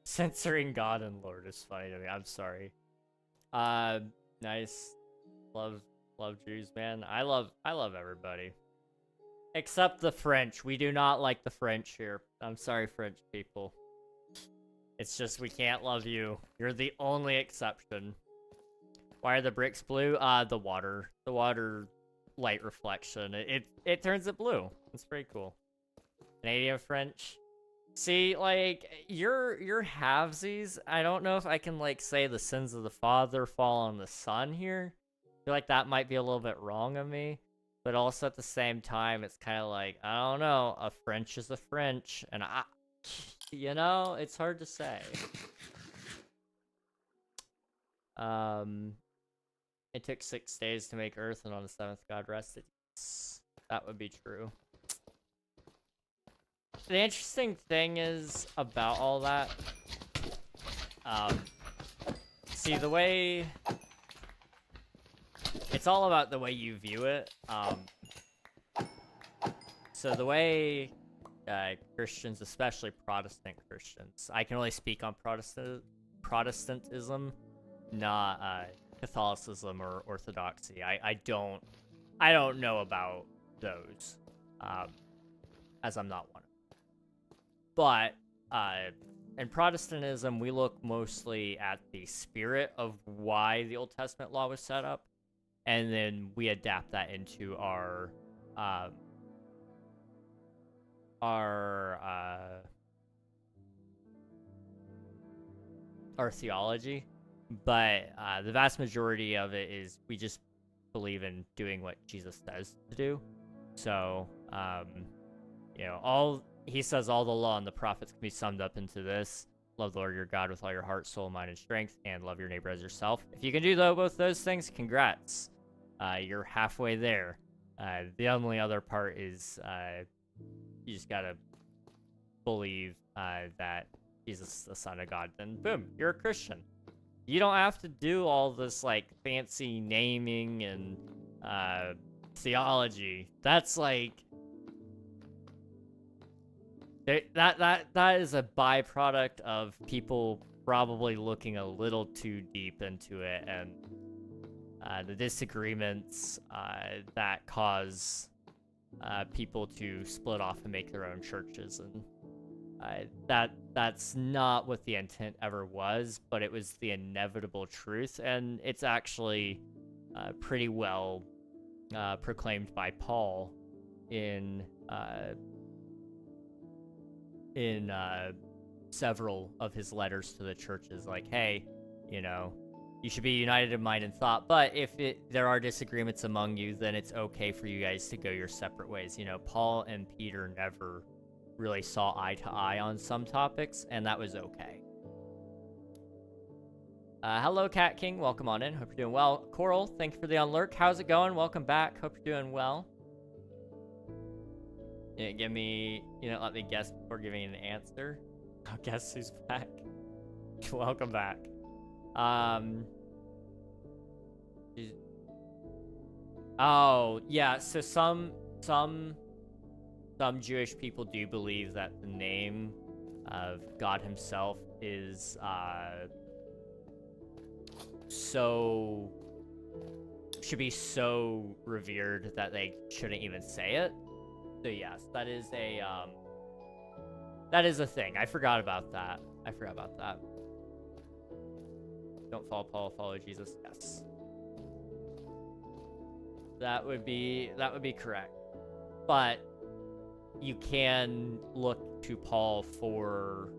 Censoring God and Lord is funny to me. I'm sorry. Nice. Love Jews, man. I love everybody. Except the French. We do not like the French here. I'm sorry, French people. It's just we can't love you. You're the only exception. Why are the bricks blue? The water. The water light reflection. It turns it blue. It's pretty cool. Canadian French. See, like, your halvesies, I don't know if I can, like, say the sins of the father fall on the son here. I feel like that might be a little bit wrong of me. But also at the same time, it's kind of like, I don't know, a French is a French. And you know, it's hard to say. It took 6 days to make Earth, and on the 7th God rested. That would be true. The interesting thing is about all that, see, the way, it's all about the way you view it. So the way Christians, especially Protestant Christians, I can only speak on Protestantism, not Catholicism or Orthodoxy. I don't I don't know about those, as I'm not one of them. But in Protestantism, we look mostly at the spirit of why the Old Testament law was set up, and then we adapt that into our theology. But the vast majority of it is we just believe in doing what Jesus says to do. So, you know, he says all the law and the prophets can be summed up into this: love the Lord your God with all your heart, soul, mind, and strength, and love your neighbor as yourself. If you can do both those things, congrats. You're halfway there. The only other part is you just gotta believe that Jesus is the Son of God. Then boom, you're a Christian. You don't have to do all this like fancy naming and theology. That's like that is a byproduct of people probably looking a little too deep into it, and the disagreements that cause people to split off and make their own churches, and that's not what the intent ever was, but it was the inevitable truth, and it's actually pretty well proclaimed by Paul in several of his letters to the churches. Like, hey, you know, you should be united in mind and thought, but if there are disagreements among you, then it's okay for you guys to go your separate ways. You know, Paul and Peter never really saw eye to eye on some topics, and that was okay. Hello, Cat King. Welcome on in. Hope you're doing well. Coral, thank you for the unlurk. How's it going? Welcome back. Hope you're doing well. You didn't let me guess before giving an answer. Oh, guess who's back? Welcome back. Oh, yeah, so some Jewish people do believe that the name of God himself is should be so revered that they shouldn't even say it. So yes, that is a thing. I forgot about that. Don't follow Paul, follow Jesus. Yes. That would be correct. But you can look to Paul for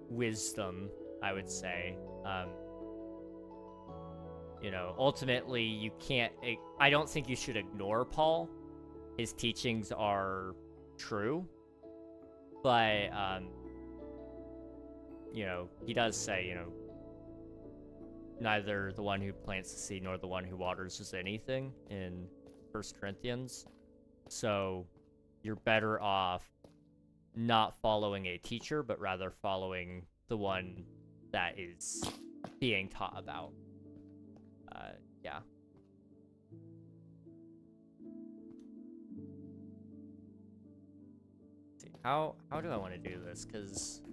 wisdom, I would say. You know, ultimately, you can't... I don't think you should ignore Paul. His teachings are true. But, you know, he does say, you know, neither the one who plants the seed nor the one who waters is anything in 1 Corinthians. So you're better off not following a teacher, but rather following the one that is being taught about. Yeah. Let's see, how do I want to do this? Because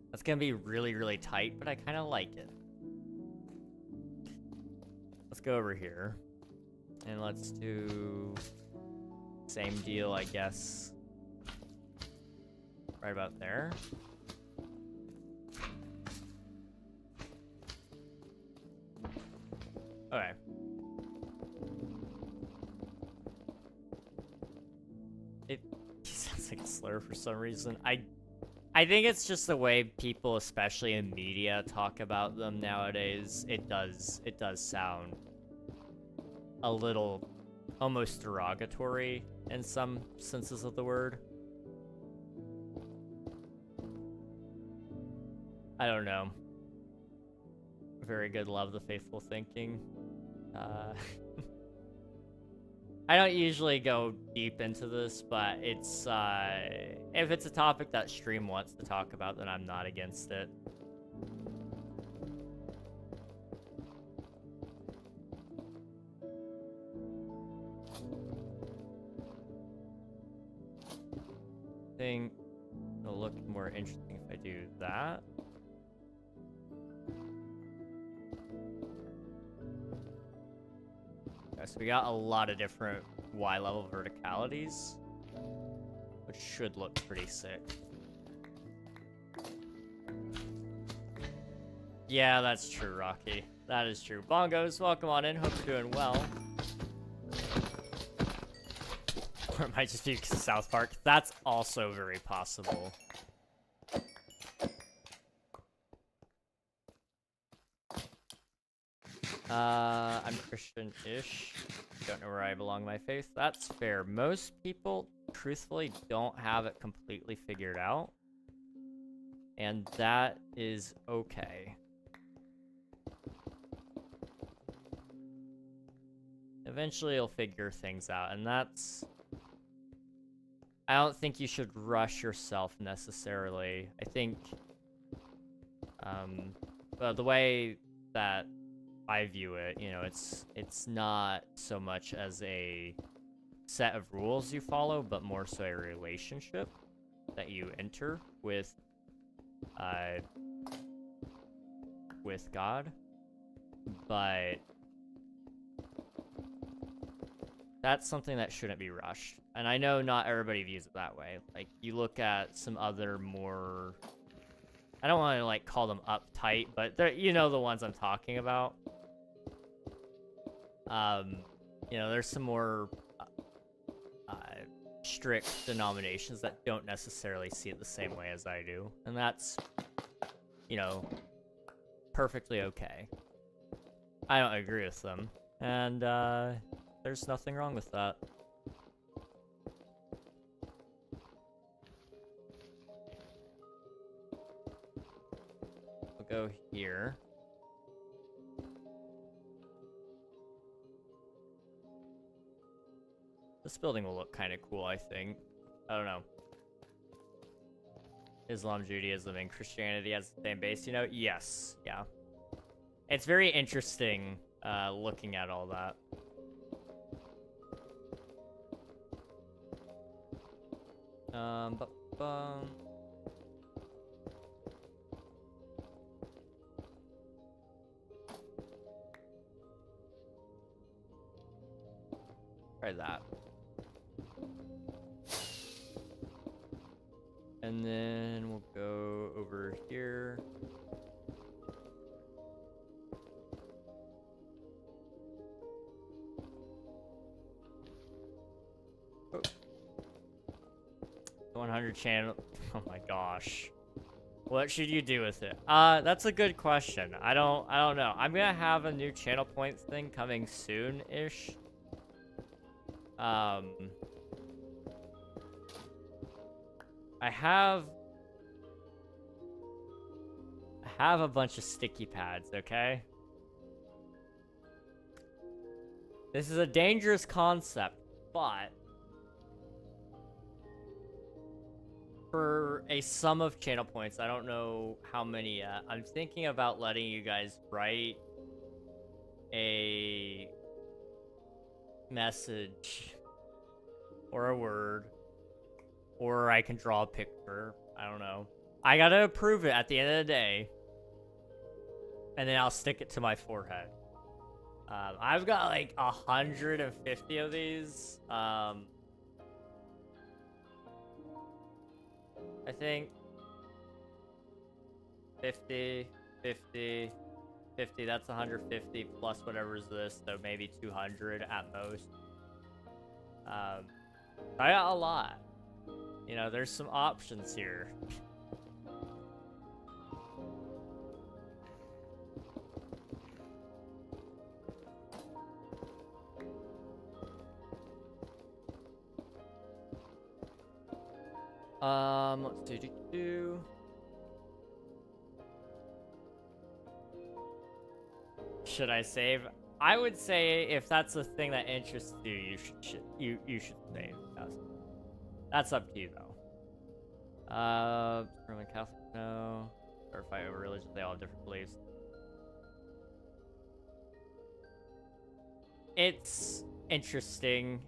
that's gonna be really, really tight, but I kind of like it. Let's go over here, and let's do same deal, I guess. Right about there. Okay. It sounds like a slur for some reason. I think it's just the way people, especially in media, talk about them nowadays. It does sound a little almost derogatory in some senses of the word. I don't know. Very good, love the faithful thinking. I don't usually go deep into this, but it's if it's a topic that stream wants to talk about, then I'm not against it. I think it'll look more interesting if I do that. So we got a lot of different Y level verticalities, which should look pretty sick. Yeah, that's true, Rocky. That is true. Bongos, welcome on in. Hope you're doing well. Or it might just be South Park. That's also very possible. I'm Christian-ish. Don't know where I belong in my faith. That's fair. Most people, truthfully, don't have it completely figured out. And that is okay. Eventually you'll figure things out, and that's... I don't think you should rush yourself necessarily. I think... But the way that I view it, you know, it's not so much as a set of rules you follow, but more so a relationship that you enter with God. But that's something that shouldn't be rushed. And I know not everybody views it that way. Like, you look at some other more... I don't want to, like, call them uptight, but they're, you know the ones I'm talking about. You know, there's some more strict denominations that don't necessarily see it the same way as I do. And that's, you know, perfectly okay. I don't agree with them. And, there's nothing wrong with that. We'll go here. This building will look kind of cool, I think. I don't know. Islam, Judaism, and Christianity has the same base, you know? Yes, yeah. It's very interesting, looking at all that. Try that. And then we'll go over here. Oh. 100 channel. Oh my gosh. What should you do with it? That's a good question. I don't know. I'm gonna have a new channel points thing coming soon-ish. I have a bunch of sticky pads, okay? This is a dangerous concept, but for a sum of channel points, I don't know how many yet. I'm thinking about letting you guys write a message or a word, or I can draw a picture. I don't know. I gotta approve it at the end of the day, and then I'll stick it to my forehead. I've got like 150 of these. I think 50, 50, 50, that's 150 plus whatever's this, so maybe 200 at most. I got a lot. You know, there's some options here. Let's do. Should I save? I would say if that's a thing that interests you, you should save. That's up to you though. Roman Catholic, no. Or fight over religion, they all have different beliefs. It's interesting.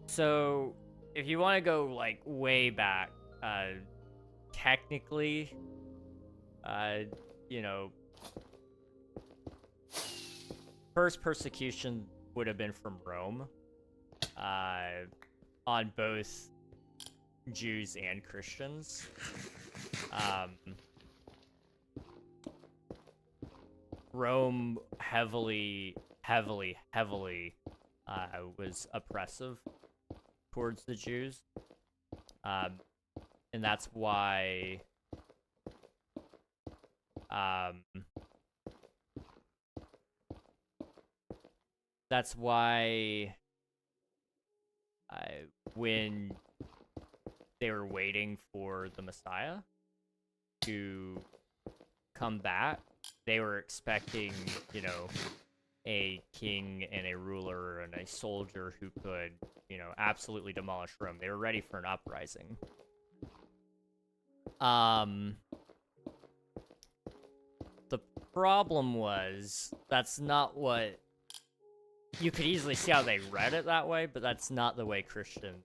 So if you want to go like way back, technically, you know, first persecution would have been from Rome, on both Jews and Christians. Rome heavily was oppressive towards the Jews. And that's why when they were waiting for the Messiah to come back, they were expecting, you know, a king and a ruler and a soldier who could, you know, absolutely demolish Rome. They were ready for an uprising. The problem was, that's not what... You could easily see how they read it that way, but that's not the way Christians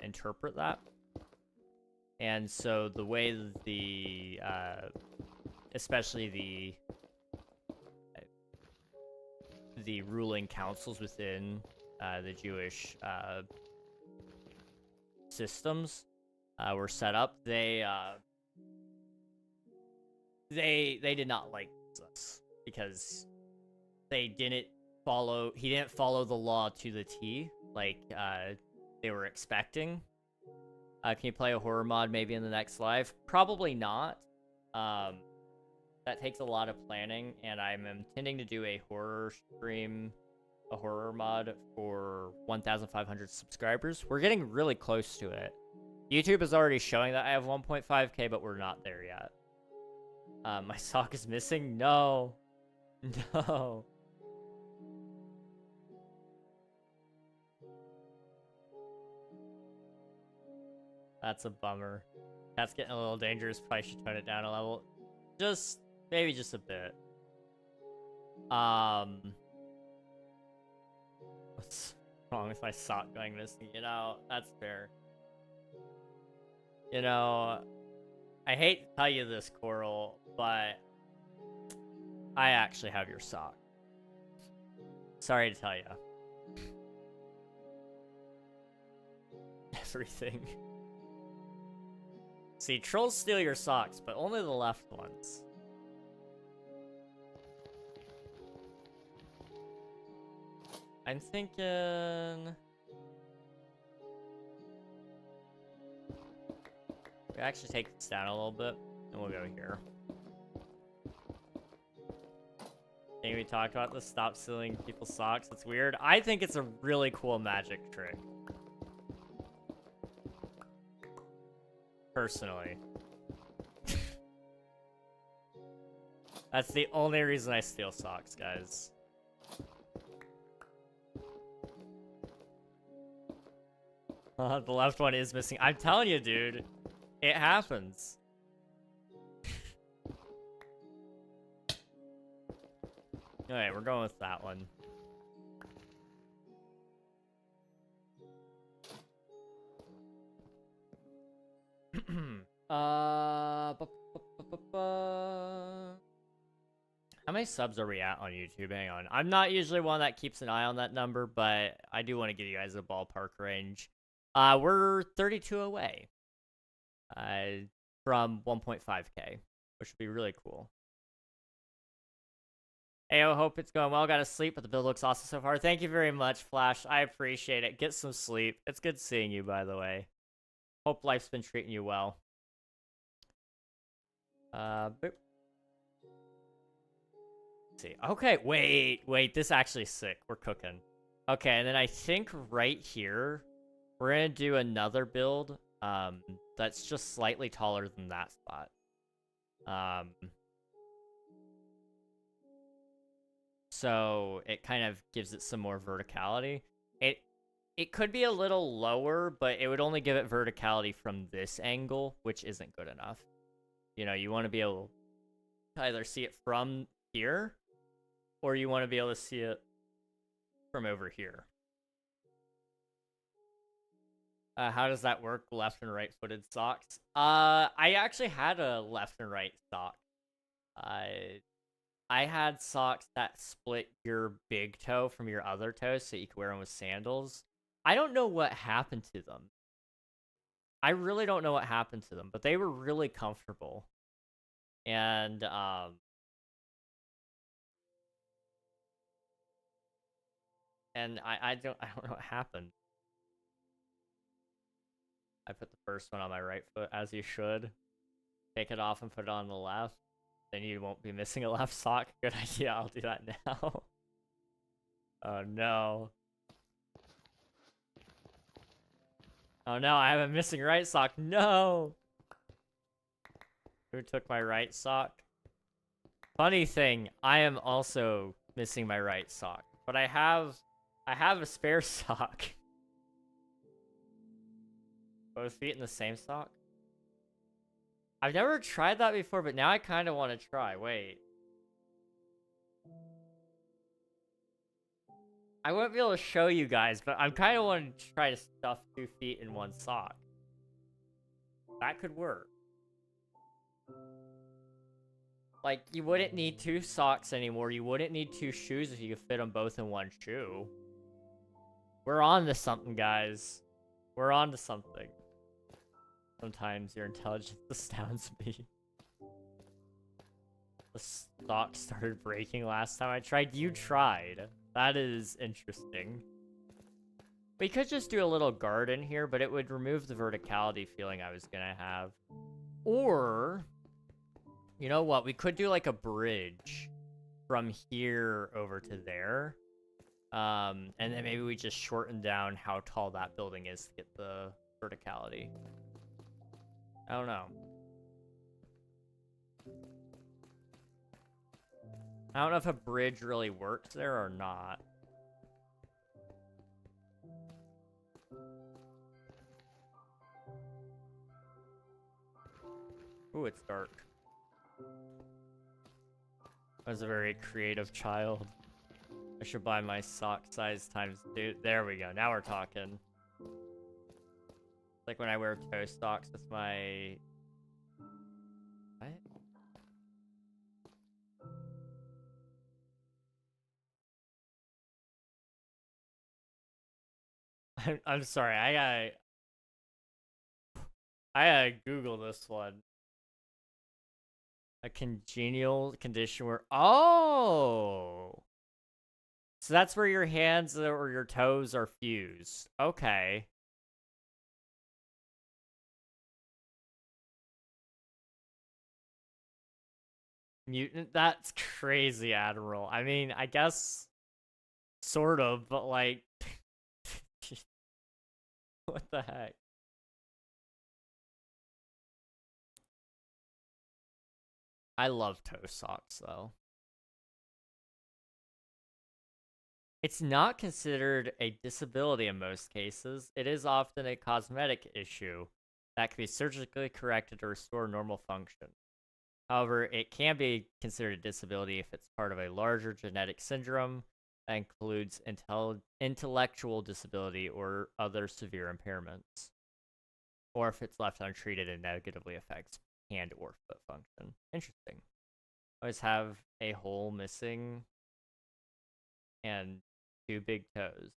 interpret that. And so the way the, especially the ruling councils within the Jewish systems were set up, they did not like this because he didn't follow the law to the T like they were expecting. Can you play a horror mod maybe in the next live? Probably not. That takes a lot of planning, and I'm intending to do a horror stream, a horror mod for 1,500 subscribers. We're getting really close to it. YouTube is already showing that I have 1.5k, but we're not there yet. My sock is missing? No. No. That's a bummer. That's getting a little dangerous. Probably should tone it down a level. Maybe just a bit. What's wrong with my sock going missing? You know, that's fair. You know, I hate to tell you this, Coral, but I actually have your sock. Sorry to tell you. Everything. See, trolls steal your socks, but only the left ones. I'm thinking... we actually take this down a little bit, and we'll go here. I think we talked about this, stop stealing people's socks. It's weird. I think it's a really cool magic trick. Personally. That's the only reason I steal socks, guys. The left one is missing. I'm telling you, dude. It happens. Alright, we're going with that one. How many subs are we at on YouTube? Hang on. I'm not usually one that keeps an eye on that number, but I do want to give you guys a ballpark range. We're 32 away from 1.5k, which would be really cool. Ayo, hope it's going well. Got to sleep, but the build looks awesome so far. Thank you very much, Flash. I appreciate it. Get some sleep. It's good seeing you, by the way. Hope life's been treating you well. Boop. Let's see. Okay, wait. This actually is sick. We're cooking. Okay, and then I think right here, we're gonna do another build. That's just slightly taller than that spot. So it kind of gives it some more verticality. It could be a little lower, but it would only give it verticality from this angle, which isn't good enough. You know, you want to be able to either see it from here, or you want to be able to see it from over here. How does that work? Left and right footed socks? I actually had a left and right sock. I had socks that split your big toe from your other toe so you could wear them with sandals. I don't know what happened to them. I really don't know what happened to them, but they were really comfortable. And I don't know what happened. I put the first one on my right foot, as you should. Take it off and put it on the left. Then you won't be missing a left sock. Good idea, I'll do that now. Oh no. Oh no, I have a missing right sock. No! Who took my right sock? Funny thing, I am also missing my right sock. But I have a spare sock. Both feet in the same sock? I've never tried that before, but now I kind of want to try. Wait. I won't be able to show you guys, but I'm kind of wanting to try to stuff 2 feet in one sock. That could work. Like, you wouldn't need 2 socks anymore. You wouldn't need 2 shoes if you could fit them both in one shoe. We're on to something, guys. We're on to something. Sometimes your intelligence astounds me. The sock started breaking last time I tried. You tried. That is interesting. We could just do a little garden here, but it would remove the verticality feeling I was gonna have. Or, you know what? We could do like a bridge from here over to there. And then maybe we just shorten down how tall that building is to get the verticality. I don't know. I don't know if a bridge really works there or not. Ooh, it's dark. I was a very creative child. I should buy my sock size times 2. There we go. Now we're talking. Like when I wear toe socks with my... What? I'm sorry, I gotta Google this one. A congenial condition where... Oh! So that's where your hands or your toes are fused. Okay. Mutant? That's crazy, Admiral. I mean, I guess... Sort of, but like... What the heck? I love toe socks, though. It's not considered a disability in most cases. It is often a cosmetic issue that can be surgically corrected to restore normal function. However, it can be considered a disability if it's part of a larger genetic syndrome that includes intellectual disability or other severe impairments, or if it's left untreated and negatively affects hand or foot function. Interesting. I always have a hole missing and 2 big toes.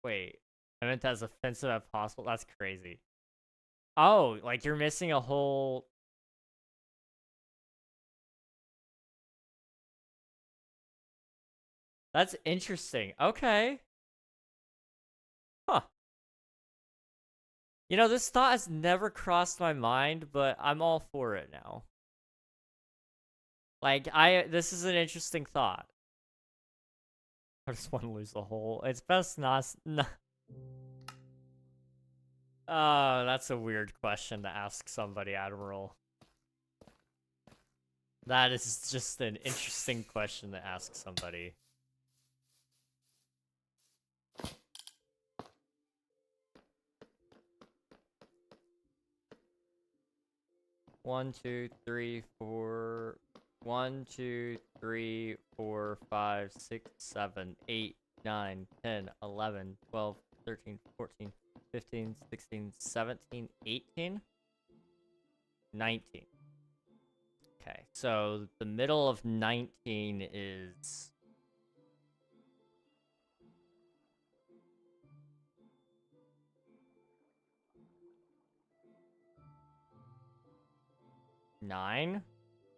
Wait, I meant as offensive as possible? That's crazy. Oh, like you're missing a whole... That's interesting. Okay. Huh. You know, this thought has never crossed my mind, but I'm all for it now. Like, this is an interesting thought. I just want to lose the hole. It's best not... Oh, that's a weird question to ask somebody, Admiral. That is just an interesting question to ask somebody. One, two, three, four... 1, 2, 3, 4, 5, 6, 7, 8, 9, 10, 11, 12, 13, 14, 15, 16, 17, 18? 19. Okay, so the middle of 19 is... Nine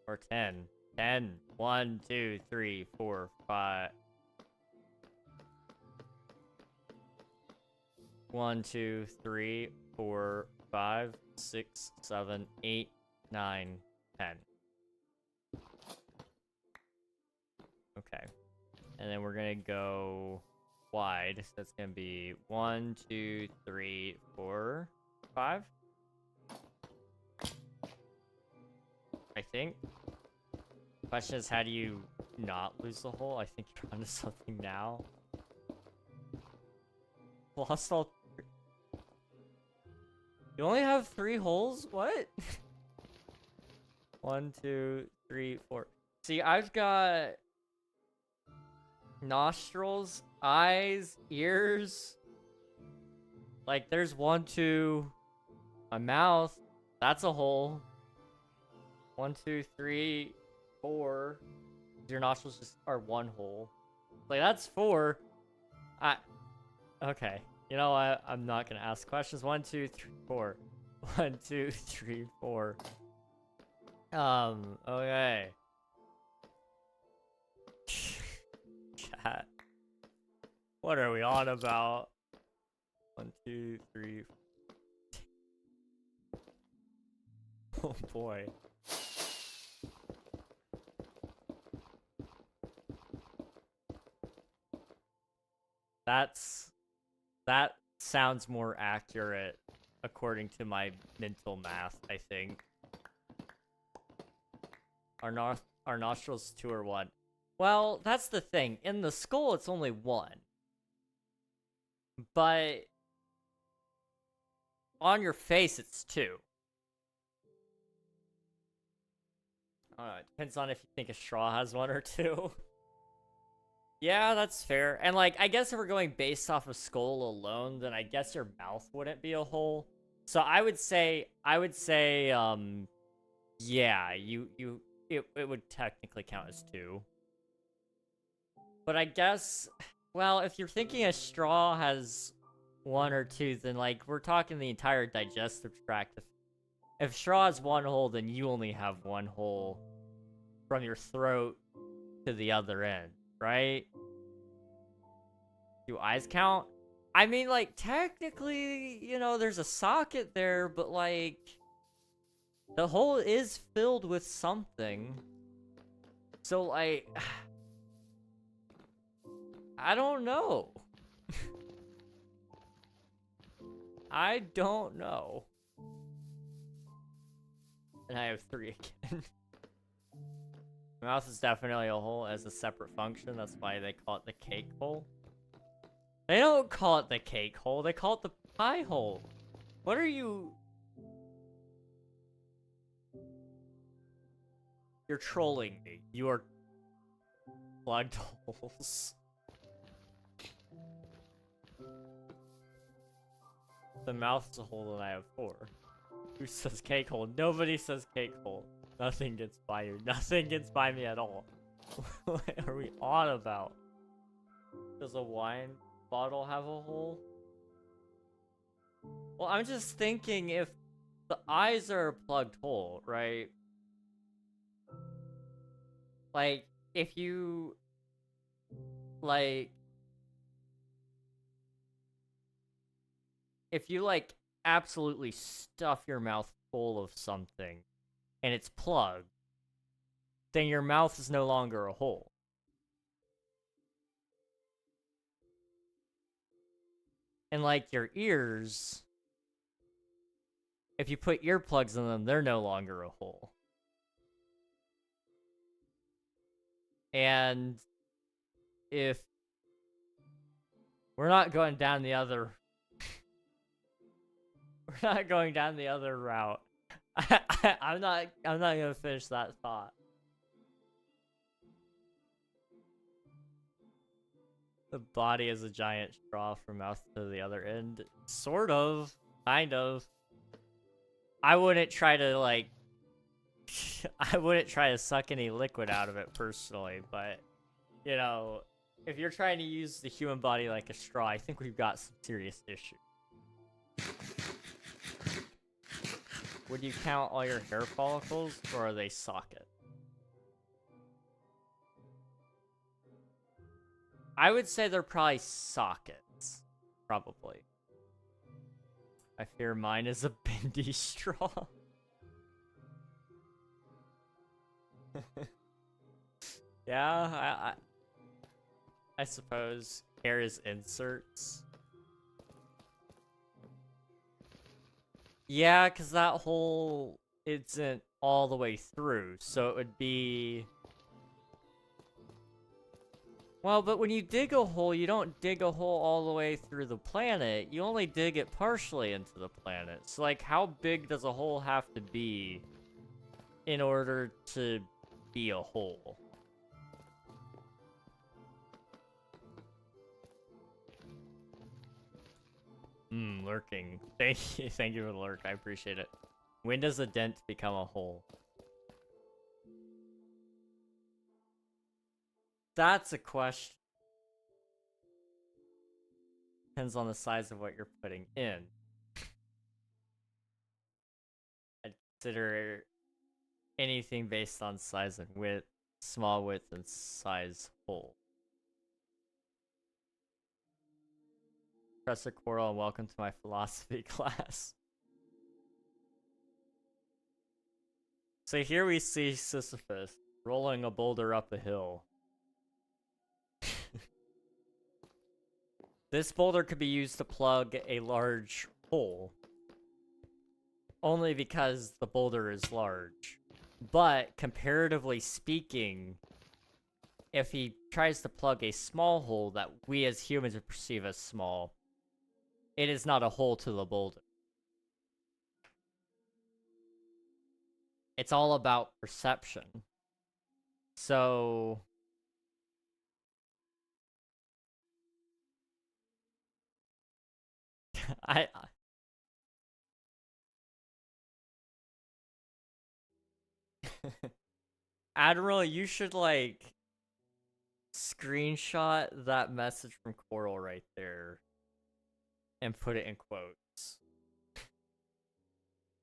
or 10? 10. 1, 2, 3, 4, 5. 1, 2, 3, 4, 5, 6, 7, 8, 9, 10. Okay. And then we're gonna go wide. So that's gonna be 1, 2, 3, 4, 5. I think. Question is, how do you not lose the hole? I think you're onto something now. Lost all. You only have 3 holes? What? 1, 2, 3, 4. See, I've got nostrils, eyes, ears. Like, there's 1, 2. My mouth. That's a hole. 1, 2, 3, 4. Your nostrils just are 1 hole. Like, that's 4. Okay. You know what? I'm not gonna ask questions. 1, 2, 3, 4. 1, 2, 3, 4. Okay. Chat. What are we on about? 1, 2, 3. Oh boy. That sounds more accurate according to my mental math, I think. Our nostrils 2 or 1. Well, that's the thing. In the skull, it's only 1. But on your face, it's 2. I don't know, it depends on if you think a straw has 1 or 2. Yeah, that's fair. And, like, I guess if we're going based off of skull alone, then I guess your mouth wouldn't be a hole. So I would say, yeah, it would technically count as 2. But I guess, well, if you're thinking a straw has 1 or 2, then, like, we're talking the entire digestive tract. If straw has 1 hole, then you only have 1 hole from your throat to the other end. Right? Do eyes count? I mean, like, technically, you know, there's a socket there, but, like, the hole is filled with something. So, like, I don't know. I don't know. And I have 3 again. Mouth is definitely a hole as a separate function. That's why they call it the cake hole. They don't call it the cake hole. They call it the pie hole. What are you... You're trolling me. You are plugged holes. The mouth's a hole and I have 4. Who says cake hole? Nobody says cake hole. Nothing gets by you. Nothing gets by me at all. What are we on about? Does a wine bottle have a hole? Well, I'm just thinking if the eyes are a plugged hole, right? Like, if you... Like... If you, like, absolutely stuff your mouth full of something, and it's plugged, then your mouth is no longer a hole. And like your ears, if you put earplugs in them, they're no longer a hole. And if we're not going down the other we're not going down the other route. I'm not gonna finish that thought. The body is a giant straw from mouth to the other end. Sort of. Kind of. I wouldn't try to, like, I wouldn't try to suck any liquid out of it personally, but, you know, if you're trying to use the human body like a straw, I think we've got some serious issues. Would you count all your hair follicles, or are they socket? I would say they're probably sockets. Probably. I fear mine is a bendy straw. Yeah, I suppose hair is inserts. Yeah, because that hole isn't all the way through, so it would be... Well, but when you dig a hole, you don't dig a hole all the way through the planet. You only dig it partially into the planet. So, like, how big does a hole have to be in order to be a hole? Lurking. Thank you for the lurk. I appreciate it. When does a dent become a hole? That's a question. Depends on the size of what you're putting in. I'd consider anything based on size and width, small width and size hole. Professor Coral, and welcome to my philosophy class. So here we see Sisyphus rolling a boulder up a hill. This boulder could be used to plug a large hole. Only because the boulder is large. But, comparatively speaking, if he tries to plug a small hole that we as humans would perceive as small, it is not a hole to the boulder. It's all about perception. So... Admiral, you should, like, screenshot that message from Coral right there and put it in quotes.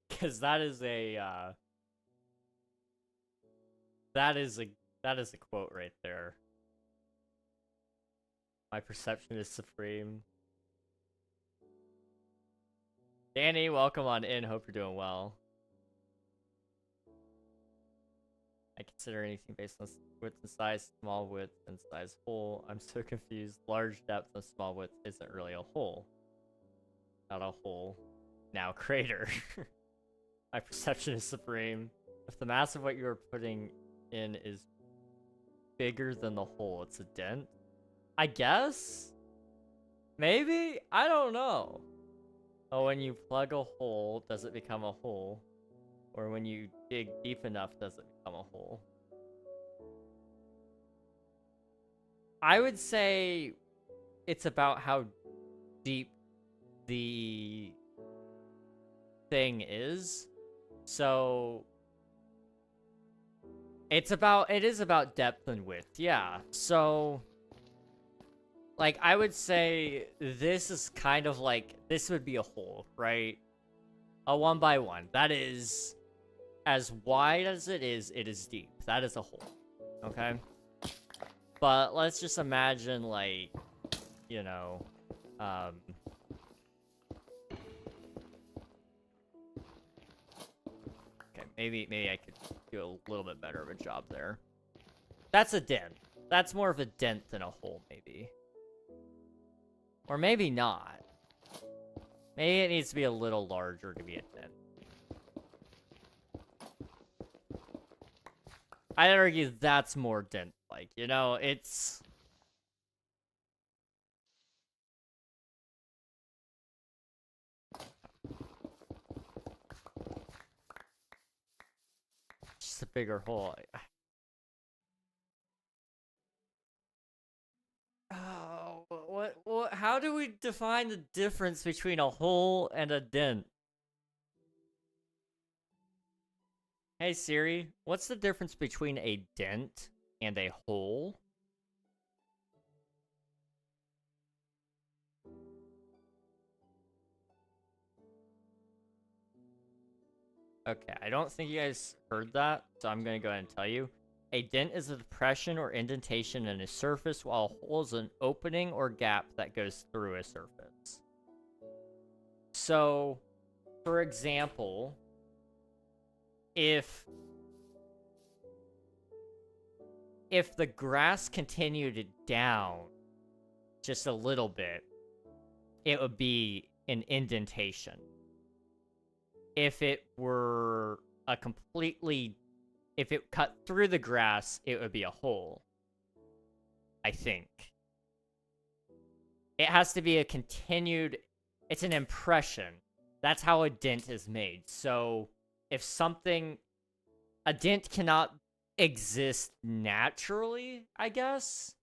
Because that is a, that is a quote right there. My perception is supreme. Danny, welcome on in. Hope you're doing well. I consider anything based on width and size, small width and size hole. I'm so confused. Large depth and small width isn't really a hole. Not a hole. Now crater. My perception is supreme. If the mass of what you are putting in is bigger than the hole, it's a dent? I guess? Maybe? I don't know. Oh, when you plug a hole, does it become a hole? Or when you dig deep enough, does it become a hole? I would say it's about how deep the thing is. So it is about depth and width, yeah. So like I would say this is kind of like, this would be a hole, right? A 1x1. That is as wide as it is deep. That is a hole. Okay? But let's just imagine, like, you know, okay, maybe I could do a little bit better of a job there. That's a dent. That's more of a dent than a hole, maybe. Or maybe not. Maybe it needs to be a little larger to be a dent. I'd argue that's more dent-like, you know, it's... just a bigger hole. Oh, what, how do we define the difference between a hole and a dent? Hey Siri, what's the difference between a dent and a hole? Okay, I don't think you guys heard that, so I'm going to go ahead and tell you. A dent is a depression or indentation in a surface, while a hole is an opening or gap that goes through a surface. So, for example, if the grass continued down just a little bit, it would be an indentation. If it were if it cut through the grass, it would be a hole. I think. It has to be a continued, it's an impression. That's how a dent is made. So, if a dent cannot exist naturally, I guess,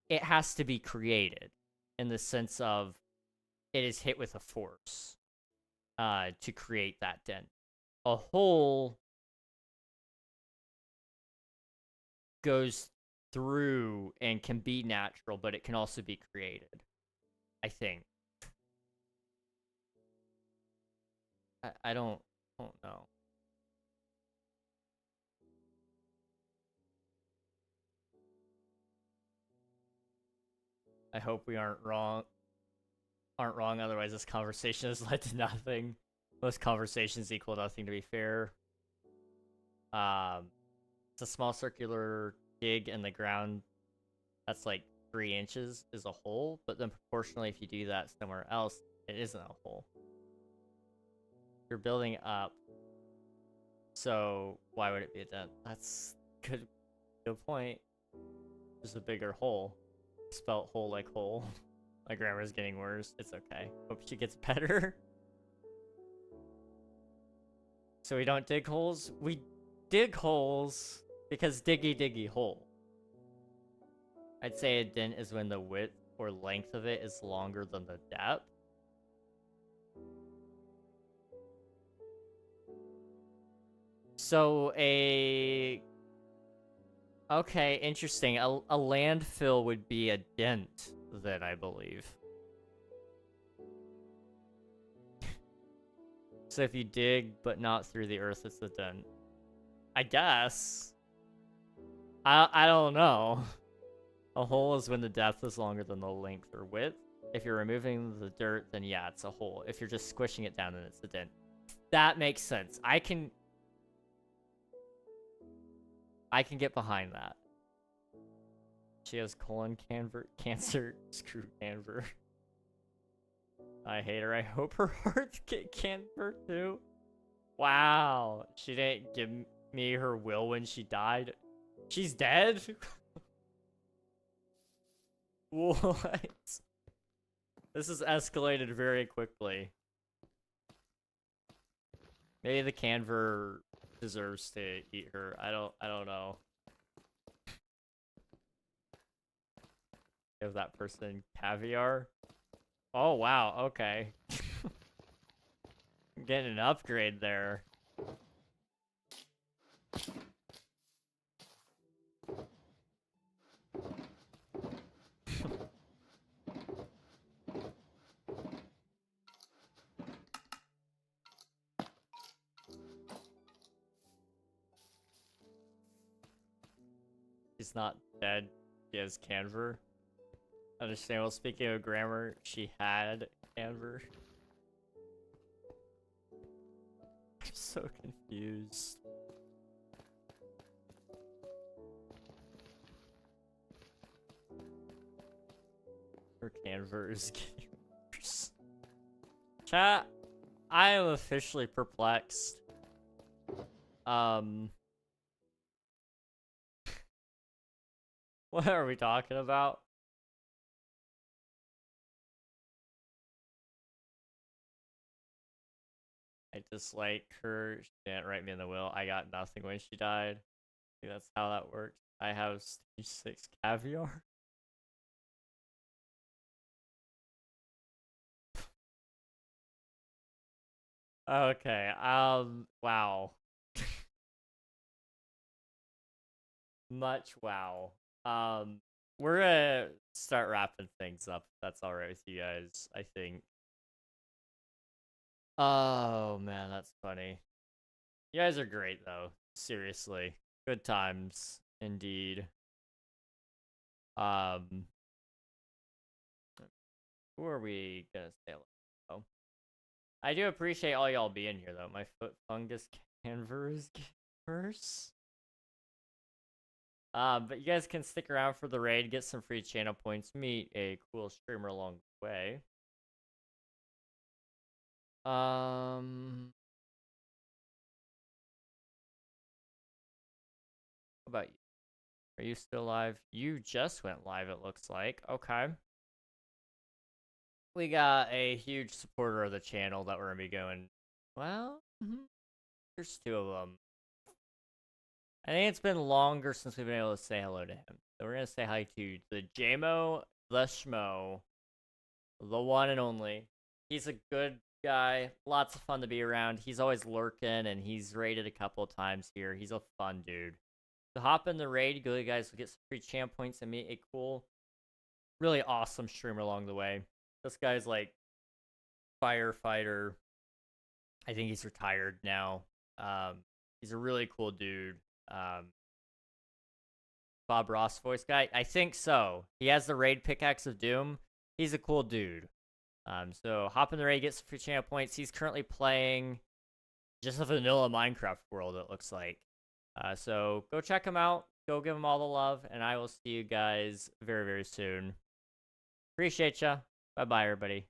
it has to be created in the sense of it is hit with a force to create that dent. A hole goes through and can be natural, but it can also be created, I think. I don't know. I hope we aren't wrong. Otherwise this conversation has led to nothing. Most conversations equal nothing, to be fair. It's a small circular dig in the ground that's like 3 inches is a hole, but then proportionally, if you do that somewhere else, it isn't a hole. You're building up, so why would it be a dent? That's good point. Just a bigger hole. Spelt hole like hole. My grammar's getting worse. It's okay. Hope she gets better. So we don't dig holes? We dig holes because diggy diggy hole. I'd say a dent is when the width or length of it is longer than the depth. So okay, interesting. A landfill would be a dent, then, I believe. So if you dig, but not through the earth, it's a dent. I guess. I don't know. A hole is when the depth is longer than the length or width. If you're removing the dirt, then yeah, it's a hole. If you're just squishing it down, then it's a dent. That makes sense. I can get behind that. She has colon cancer. Screw cancer. I hate her. I hope her heart get cancer too. Wow. She didn't give me her will when she died. She's dead? What? This has escalated very quickly. Maybe the Canver deserves to eat her. I don't know. Give that person caviar. Oh wow, okay. Getting an upgrade there. She's not dead. She has Canver. Understandable. Speaking of grammar, she had Canver. I'm so confused. Her Canver is getting worse. Chat, I am officially perplexed. What are we talking about? I dislike her. She didn't write me in the will. I got nothing when she died. I think that's how that works. I have stage 6 caviar. Okay, wow. Much wow. We're gonna start wrapping things up. If that's all right with you guys, I think. Oh man, that's funny. You guys are great though. Seriously, good times indeed. Um, who are we gonna say hello? Oh, I do appreciate all y'all being here though. My foot fungus canvas. But you guys can stick around for the raid, get some free channel points, meet a cool streamer along the way. How about you? Are you still live? You just went live, it looks like. Okay. We got a huge supporter of the channel that we're gonna be going. Well, there's two of them. I think it's been longer since we've been able to say hello to him. So we're gonna say hi to the JMO, the Schmo, the one and only. He's a good guy, lots of fun to be around. He's always lurking, and he's raided a couple of times here. He's a fun dude. So hop in the raid, go, you guys will get some free champ points and meet a cool, really awesome streamer along the way. This guy's like firefighter. I think he's retired now. He's a really cool dude. Bob Ross voice guy? I think so. He has the raid pickaxe of doom. He's a cool dude. So hop in the raid, get some free channel points. He's currently playing just a vanilla Minecraft world, it looks like. So go check him out. Go give him all the love, and I will see you guys very, very soon. Appreciate ya. Bye-bye, everybody.